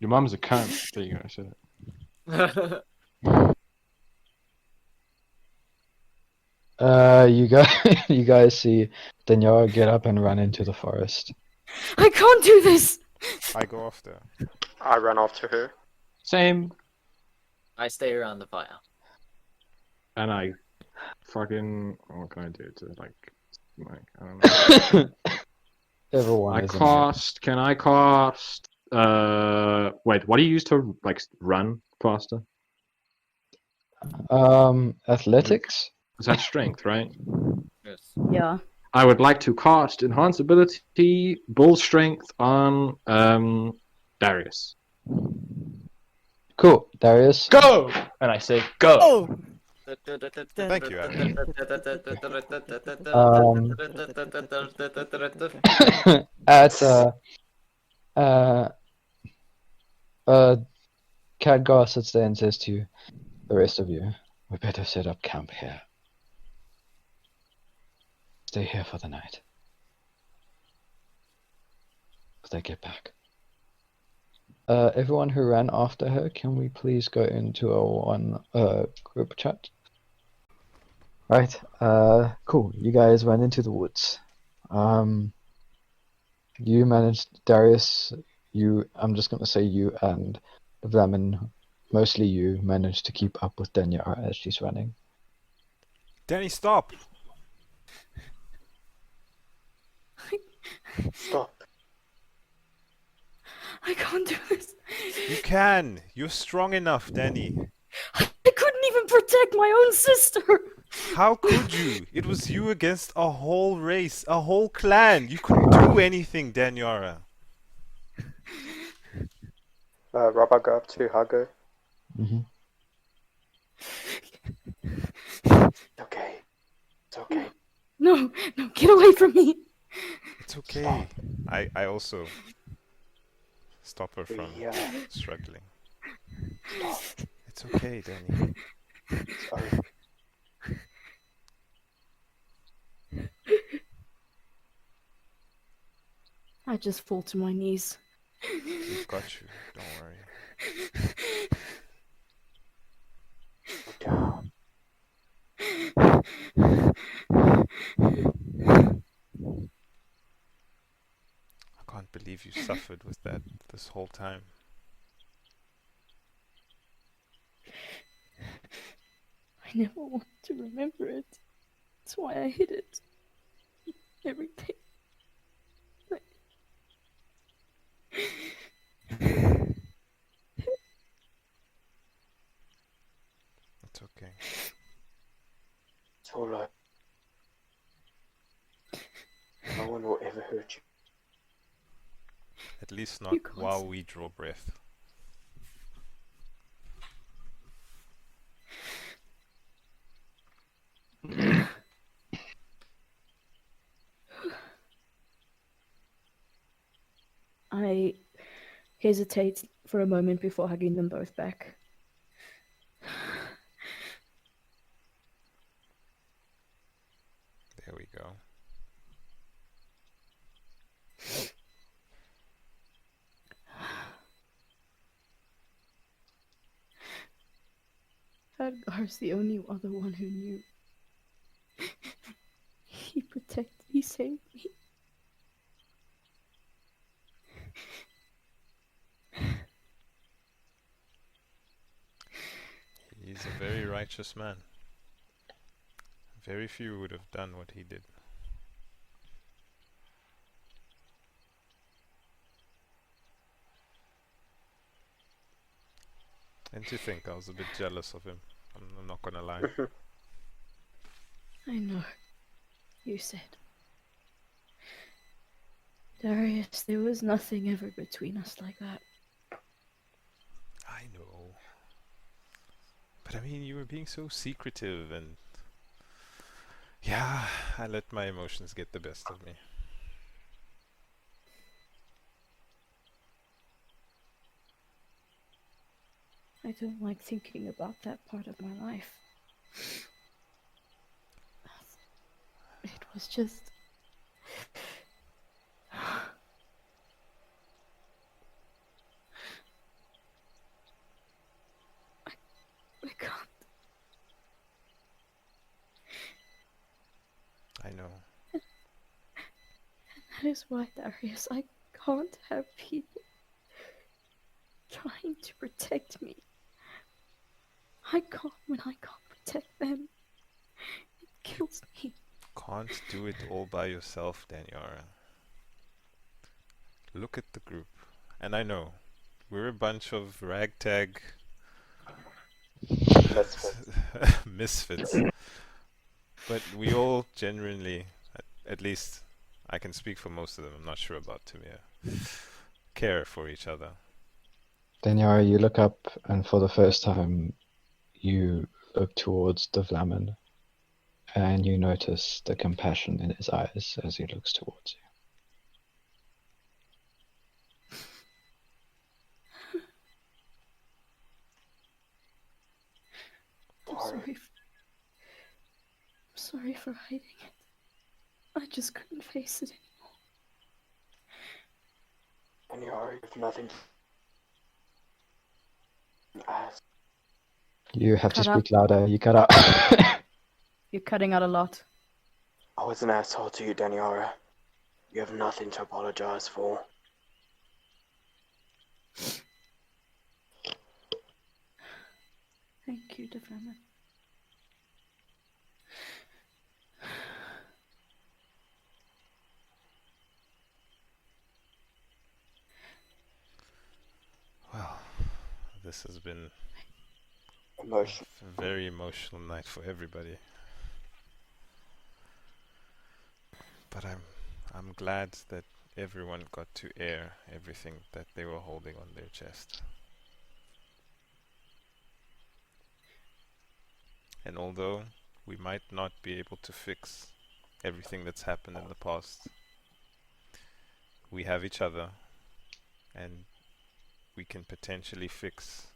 Your mom's a cunt. There you go, I said it. You guys see Daniara get up and run into the forest. I can't do this! I go after. I run after her. Same. I stay around the fire. And I fucking... What can I do to, like I don't know. Everyone I is cast... Can I cast... Wait, what do you use to, like, run faster? Athletics? Is that strength, right? Yes. Yeah. I would like to cast Enhance Ability Bull Strength on Darius. Cool, Darius. Go! And I say go. Oh! Thank you, Abby. Khadgar sits there and says to the rest of you, we better set up camp here. Stay here for the night. Till they get back. Everyone who ran after her, can we please go into a one group chat? Right, cool. You guys went into the woods. You managed, Darius, I'm just gonna say you and Davlamin, mostly you, managed to keep up with Daniara as she's running. Danny, stop! Stop. I can't do this. You can! You're strong enough, Danny. I couldn't even protect my own sister. How could you? It was you against a whole race, a whole clan. You couldn't do anything, Daniara. Rob, I go up to hug her. Okay. It's okay. No, get away from me. It's okay. I also stop her from Yeah. struggling. Stop. It's okay, Danny. Sorry. I just fall to my knees. We've got you. Don't worry. Go down. I can't believe you suffered with that this whole time. I never wanted to remember it. That's why I hid it. Everything. It's okay. It's alright. No one will ever hurt you. At least not while we draw breath. hesitates for a moment before hugging them both back. There we go. Khadgar's the only other one who knew. He protected, he saved me. He's a very righteous man. Very few would have done what he did. And to think, I was a bit jealous of him. I'm not gonna lie. I know. You said. Darius, there was nothing ever between us like that. I know. But I mean, you were being so secretive and... Yeah, I let my emotions get the best of me. I don't like thinking about that part of my life. It was just... I can't. I know. And that is why, Darius, I can't have people trying to protect me. I can't when I can't protect them. It kills me. Can't do it all by yourself, Daniara. Look at the group. And I know, we're a bunch of ragtag... misfits. But we all genuinely, at least I can speak for most of them, I'm not sure about Timur, care for each other. Daniara, you look up, and for the first time, you look towards Davlamin, and you notice the compassion in his eyes as he looks towards you. I'm sorry for hiding it. I just couldn't face it anymore. Daniara, you have nothing to ask. You have to Cut speak out. louder. You cut out. You're cutting out a lot. I was an asshole to you, Daniara. You have nothing to apologize for. Thank you, Davlamin. Well, this has been Emotional. a very emotional night for everybody. But I'm glad that everyone got to air everything that they were holding on their chest. And although we might not be able to fix everything that's happened in the past, we have each other, and we can potentially fix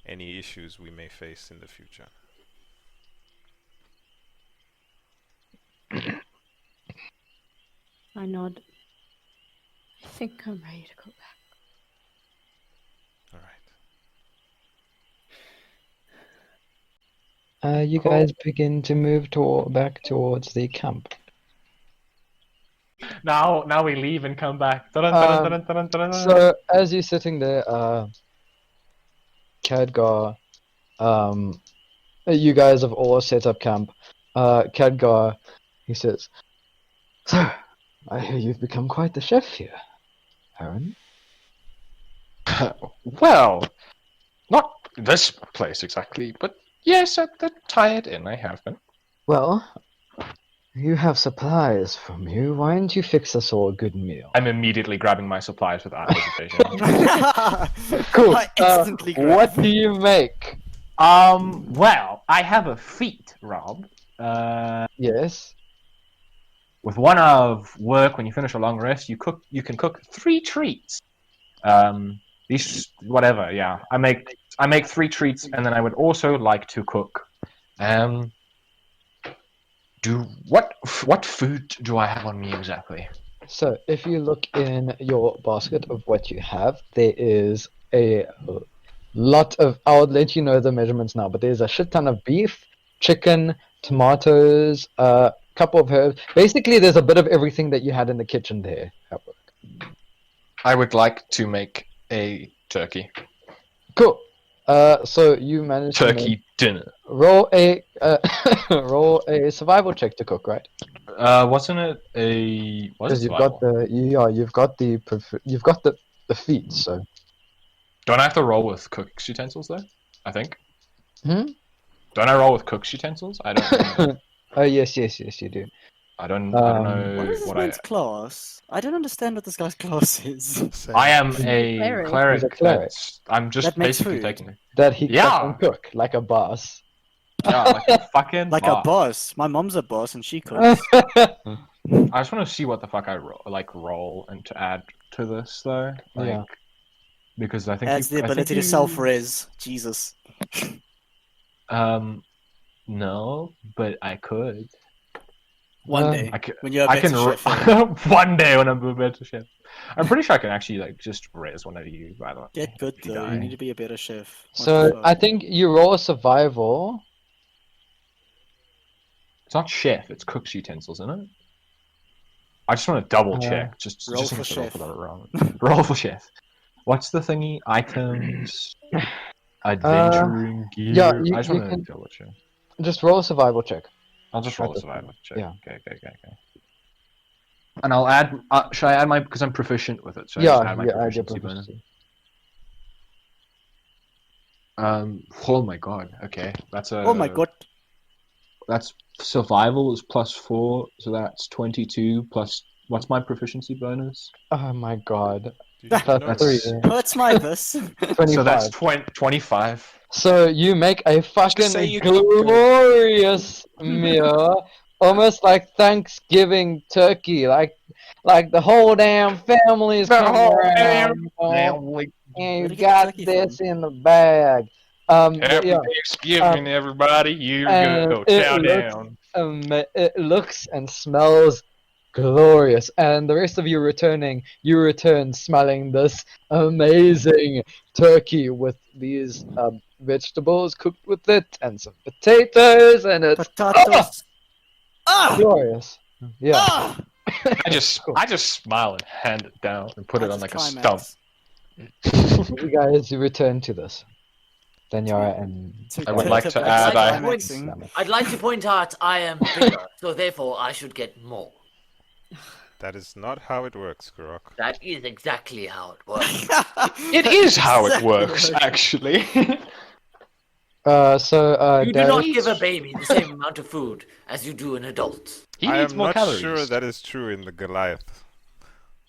any issues we may face in the future. I nod. I think I'm ready to go back. Alright. You guys begin to move back towards the camp. Now we leave and come back. Dun-dun-dun-dun-dun-dun-dun. So as you're sitting there, Khadgar, you guys have all set up camp. Khadgar, he says, "So, I hear you've become quite the chef here, Aaron." Well, not this place exactly, but yes, at the Tired Inn I have been. Well, you have supplies from you. Why don't you fix us all a good meal? I'm immediately grabbing my supplies without hesitation. Cool. I instantly grab. What do you make? Well, I have a feat, Rob. Yes. With one of work, when you finish a long rest, you can cook 3 treats. These whatever. Yeah, I make 3 treats, and then I would also like to cook. What food do I have on me exactly? So, if you look in your basket of what you have, there is a lot of. I'll let you know the measurements now, but there's a shit ton of beef, chicken, tomatoes, a couple of herbs. Basically, there's a bit of everything that you had in the kitchen there at work. I would like to make a turkey. Cool. So you managed to Turkey dinner. roll a roll a survival check to cook, right? Wasn't it a? Was Because it you've got survival? you've got the feet. So Don't I have to roll with cook's utensils though? I think. Hmm? Don't I roll with cook's utensils? I don't remember. Oh yes, you do. I don't know What is this what man's class? I don't understand what this guy's class is. I am a Cleric. cleric. He's a cleric. I'm just That makes basically food. taking it. That he Yeah. can cook like a boss. Yeah, like a fucking Like boss. a boss. My mom's a boss and she cooks. I just want to see what the fuck I roll and to add to this though. Like, Yeah. Because I think Has the I think ability to self-res. Jesus. No, but I could. One day. I can, When you're a I better can chef. one day when I'm a better chef. I'm pretty sure I can actually like just res one of you. By the way, Get good if you though. die. You need to be a better chef. What the So fuck? I think you roll a survival. It's not chef. It's cook's utensils, isn't it? I just want to double check. Just roll in for case I chef. got it wrong. Roll for chef. What's the thingy? Items. Adventuring gear. yeah, I just you want to can- double check. Just roll a survival check. I'll just roll a That's survival check. yeah. Okay. And I'll add. Should I add my because I'm proficient with it? So I Yeah, just add my you add your proficiency bonus. proficiency. Oh my god. Okay, that's a. Oh my god. That's survival is +4, so that's 22 plus. What's my proficiency bonus? Oh my god. You Plus should know That's- this. Hurts my this. 25. So that's 25. So you make a say fucking you keep going. glorious meal, almost like Thanksgiving turkey, like the whole damn family's The coming whole around, damn you know, family. and Where'd you you get the got turkey this from? in the bag. But Happy yeah, Thanksgiving, everybody. You and go. it Chow looks- down. it looks and smells glorious, and the rest of you return smelling this amazing turkey with these vegetables cooked with it and some potatoes, and it's Potatoes. glorious. Yeah. Ah! I just smile and hand it down and put it on like a stump. Climax. You guys return to this. Daniara and I would like to add. I'd like to point out I am bigger, so therefore I should get more. That is not how it works, Kurok. That is exactly how it works. It is how it works, actually. You do not Darius- give a baby the same amount of food as you do an adult. He I needs am more not calories. sure that is true in the Goliath.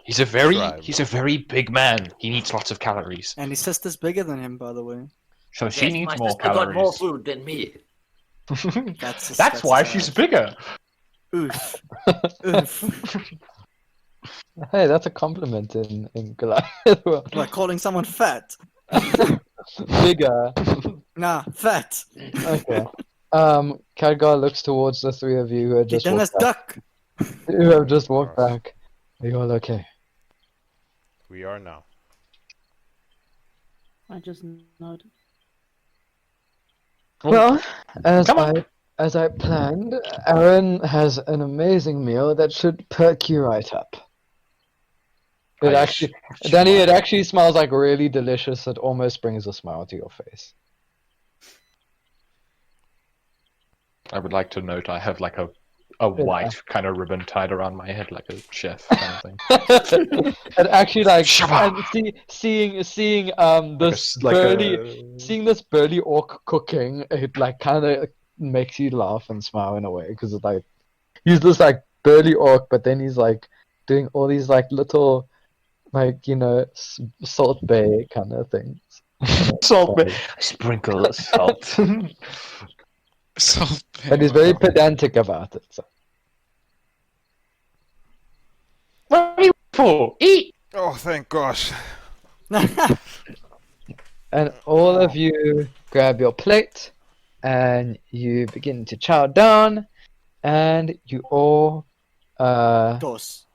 He's a very tribe. big man. He needs lots of calories. And his sister's bigger than him, by the way. So she Yes, needs my more sister calories. got more food than me. That's why she's bigger. Oof. Oof. Hey, that's a compliment in Goliath. Like calling someone fat. Bigger. Nah, fat. Okay. Khadgar looks towards the three of you who have just Done as walked back. duck. Who have just walked back. Are you all okay? We are now. I just nodded. Well, as Come on. I planned, Aaron has an amazing meal that should perk you right up. It actually, Danny, it actually smells like really delicious. It almost brings a smile to your face. I would like to note I have like a white kind of ribbon tied around my head like a chef kind of thing. And actually, like, Shabba! and seeing this like burly, seeing this burly orc cooking, it like kind of makes you laugh and smile in a way because it's like he's this like burly orc, but then he's like doing all these like little, like, you know, Salt Bay kind of things. Salt Bay, sprinkle salt. Salt Bay. But he's very pedantic about it. So. What are you for? Eat! Oh, thank gosh. And all of you grab your plate and you begin to chow down, and you all Dos.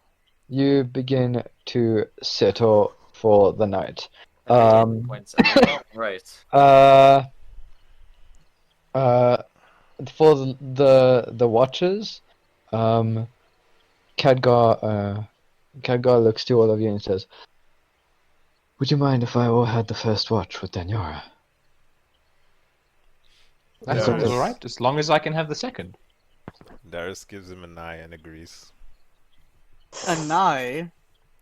you begin to settle for the night. Points as well. Right. Uh, for the watchers, Khadgar looks to all of you and says, "Would you mind if I all had the first watch with Daniara?" That Darius, sounds alright, as long as I can have the second. Darius gives him an eye and agrees. An eye?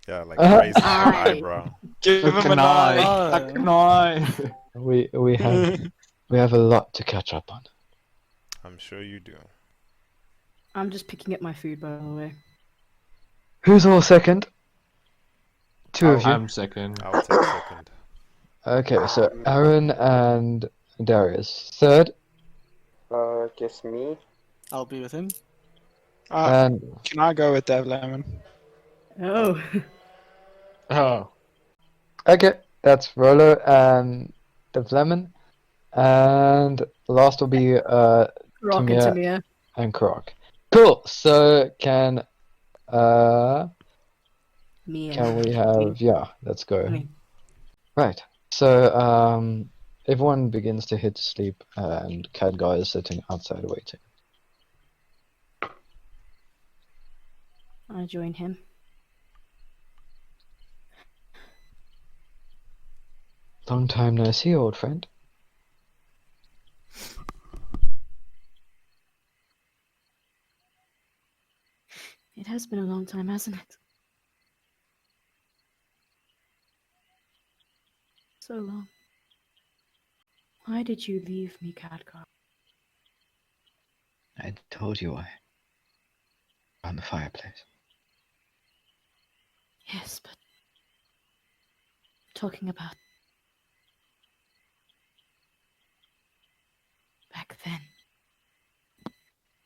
Yeah, like Uh-huh. raises one eyebrow. Give him an eye. Oh. eye. We have a lot to catch up on. I'm sure you do. I'm just picking up my food, by the way. Who's all second? Two of you. I'm second. I'll take second. Okay, so Aaron and Darius. Third, Guess me. I'll be with him. and Can I go with Davlamin? Oh. Oh. okay, that's Rolo and Davlamin. And last will be Rock and Timur Timur. and Kurok. Cool. So can Me can and we have let's go. me. Right. So everyone begins to hit sleep and Khadgar is sitting outside waiting. I join him. Long time no see, old friend. It has been a long time, hasn't it? So long. Why did you leave me, Khadgar? I told you why. Around the fireplace. Yes, but talking about back then.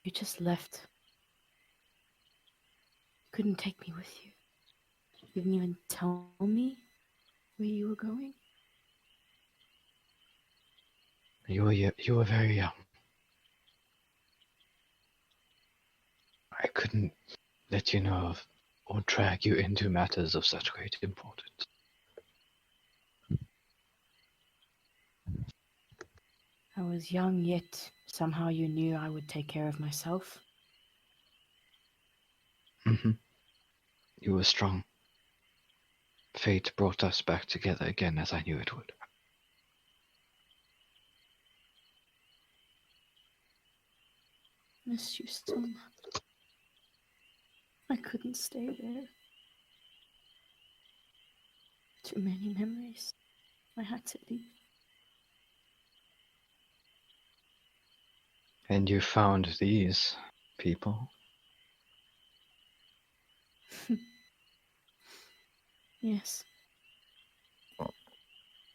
You just left. You couldn't take me with you. You didn't even tell me where you were going. You were very young. I couldn't let you know of or drag you into matters of such great importance. I was young, yet somehow you knew I would take care of myself. Mm-hmm. You were strong. Fate brought us back together again as I knew it would. Missed you so much. I couldn't stay there. Too many memories. I had to leave. And you found these people? Yes.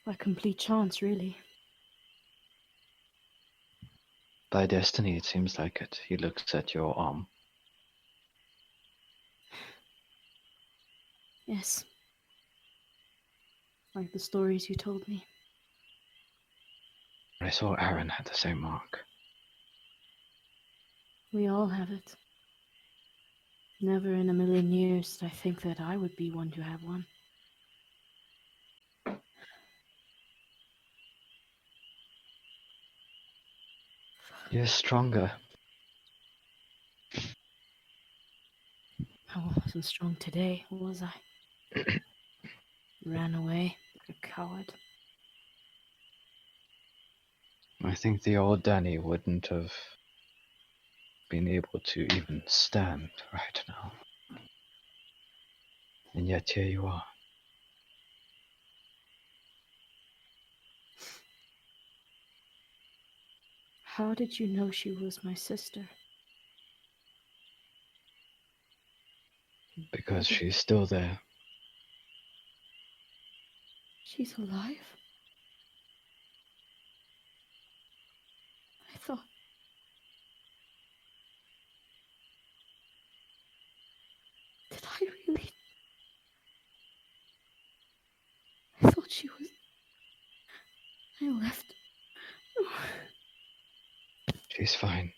By complete chance, really. By destiny, it seems like it. He looks at your arm. Yes. Like the stories you told me. I saw Aaron had the same mark. We all have it. Never in a million years did I think that I would be one to have one. You're stronger. I wasn't strong today, was I? Ran away like a coward. I think the old Danny wouldn't have been able to even stand right now. And yet here you are. How did you know she was my sister? Because she's still there. She's alive? I thought... Did I really... I thought left. She's fine.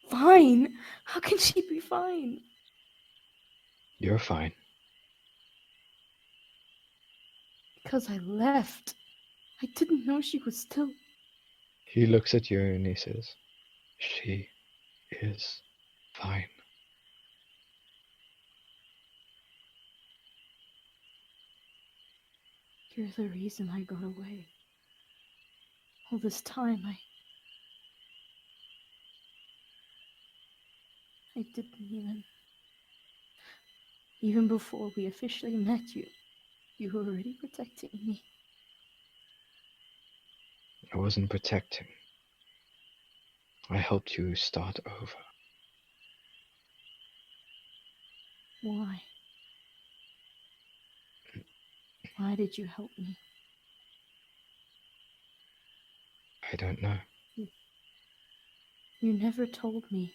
Fine? How can she be fine? You're fine. Because I left. I didn't know she was still. He looks at you and he says, she is fine. You're the reason I got away. All this time, I didn't even before we officially met you were already protecting me. I wasn't protecting. I helped you start over. Why? Why did you help me? I don't know. You never told me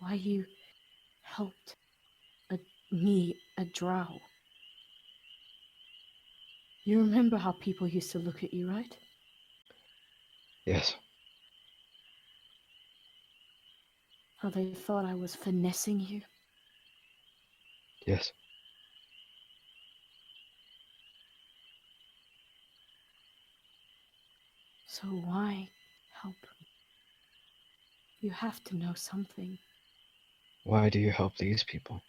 why you helped me, a drow. You remember how people used to look at you, right? Yes. How they thought I was finessing you? Yes. So why help me? You have to know something. Why do you help these people?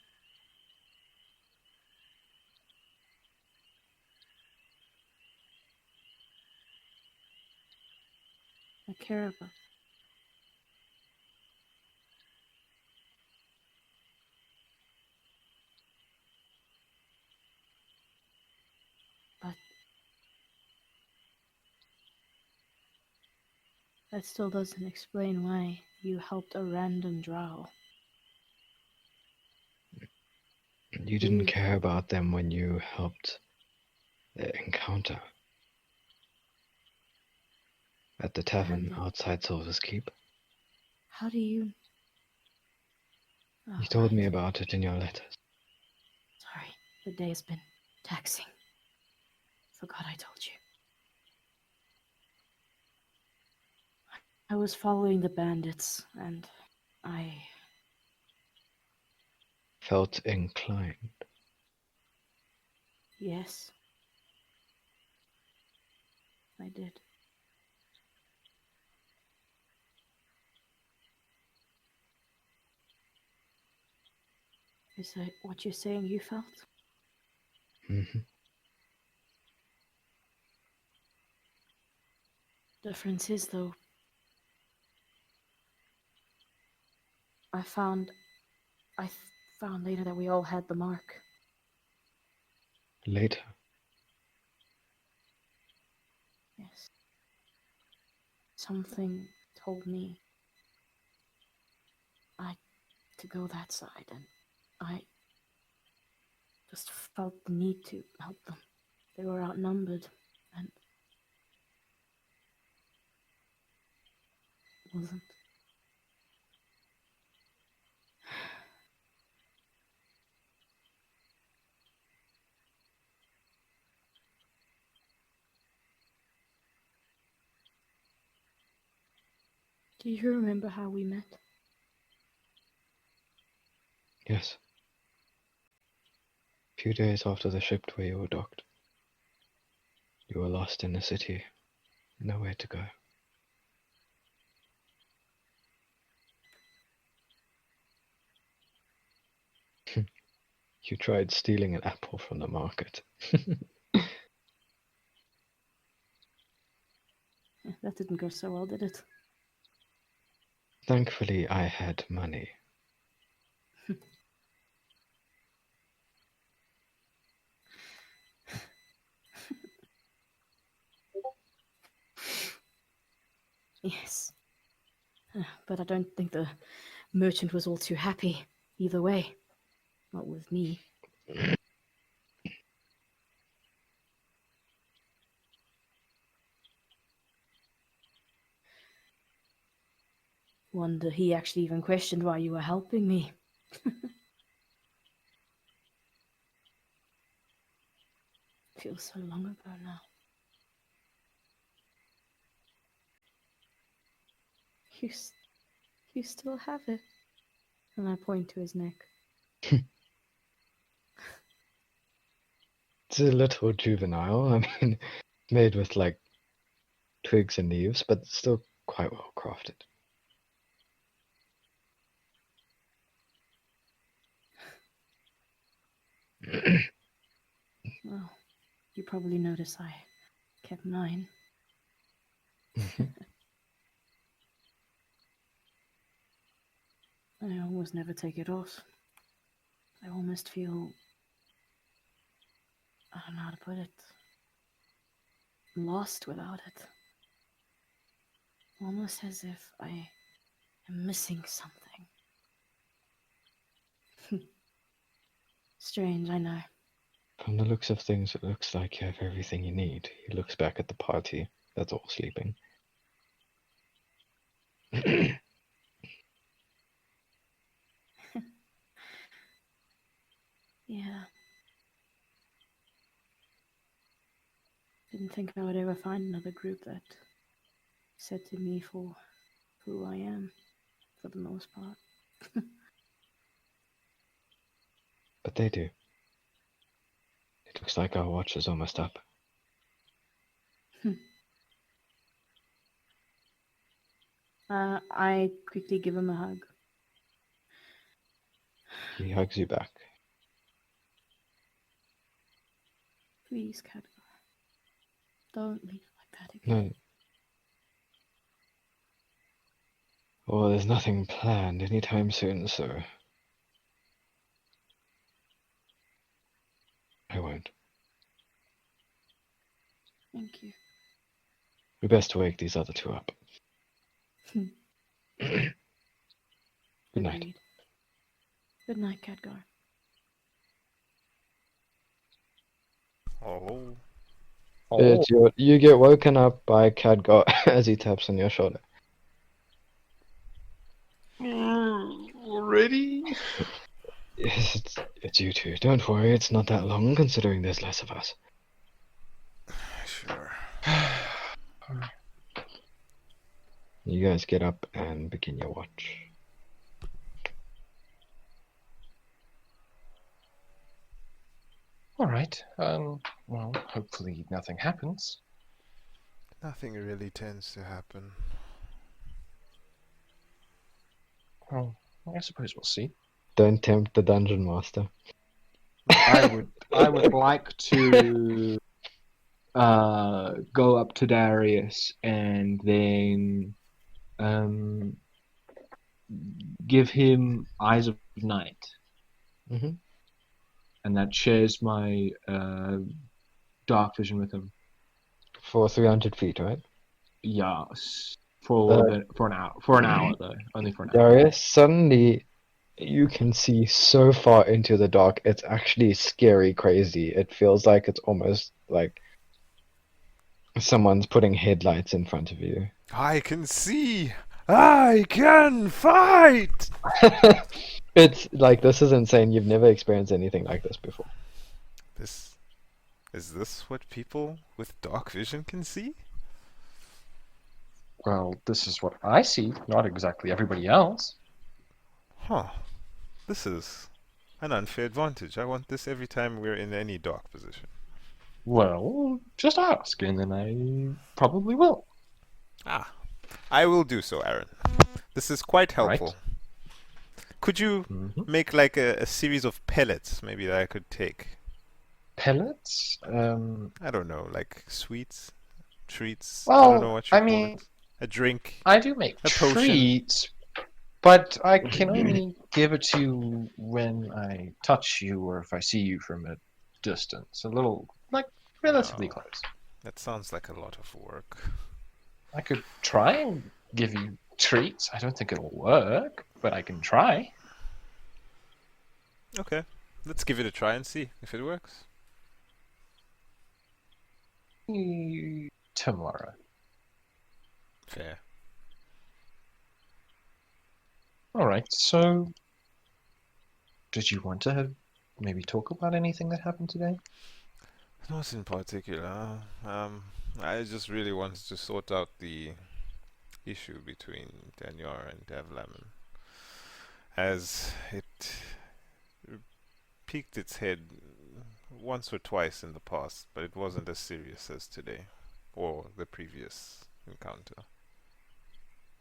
I care about. But that still doesn't explain why you helped a random drow. You didn't care about them when you helped the encounter at the tavern outside Silver's Keep. How do you... You told me about it in your letters. Sorry, the day has been taxing. Forgot I told you. I was following the bandits, and I... Felt inclined. Yes. I did. Is that what you're saying you felt? Mm-hmm. Difference is, though, I found later that we all had the mark. Later. Yes. Something told me to go that side, and I just felt the need to help them. They were outnumbered, and wasn't. Do you remember how we met? Yes. A few days after the ship where you were docked. You were lost in the city. Nowhere to go. You tried stealing an apple from the market. That didn't go so well, did it? Thankfully, I had money. Yes. But I don't think the merchant was all too happy either way. Not with me. Wonder he actually even questioned why you were helping me. Feels so long ago now. You, you still have it. And I point to his neck. It's a little juvenile. I mean, made with like twigs and leaves, but still quite well crafted. Well, you probably notice I kept mine. I almost never take it off. I almost feel... I don't know how to put it. Lost without it. Almost as if I am missing something. Strange, I know. From the looks of things, it looks like you have everything you need. He looks back at the party. That's all sleeping. Yeah. Didn't think I would ever find another group that accepted me for who I am, for the most part. But they do. It looks like our watch is almost up. I quickly give him a hug. He hugs you back. Please, Khadgar. Don't leave like that again. No. Oh, there's nothing planned anytime soon, so I won't. Thank you. We best wake these other two up. Good night. Agreed. Good night, Khadgar. Oh. It's you get woken up by Khadgar as he taps on your shoulder. Already? Yes, it's you two. Don't worry, it's not that long considering there's less of us. Sure. You guys get up and begin your watch. All right. Well, hopefully nothing happens. Nothing really tends to happen. Well, I suppose we'll see. Don't tempt the dungeon master. I would like to go up to Darius and then give him Eyes of Night. Mm-hmm. And that shares my dark vision with him. For 300 feet, right? Yes. For an hour. For an hour though. Only for an hour. Darius, suddenly you can see so far into the dark. It's actually scary crazy. It feels like it's almost like someone's putting headlights in front of you. I can see! I can fight! It's like, this is insane. You've never experienced anything like this before. Is this what people with dark vision can see? Well, this is what I see, not exactly everybody else. Huh. This is an unfair advantage. I want this every time we're in any dark position. Well, just ask, and then I probably will. Ah. I will do so, Aaron. This is quite helpful. Right. Could you make like a series of pellets, maybe, that I could take? Pellets? I don't know, like sweets, treats. Well, I don't know what you I call mean, it. A drink. I do make a potion. treats, but I can only give it to you when I touch you or if I see you from a distance. A little, like, relatively close. That sounds like a lot of work. I could try and give you treats. I don't think it'll work, but I can try. Okay, let's give it a try and see if it works. Tomorrow. Fair. Alright, so did you want to maybe talk about anything that happened today? Not in particular. I just really wanted to sort out the issue between Daniara and Davlamin, as it peeked its head once or twice in the past, but it wasn't as serious as today, or the previous encounter.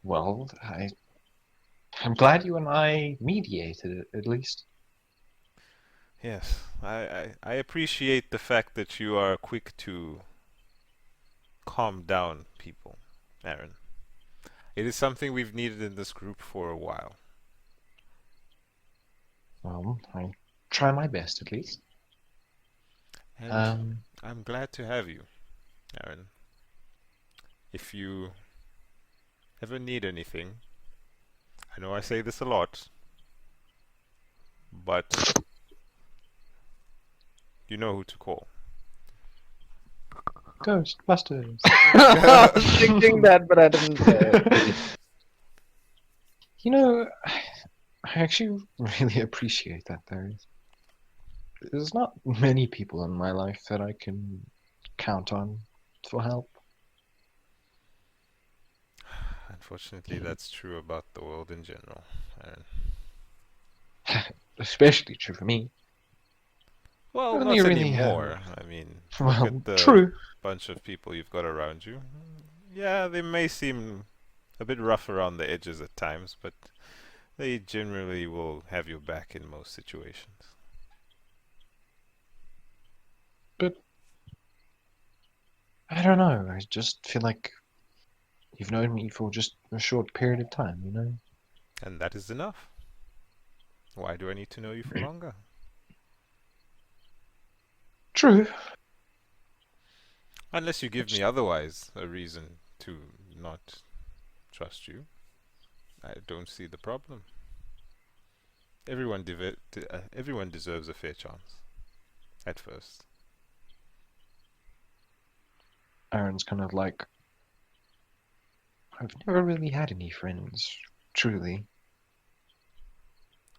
Well, I'm glad you and I mediated it, at least. Yes, I appreciate the fact that you are quick to calm down people, Aaron. It is something we've needed in this group for a while. Well, I try my best, at least. And I'm glad to have you, Aaron. If you ever need anything, I know I say this a lot, but you know who to call. Ghostbusters. I was thinking that, but I didn't say it. You know, I actually really appreciate that, Darius. There's not many people in my life that I can count on for help. Unfortunately, that's true about the world in general, Aaron. Especially true for me. Well, Only not really anymore. I mean, well, look at the true. bunch of people you've got around you. Yeah, they may seem a bit rough around the edges at times, but they generally will have your back in most situations. But I don't know. I just feel like you've known me for just a short period of time, you know? And that is enough. Why do I need to know you for longer? True. Unless you give me otherwise a reason to not trust you, I don't see the problem. Everyone deserves a fair chance. At first. Aaron's kind of like, I've never really had any friends, truly.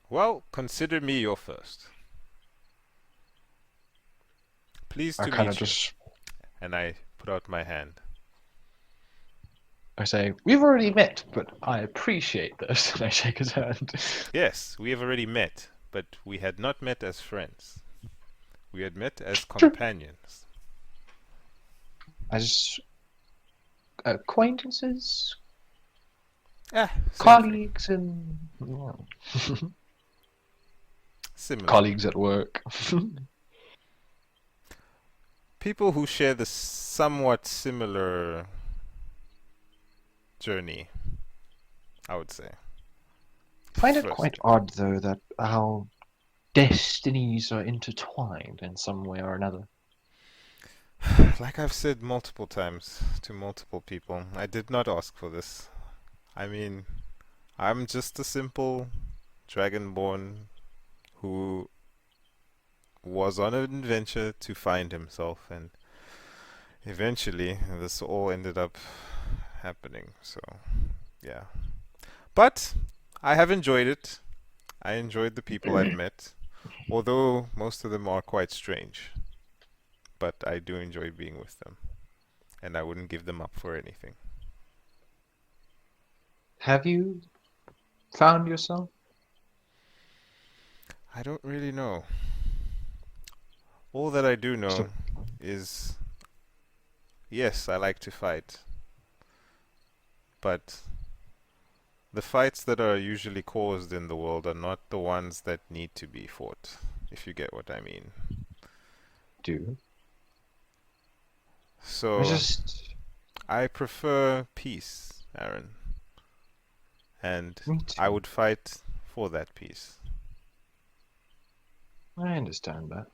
Well, consider me your first. Pleased I to kind meet of you. just, And I put out my hand. I say, we've already met, but I appreciate this. And I shake his hand. Yes, we have already met, but we had not met as friends. We had met as companions. As acquaintances? Same Colleagues and... Well, Similar. colleagues at work. People who share the somewhat similar journey, I would say. I find it quite odd, though, that our destinies are intertwined in some way or another. Like I've said multiple times to multiple people, I did not ask for this. I mean, I'm just a simple dragonborn who was on an adventure to find himself, and eventually this all ended up happening. So, yeah. But I have enjoyed it. I enjoyed the people I've met, although most of them are quite strange. But I do enjoy being with them, and I wouldn't give them up for anything. Have you found yourself? I don't really know. All that I do know is, yes, I like to fight. But the fights that are usually caused in the world are not the ones that need to be fought, if you get what I mean. Do. So, I prefer peace, Aaron. And I would fight for that peace. I understand that.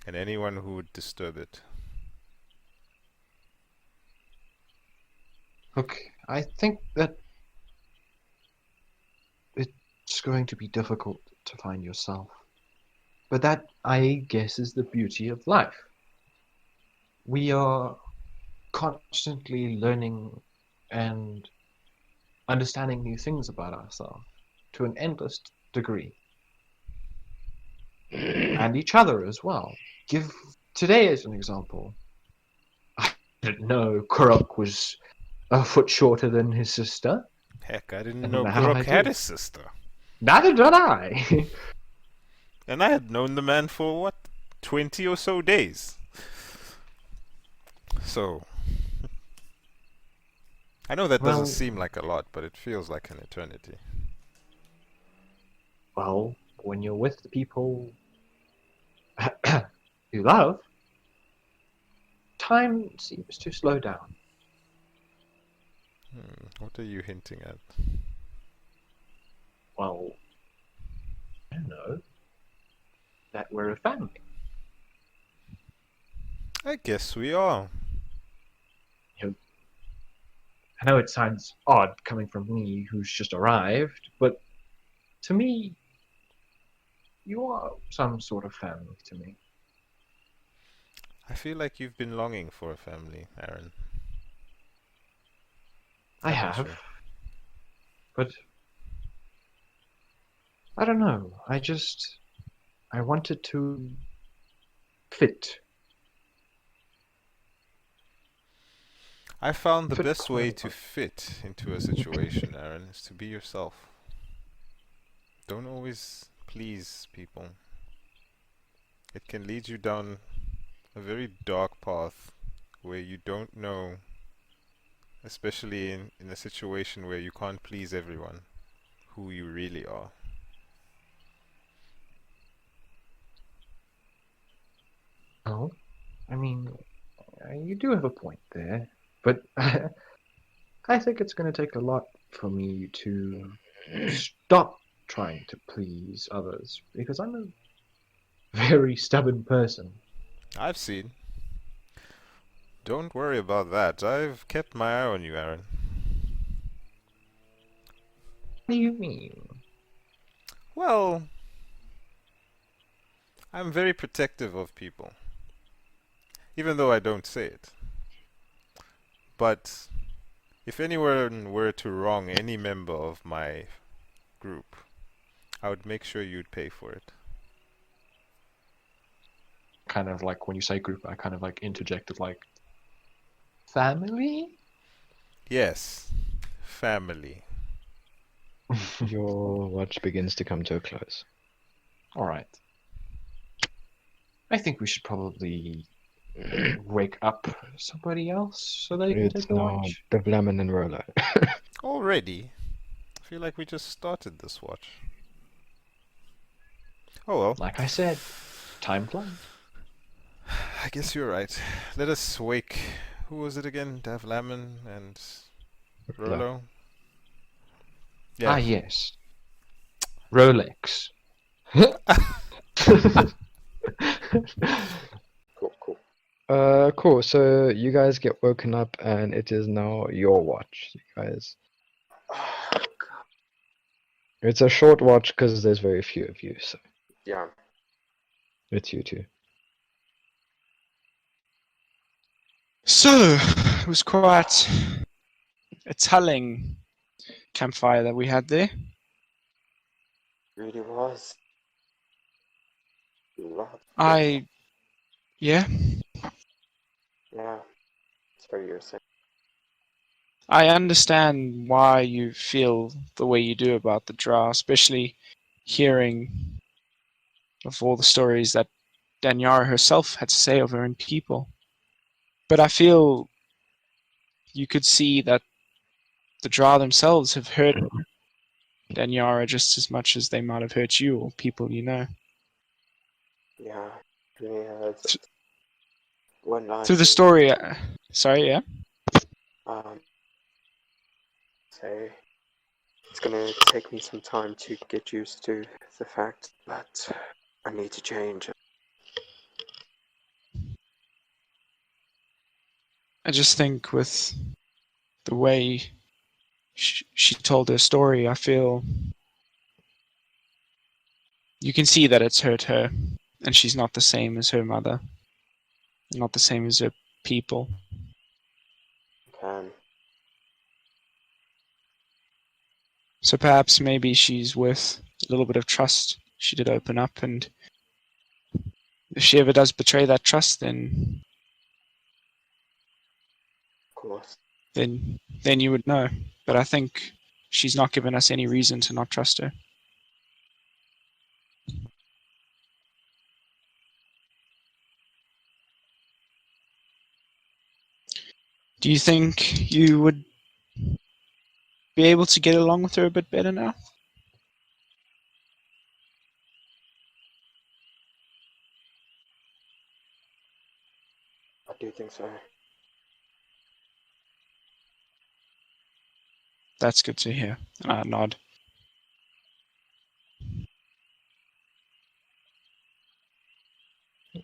And anyone who would disturb it. Look, I think that it's going to be difficult to find yourself. But that, I guess, is the beauty of life. We are constantly learning and understanding new things about ourselves to an endless degree. And each other as well. Give today as an example. I didn't know Kurok was a foot shorter than his sister. Heck, I didn't And know now I Kurok had do. a sister. Neither did I. And I had known the man for, what, 20 or so days. So, I know that doesn't Well- seem like a lot, but it feels like an eternity. Well, when you're with the people you love, time seems to slow down. What are you hinting at? Well, I don't know. That we're a family. I guess we are. I know it sounds odd coming from me, who's just arrived, but to me, you are some sort of family to me. I feel like you've been longing for a family, Aaron. I Haven't have. you? But I don't know. I wanted to fit. I found the Fit best way quite to well. fit into a situation, Aaron, is to be yourself. Don't always please people. It can lead you down a very dark path where you don't know, especially in a situation where you can't please everyone, who you really are. Oh, I mean, you do have a point there, but I think it's going to take a lot for me to stop trying to please others because I'm a very stubborn person. I've seen. Don't worry about that. I've kept my eye on you, Aaron. What do you mean? Well, I'm very protective of people, even though I don't say it. But if anyone were to wrong any member of my group, I would make sure you'd pay for it. Kind of like when you say group, I kind of like interjected like family. Yes, family. Your watch begins to come to a close. All right. I think we should probably wake up somebody else so they can It's take a now watch. Davlamin and Rolo. Already? I feel like we just started this watch. Oh well. Like I said, time flies. I guess you're right. Let us wake. Who was it again? Davlamin and Rolo? Ah, yes. Rolex. Cool. So you guys get woken up, and it is now your watch. You guys. It's a short watch because there's very few of you, so Yeah. it's you two. So, it was quite a telling campfire that we had there. Really was. Yeah, Yeah. Sorry, you were saying. I understand why you feel the way you do about the draw, especially hearing of all the stories that Daniara herself had to say of her own people. But I feel you could see that the draw themselves have hurt Daniara just as much as they might have hurt you or people you know. Yeah. It's one line. Through the story, sorry, yeah? So it's gonna take me some time to get used to the fact that I need to change. I just think with the way she told her story, I feel you can see that it's hurt her, and she's not the same as her mother, not the same as her people. So perhaps maybe she's worth a little bit of trust. She did open up, and if she ever does betray that trust, then Of course. then you would know. But I think she's not given us any reason to not trust her. Do you think you would be able to get along with her a bit better now? I do think so. That's good to hear. And I nod.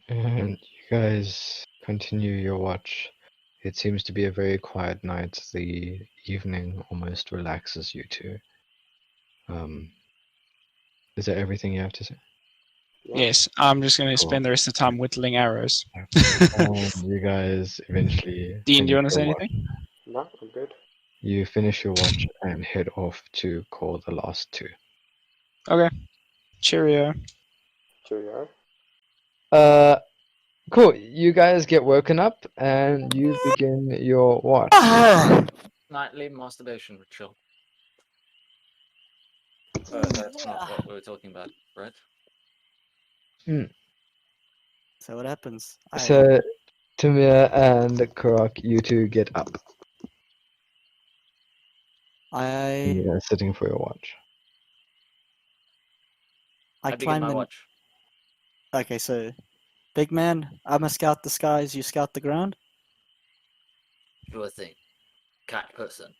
And you guys continue your watch. It seems to be a very quiet night. The evening almost relaxes you two. Is that everything you have to say? Yes, I'm just going to Cool. spend the rest of the time whittling arrows. You guys eventually. Dean, do you want to finish say your watch. anything? No, I'm good. You finish your watch and head off to call the last two. Okay. Cheerio. Cheerio. Cool. You guys get woken up and you begin your watch. Nightly masturbation ritual. That's not what we were talking about, right? So what happens? So, Timur and Kurok, you two get up. And you guys sitting for your watch. I begin climb my in. watch. Okay, so big man, I'm a scout the skies. You scout the ground. Sure thing. Cat person.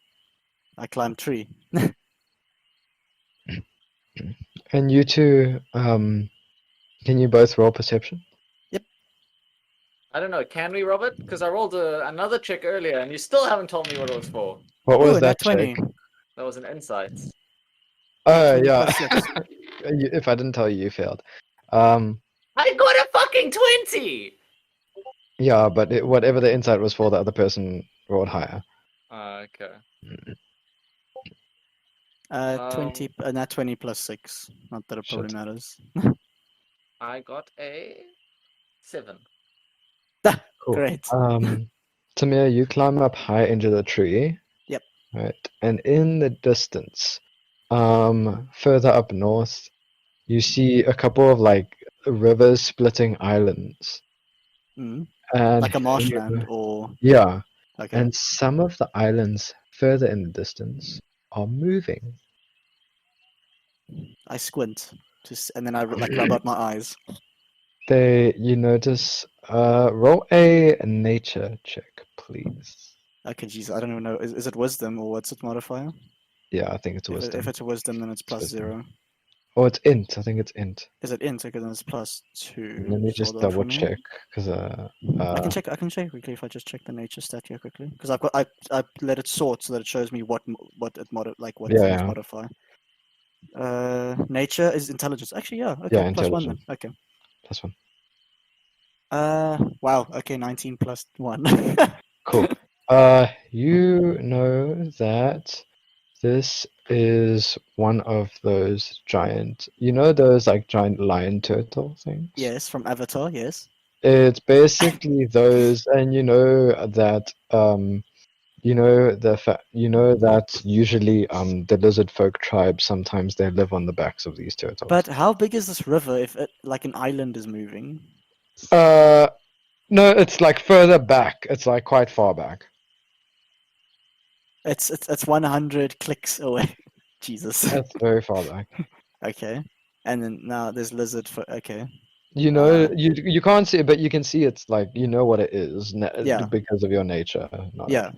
I climb tree. And you two, can you both roll perception? I don't know. Can we, Robert? Because I rolled another check earlier, and you still haven't told me what it was for. What was Ooh, that nat 20. check? That was an insight. Oh 20 yeah. plus 6. If I didn't tell you, you failed. I got a fucking 20. Yeah, but whatever the insight was for, the other person rolled higher. Okay. 20. Nat 20 plus 6. Not that it probably Shit. matters. I got a 7. Cool. Great. Tamir, you climb up high into the tree. Yep. Right, and in the distance, further up north, you see a couple of like river splitting islands. Mm. And Like a marshland or. Yeah. Okay. And some of the islands further in the distance are moving. I squint, and then I like rub out my eyes. You notice, roll a nature check, please. Okay, jeez, I don't even know. Is it wisdom or what's its modifier? Yeah, I think it's If wisdom. it's a wisdom, then it's plus wisdom. 0. Oh, it's int. I think it's int. Is it int? Okay, then it's plus 2. Let me just Hold on for double me. check, because I can check. I can check quickly if I just check the nature stat here quickly, because I let it sort so that it shows me what things Yeah. modify. Nature is intelligence. Actually, yeah. Okay, Yeah, plus 1 then. intelligence. Okay. Plus 1. Wow. Okay, 19 plus 1. Cool. You know that this is one of those giant, those like giant lion turtle things? Yes, from Avatar. Yes. It's basically those, and you know that usually the lizard folk tribe sometimes they live on the backs of these turtles. But how big is this river if like an island is moving? No, it's like further back. It's like quite far back. It's 100 clicks away. Jesus. That's very far back. Okay. And then now there's lizard for okay. You can't see it, but you can see it's like what it is Yeah. because of your nature. Yeah.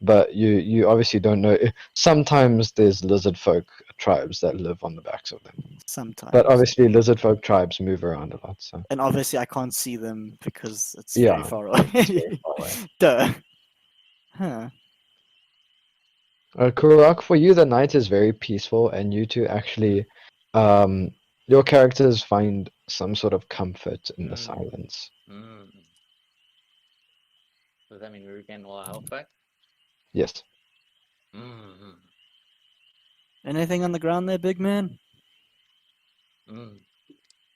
But you obviously don't know. Sometimes there's lizard folk tribes that live on the backs of them. Sometimes. But obviously lizard folk tribes move around a lot. So. And obviously I can't see them because it's Yeah, very far away. it's very far away. Duh. Huh. Kurok, for you the night is very peaceful, and you two actually, your characters find some sort of comfort in the silence. Does that mean we regain all our health back? Yes. Anything on the ground there, big man?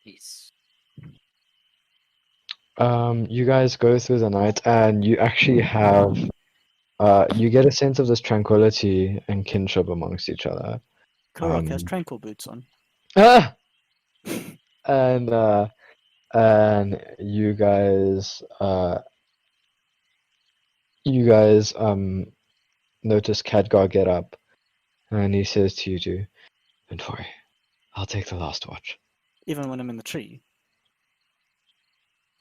Peace. You guys go through the night, and you actually have You get a sense of this tranquility and kinship amongst each other. Kurok has tranquil boots on. Ah! And you guys notice Khadgar get up, and he says to you two, "Don't worry, I'll take the last watch." Even when I'm in the tree.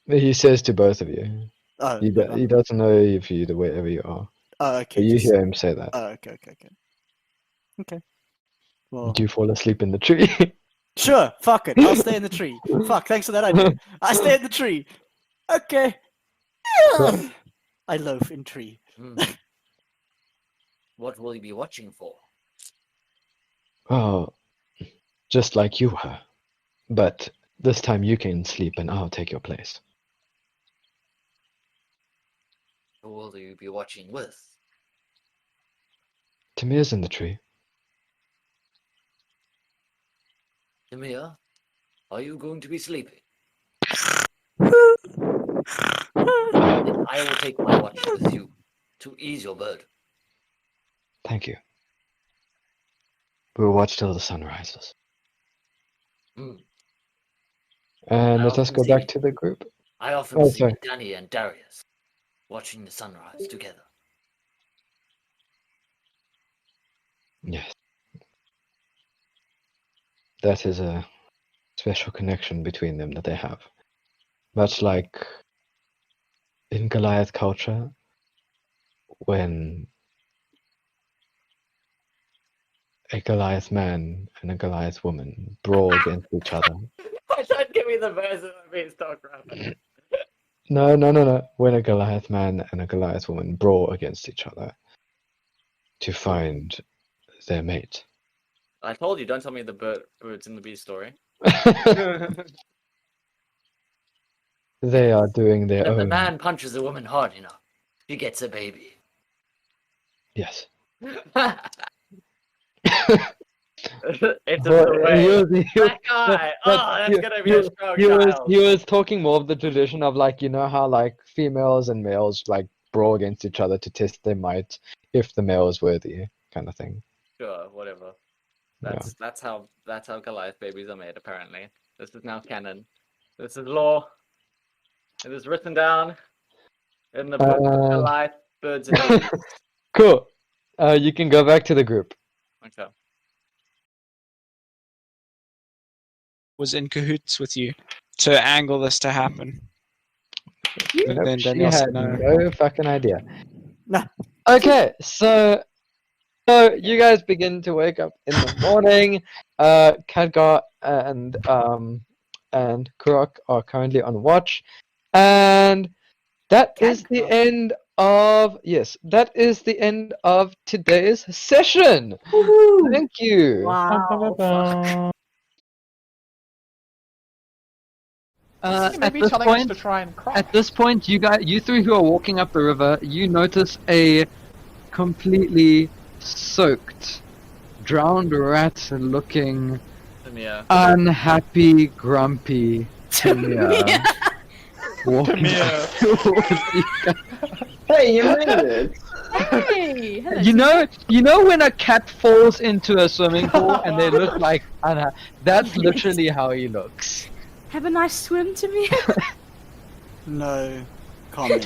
He says to both of you. Oh, He doesn't know if you wherever you are. Oh, okay. But you hear him say that. Oh, okay. Okay. Well, Do you fall asleep in the tree? sure, fuck it. I'll stay in the tree. Fuck, thanks for that idea. I stay in the tree. Okay. I loaf in tree. What will you be watching for? Oh, just like you were. But this time you can sleep and I'll take your place. Who will you be watching with? Timir's in the tree. Timur, are you going to be sleeping? Then I will take my watch with you to ease your burden. Thank you. We'll watch till the sun rises. And let us go back to the group. I often see Danny and Darius watching the sunrise together. Yes. That is a special connection between them that they have. Much like in Goliath culture, when a Goliath man and a Goliath woman brawl against each other. I tried give me the version of being StarCraft. No. When a Goliath man and a Goliath woman brawl against each other to find their mate. I told you, don't tell me the birds and the bees story. They are doing their If own. the man punches a woman hard enough, she gets a baby. Yes. It's a way. That guy. But That's gonna be a strong child. He was talking more of the tradition of like, you know how like females and males like brawl against each other to test their might if the male is worthy, kind of thing. Sure, whatever. That's how Goliath babies are made. Apparently, this is now canon. This is law. It is written down in the book of Goliath, birds and bees. Cool. You can go back to the group. Okay. Was in cahoots with you to angle this to happen. And Nope, then she Danielle said had no. no fucking idea. Nah. Okay, so you guys begin to wake up in the morning. Khadgar and Kurok are currently on watch, and that is the end of today's session. Woohoo! Thank you. Wow. Maybe telling us to try and cry. At this point, you three who are walking up the river, you notice a completely soaked, drowned rat-looking, unhappy, grumpy Timur. Walking up towards you guys. Hey, you made it! Hey! You know when a cat falls into a swimming pool and they look like that's literally how he looks. Have a nice swim, Timur. No comment.